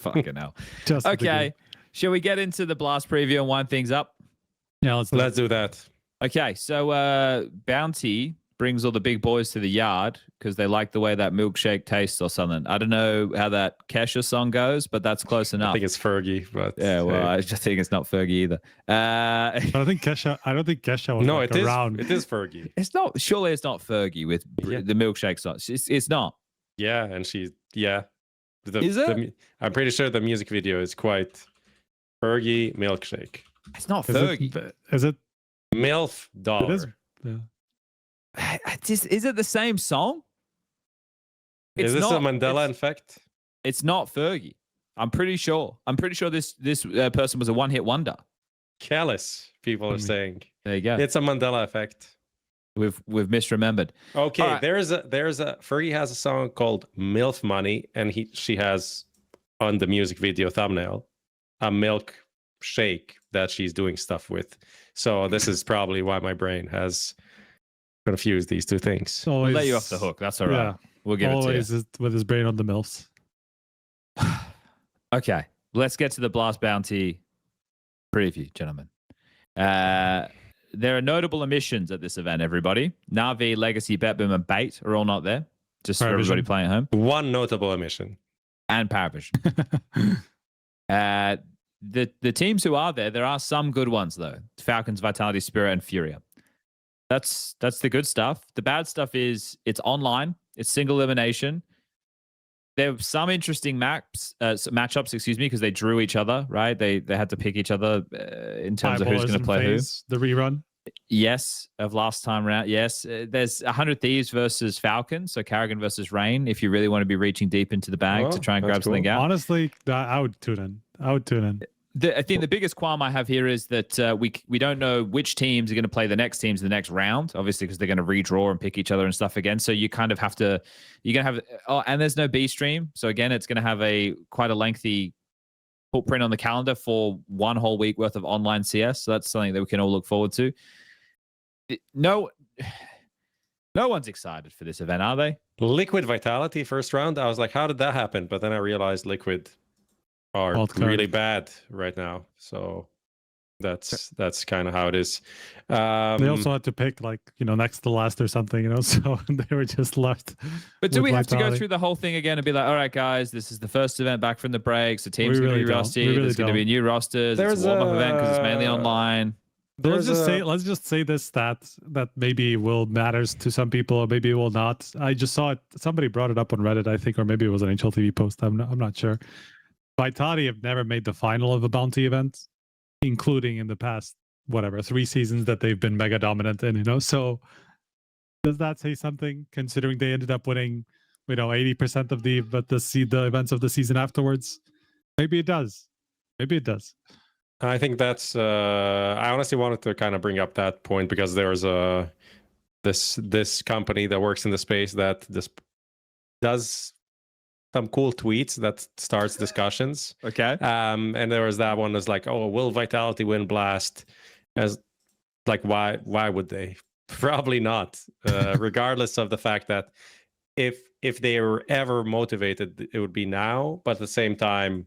Fucking hell. Okay, shall we get into the blast preview and wind things up? Yeah, let's do that. Okay, so Bounty brings all the big boys to the yard because they like the way that milkshake tastes or something. I don't know how that Kesha song goes, but that's close enough. I think it's Fergie, but yeah, well, I just think it's not Fergie either. I don't think Kesha was no, like it is. around. It is Fergie. It's not. Surely it's not Fergie with the milkshake song. It's not. Yeah, and is it? I'm pretty sure the music video is quite Fergie milkshake. It's not Fergie. Is it MILF dollar? It is. Yeah. Is it the same song? Is this a Mandela effect? It's not Fergie. I'm pretty sure. This person was a one-hit wonder. Careless, people are saying. There you go. It's a Mandela effect. We've misremembered. Okay, right. there's a Fergie has a song called MILF Money, and she has on the music video thumbnail a milk shake that she's doing stuff with. So this is probably why my brain has confused these two things. We'll let you off the hook. That's all right. Yeah, we'll give it to you. With his brain on the MILFs. Okay, let's get to the Blast Bounty preview, gentlemen. There are notable omissions at this event, everybody. Navi, Legacy, BetBoom, and Bait are all not there. Just for everybody playing at home. One notable omission. And Paravision. The teams who are there are some good ones, though. Falcons, Vitality, Spirit, and Furia. That's the good stuff. The bad stuff is it's online. It's single elimination. There were some interesting matchups, because they drew each other, right? They had to pick each other in terms of who's going to play FaZe, who. The rerun. Yes, of last time round. Yes, there's 100 Thieves versus Falcons, so Karrigan versus Rain. If you really want to be reaching deep into the bag to try and grab something out. Honestly, I would tune in. I think the biggest qualm I have here is that we don't know which teams are going to play the next teams in the next round, obviously, because they're going to redraw and pick each other and stuff again. So you kind of have to, you're going to have, and there's no B stream. So again, it's going to have quite a lengthy footprint on the calendar for one whole week worth of online CS. So that's something that we can all look forward to. No one's excited for this event, are they? Liquid Vitality first round. I was like, how did that happen? But then I realized Liquid are really bad right now, so that's kind of how it is. They also had to pick next to last or something, so they were just left. But do we have to go through the whole thing again and be like, all right, guys, this is the first event back from the breaks. The team's going to be rusty. There's going to be new rosters. It's a warm-up event because it's mainly online. Let's just say this stat that maybe will matters to some people or maybe it will not. I just saw it. Somebody brought it up on Reddit, I think, or maybe it was an HLTV post. I'm not sure. Vitality have never made the final of a bounty event, including in the past, 3 seasons that they've been mega dominant in, So does that say something, considering they ended up winning, 80% of the events of the season afterwards? Maybe it does. I think that's, I honestly wanted to kind of bring up that point because there's this company that works in the space that does some cool tweets that starts discussions. Okay. And there was that one that's like, oh, will Vitality win Blast? As like, why would they? Probably not. Regardless of the fact that if they were ever motivated, it would be now. But at the same time,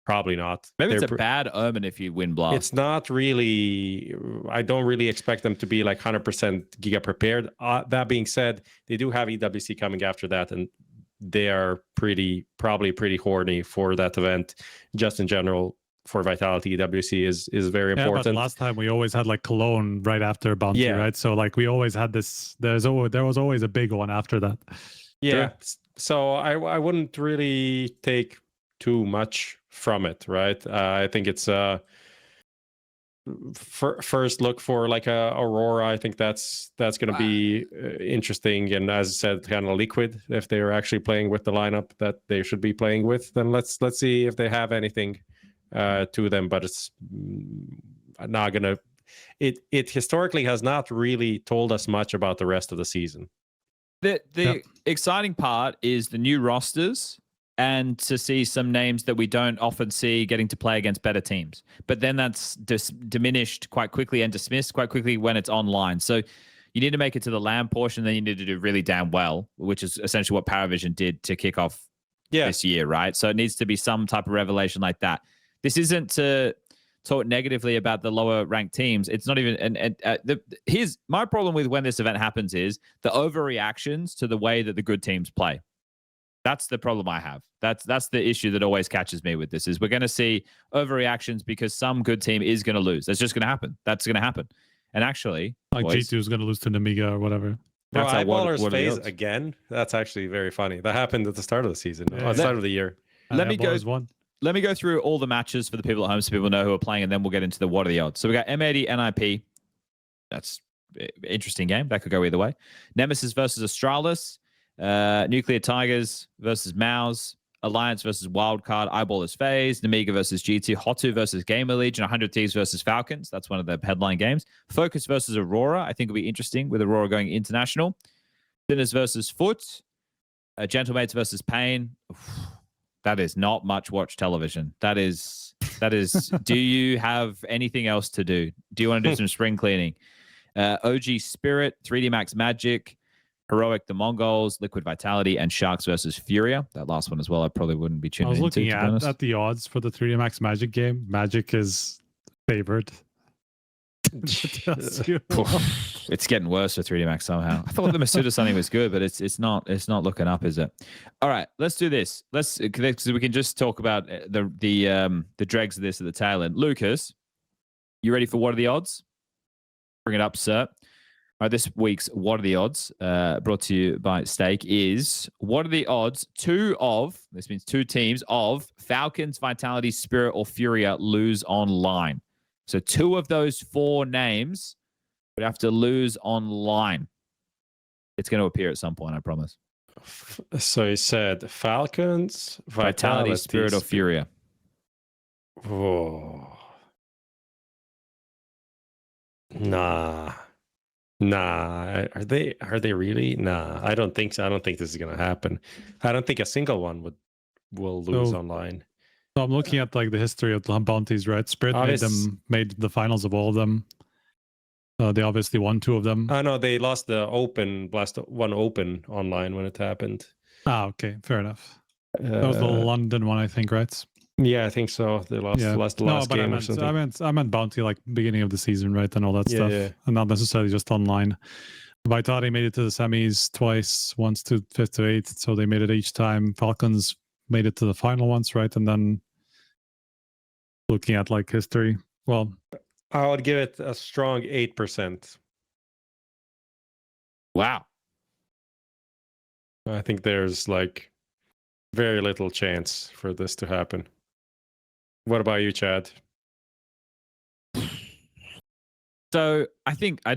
probably not. Maybe it's a bad omen if you win Blast. It's not really. I don't really expect them to be like 100% Giga prepared. That being said, they do have EWC coming after that, and they are probably pretty horny for that event. Just in general, for Vitality, EWC is very important. But last time we always had like Cologne right after Bounty, right? So like we always had this. There was always a big one after that. Yeah. Sure. So I wouldn't really take too much from it, right? I think it's first look for like a Aurora. I think that's going to be interesting. And as I said, kind of Liquid, if they're actually playing with the lineup that they should be playing with, then let's see if they have anything to them. But it's not gonna. It historically has not really told us much about the rest of the season. The exciting part is the new rosters and to see some names that we don't often see getting to play against better teams. But then that's diminished quite quickly and dismissed quite quickly when it's online. So you need to make it to the LAN portion, then you need to do really damn well, which is essentially what Paravision did to kick off this year, right? So it needs to be some type of revelation like that. This isn't to talk negatively about the lower ranked teams. It's not even. Here's my problem with when this event happens is the overreactions to the way that the good teams play. That's the problem I have. That's the issue that always catches me with this is we're going to see overreactions because some good team is going to lose. That's just going to happen. That's going to happen. And actually, like G2 is going to lose to Namiga or whatever. Bro, That's Eyeballers FaZe again. That's actually very funny. That happened at the start of the season, at the start of the year. Let me go through all the matches for the people at home so people know who are playing, and then we'll get into the what are the odds. So we got M80 NIP. That's an interesting game. That could go either way. Nemesis versus Astralis. Nuclear Tigers versus MOUZ. Alliance versus Wildcard. Eyeballers FaZe. Namiga versus G2. HOTU versus GamerLegion. 100 Thieves versus Falcons. That's one of the headline games. FOKUS versus Aurora. I think will be interesting with Aurora going international. Sinners versus Foot. Gentlemates versus Pain. That is not much watch television. That is. Do you have anything else to do? Do you want to do some spring cleaning? OG Spirit, 3D Max Magic, Heroic TheMongolZ, Liquid Vitality, and Sharks versus Furia. That last one as well, I probably wouldn't be tuning into. I was looking at the odds for the 3D Max Magic game. Magic is favored. It's getting worse for 3D Max somehow. I thought the Masuda something was good, but it's not looking up, is it? All right, let's do this. Because we can just talk about the dregs of this at the tail end. Lucas, you ready for what are the odds? Bring it up, sir. All right, this week's what are the odds, brought to you by Stake, is what are the odds this means two teams of Falcons, Vitality, Spirit, or Furia lose online. So 2 of those 4 names would have to lose online. It's going to appear at some point, I promise. So you said Falcons, Vitality, Spirit, or Furia. Oh. Nah. Are they really? Nah, I don't think so. I don't think this is gonna happen. I don't think a single one will lose online. So I'm looking at like the history of the bounties, right? Spirit made the finals of all of them. They obviously won 2 of them. No, they lost the Blast 1 Open online when it happened. Okay, fair enough. That was the London one, I think, right? Yeah, I think so. They lost the last game or something. I meant bounty like beginning of the season, right, and all that stuff, and not necessarily just online. Vitality made it to the semis twice, once to 5th to 8th, so they made it each time. Falcons made it to the final once, right, and then looking at like history, well, I would give it a strong 8%. Wow. I think there's like very little chance for this to happen. What about you, Chad? So I think I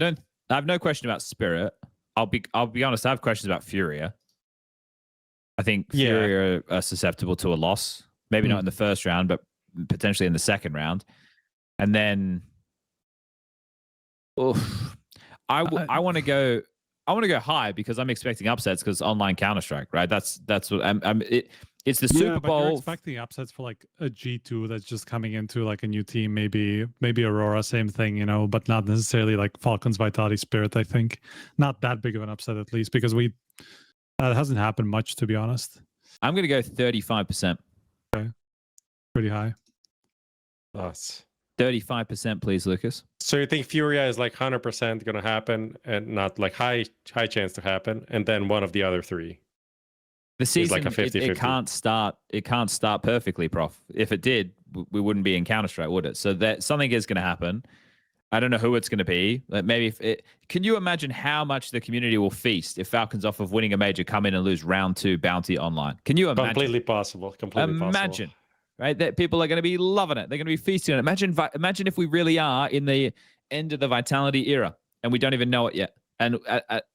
have no question about Spirit. I'll be honest, I have questions about Furia. I think Furia are susceptible to a loss. Maybe not in the first round, but potentially in the second round. And then I want to go high because I'm expecting upsets because online Counter-Strike, right? That's what it's the Super Bowl. But you're expecting upsets for like a G2 that's just coming into like a new team, maybe Aurora, same thing, but not necessarily like Falcons, Vitality, Spirit. I think not that big of an upset at least because it hasn't happened much, to be honest. I'm going to go 35%. Okay, pretty high. Nice. 35%, please, Lucas. So you think Furia is like 100% going to happen and not like high chance to happen, and then one of the other 3? The season like a 50-50. It can't start. It can't start perfectly, Prof. If it did, we wouldn't be in Counter-Strike, would it? So that something is going to happen. I don't know who it's going to be. Like maybe can you imagine how much the community will feast if Falcons, off of winning a major, come in and lose round 2 bounty online? Can you imagine? Completely possible. Imagine, right? That people are going to be loving it. They're going to be feasting on it. Imagine if we really are in the end of the Vitality era and we don't even know it yet. And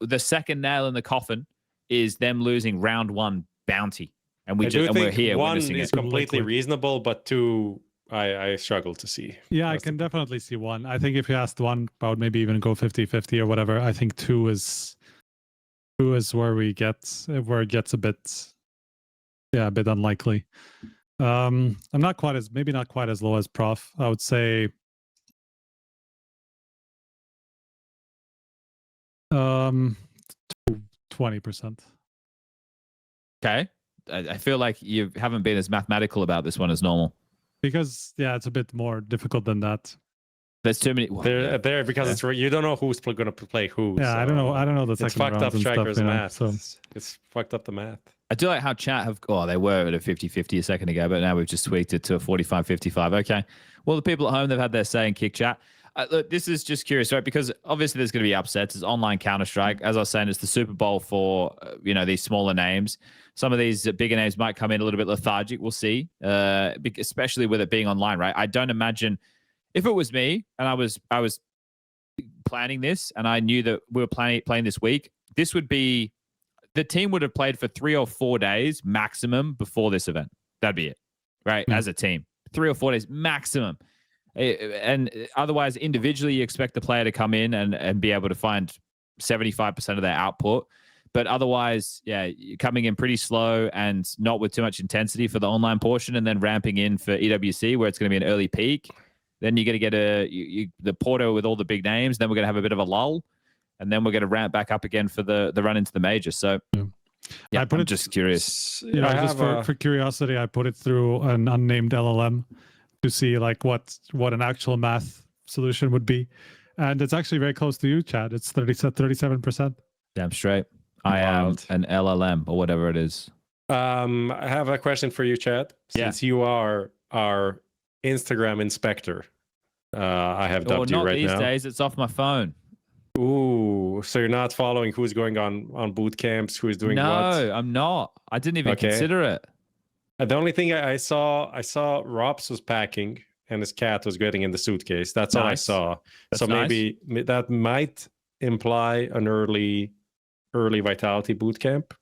the second nail in the coffin is them losing round 1 bounty, and we're here witnessing it. 1 is completely reasonable, but 2 I struggle to see. Yeah, I can definitely see 1. I think if you asked 1, I would maybe even go 50-50 or whatever. I think 2 is where it gets a bit unlikely. I'm not quite as low as Prof. I would say 20%. Okay. I feel like you haven't been as mathematical about this one as normal. because it's a bit more difficult than that. There's too many. They're there because it's you don't know who's going to play who. Yeah, so I don't know the second it's fucked rounds up and strikers stuff, math. So It's fucked up the math. I do like how chat have. Oh, they were at a 50-50 a second ago, but now we've just tweaked it to a 45-55. Okay. Well, the people at home, they've had their say in kick chat. Look, this is just curious, right? Because obviously there's going to be upsets. It's online Counter-Strike. As I was saying, it's the Super Bowl for these smaller names. Some of these bigger names might come in a little bit lethargic. We'll see, especially with it being online, right? I don't imagine if it was me and I was planning this and I knew that we were playing this week, this would be the team would have played for 3 or 4 days maximum before this event. That'd be it, right? As a team, 3 or 4 days maximum. And otherwise, individually, you expect the player to come in and be able to find 75% of their output. But otherwise, you're coming in pretty slow and not with too much intensity for the online portion, and then ramping in for EWC, where it's going to be an early peak. Then you're going to get the Porto with all the big names. Then we're going to have a bit of a lull, and then we're going to ramp back up again for the run into the major. So, I'm just curious. For curiosity, I put it through an unnamed LLM to see like what an actual math solution would be, and it's actually very close to you, Chad. It's 37%. Damn straight. I am an LLM or whatever it is. I have a question for you, Chad. Since you are our Instagram inspector, I have dubbed you right now. Not these days. It's off my phone. Ooh, so you're not following who's going on boot camps, who's doing what? No, I'm not. I didn't even consider it. The only thing I saw Robs was packing and his cat was getting in the suitcase. That's all I saw. That's so maybe that might imply an early Vitality boot camp.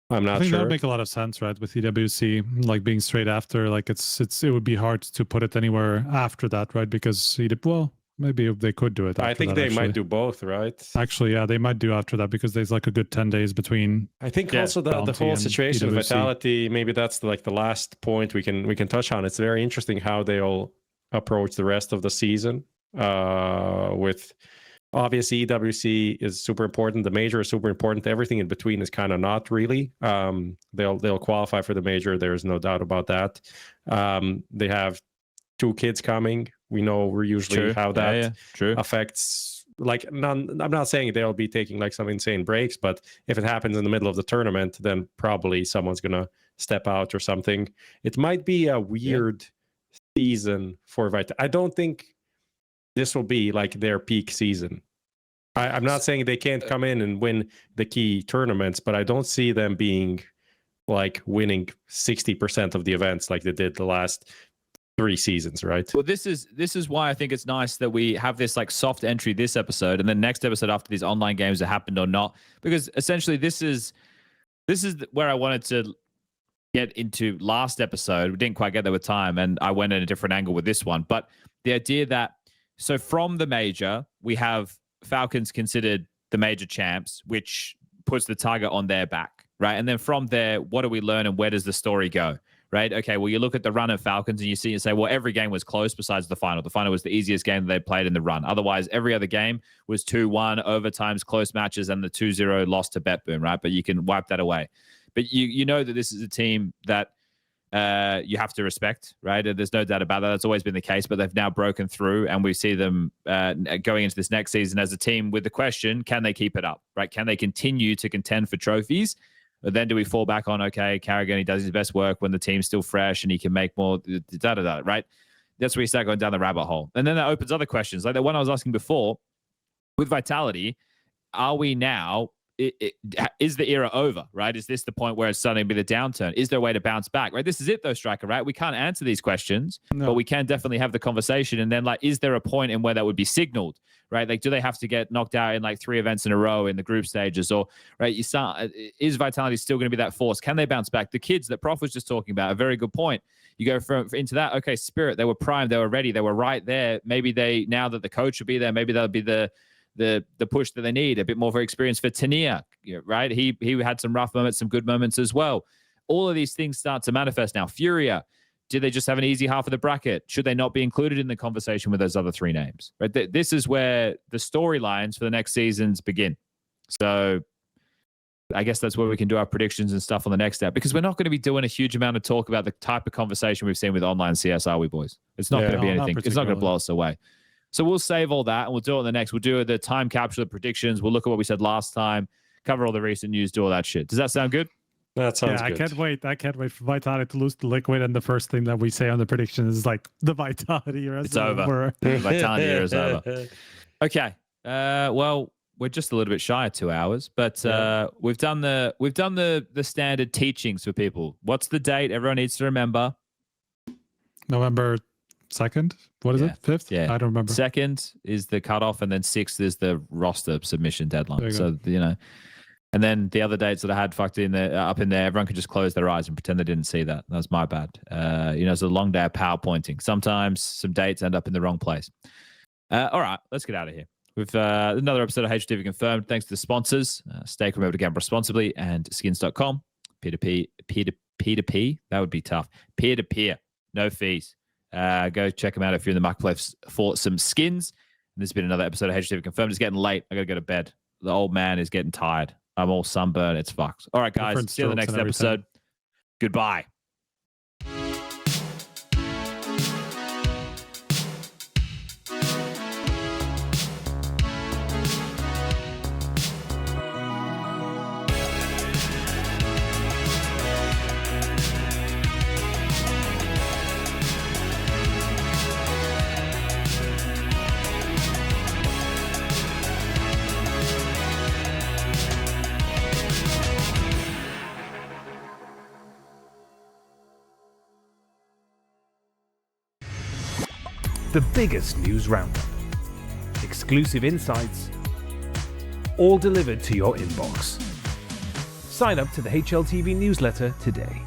I'm not sure. I think that would make a lot of sense, right? With EWC like being straight after, like it would be hard to put it anywhere after that, right? Because maybe they could do it. I think they might do both, right? Actually, yeah, they might do after that because there's like a good 10 days between. I think also the whole situation of Vitality, maybe that's the last point we can touch on. It's very interesting how they'll approach the rest of the season. With obviously EWC is super important. The major is super important. Everything in between is kind of not really. They'll qualify for the major. There's no doubt about that. They have 2 kids coming. We know usually how that affects. Like, I'm not saying they'll be taking like some insane breaks, but if it happens in the middle of the tournament, then probably someone's gonna step out or something. It might be a weird season for Vita. I don't think this will be like their peak season. I'm not saying they can't come in and win the key tournaments, but I don't see them being like winning 60% of the events like they did the last 3 seasons, right? Well, this is why I think it's nice that we have this like soft entry this episode, and then next episode after these online games that happened or not, because essentially this is where I wanted to get into last episode. We didn't quite get there with time, and I went in a different angle with this one. But the idea that so from the major, we have Falcons considered the major champs, which puts the target on their back, right? And then from there, what do we learn and where does the story go? Right? Okay, well, you look at the run of Falcons and you see and say, well, every game was close besides the final. The final was the easiest game that they played in the run. Otherwise, every other game was 2-1, overtimes, close matches, and the 2-0 loss to BetBoom, right? But you can wipe that away. But you know that this is a team that you have to respect, right? There's no doubt about that. That's always been the case, but they've now broken through, and we see them going into this next season as a team with the question, can they keep it up, right? Can they continue to contend for trophies? But then do we fall back on, okay, Carrigan, he does his best work when the team's still fresh and he can make more, right? That's where you start going down the rabbit hole. And then that opens other questions. Like the one I was asking before, with Vitality, are we now, is the era over, right? Is this the point where it's suddenly be the downturn? Is there a way to bounce back, right? This is it though, Striker, right? We can't answer these questions, but we can definitely have the conversation. And then like, is there a point in where that would be signaled, right? Like, do they have to get knocked out in like 3 events in a row in the group stages, or right? Is Vitality still going to be that force? Can they bounce back? The kids that Prof was just talking about, a very good point. You go into that. Okay, Spirit, they were primed, they were ready, they were right there. Maybe now that the coach will be there, maybe that'll be the push that they need. A bit more for experience for Tania, right? He had some rough moments, some good moments as well. All of these things start to manifest now. Furia, did they just have an easy half of the bracket? Should they not be included in the conversation with those other 3 names? Right. This is where the storylines for the next seasons begin. So I guess that's where we can do our predictions and stuff on the next step, because we're not going to be doing a huge amount of talk about the type of conversation we've seen with online CS, are we, boys? It's not going to be anything. It's not going to blow us away. So we'll save all that and we'll do it on the next. We'll do the time capture, the predictions. We'll look at what we said last time, cover all the recent news, do all that shit. Does that sound good? That sounds good. I can't wait for Vitality to lose the liquid, and the first thing that we say on the predictions is like the Vitality era. It's over. The Vitality era is over. Okay. Well, we're just a little bit shy of 2 hours, but we've done the standard teachings for people. What's the date? Everyone needs to remember. November 2nd. What is it? 5th? Yeah, I don't remember. 2nd is the cutoff, and then 6th is the roster submission deadline. So and then the other dates that I had fucked in there, up in there, everyone could just close their eyes and pretend they didn't see that. That was my bad. It's a long day of PowerPointing. Sometimes some dates end up in the wrong place. All right, let's get out of here. With another episode of HLTV Confirmed. Thanks to the sponsors, Stake, remember to gamble responsibly, and skins.com. P2P. That would be tough. Peer-to-peer. No fees. Go check them out if you're in the marketplace for some skins. And this has been another episode of HLTV Confirmed. It's getting late. I got to go to bed. The old man is getting tired. I'm all sunburned. It's fucked. All right, guys. See you in the next episode. Goodbye. The biggest news roundup, exclusive insights, all delivered to your inbox. Sign up to the HLTV newsletter today.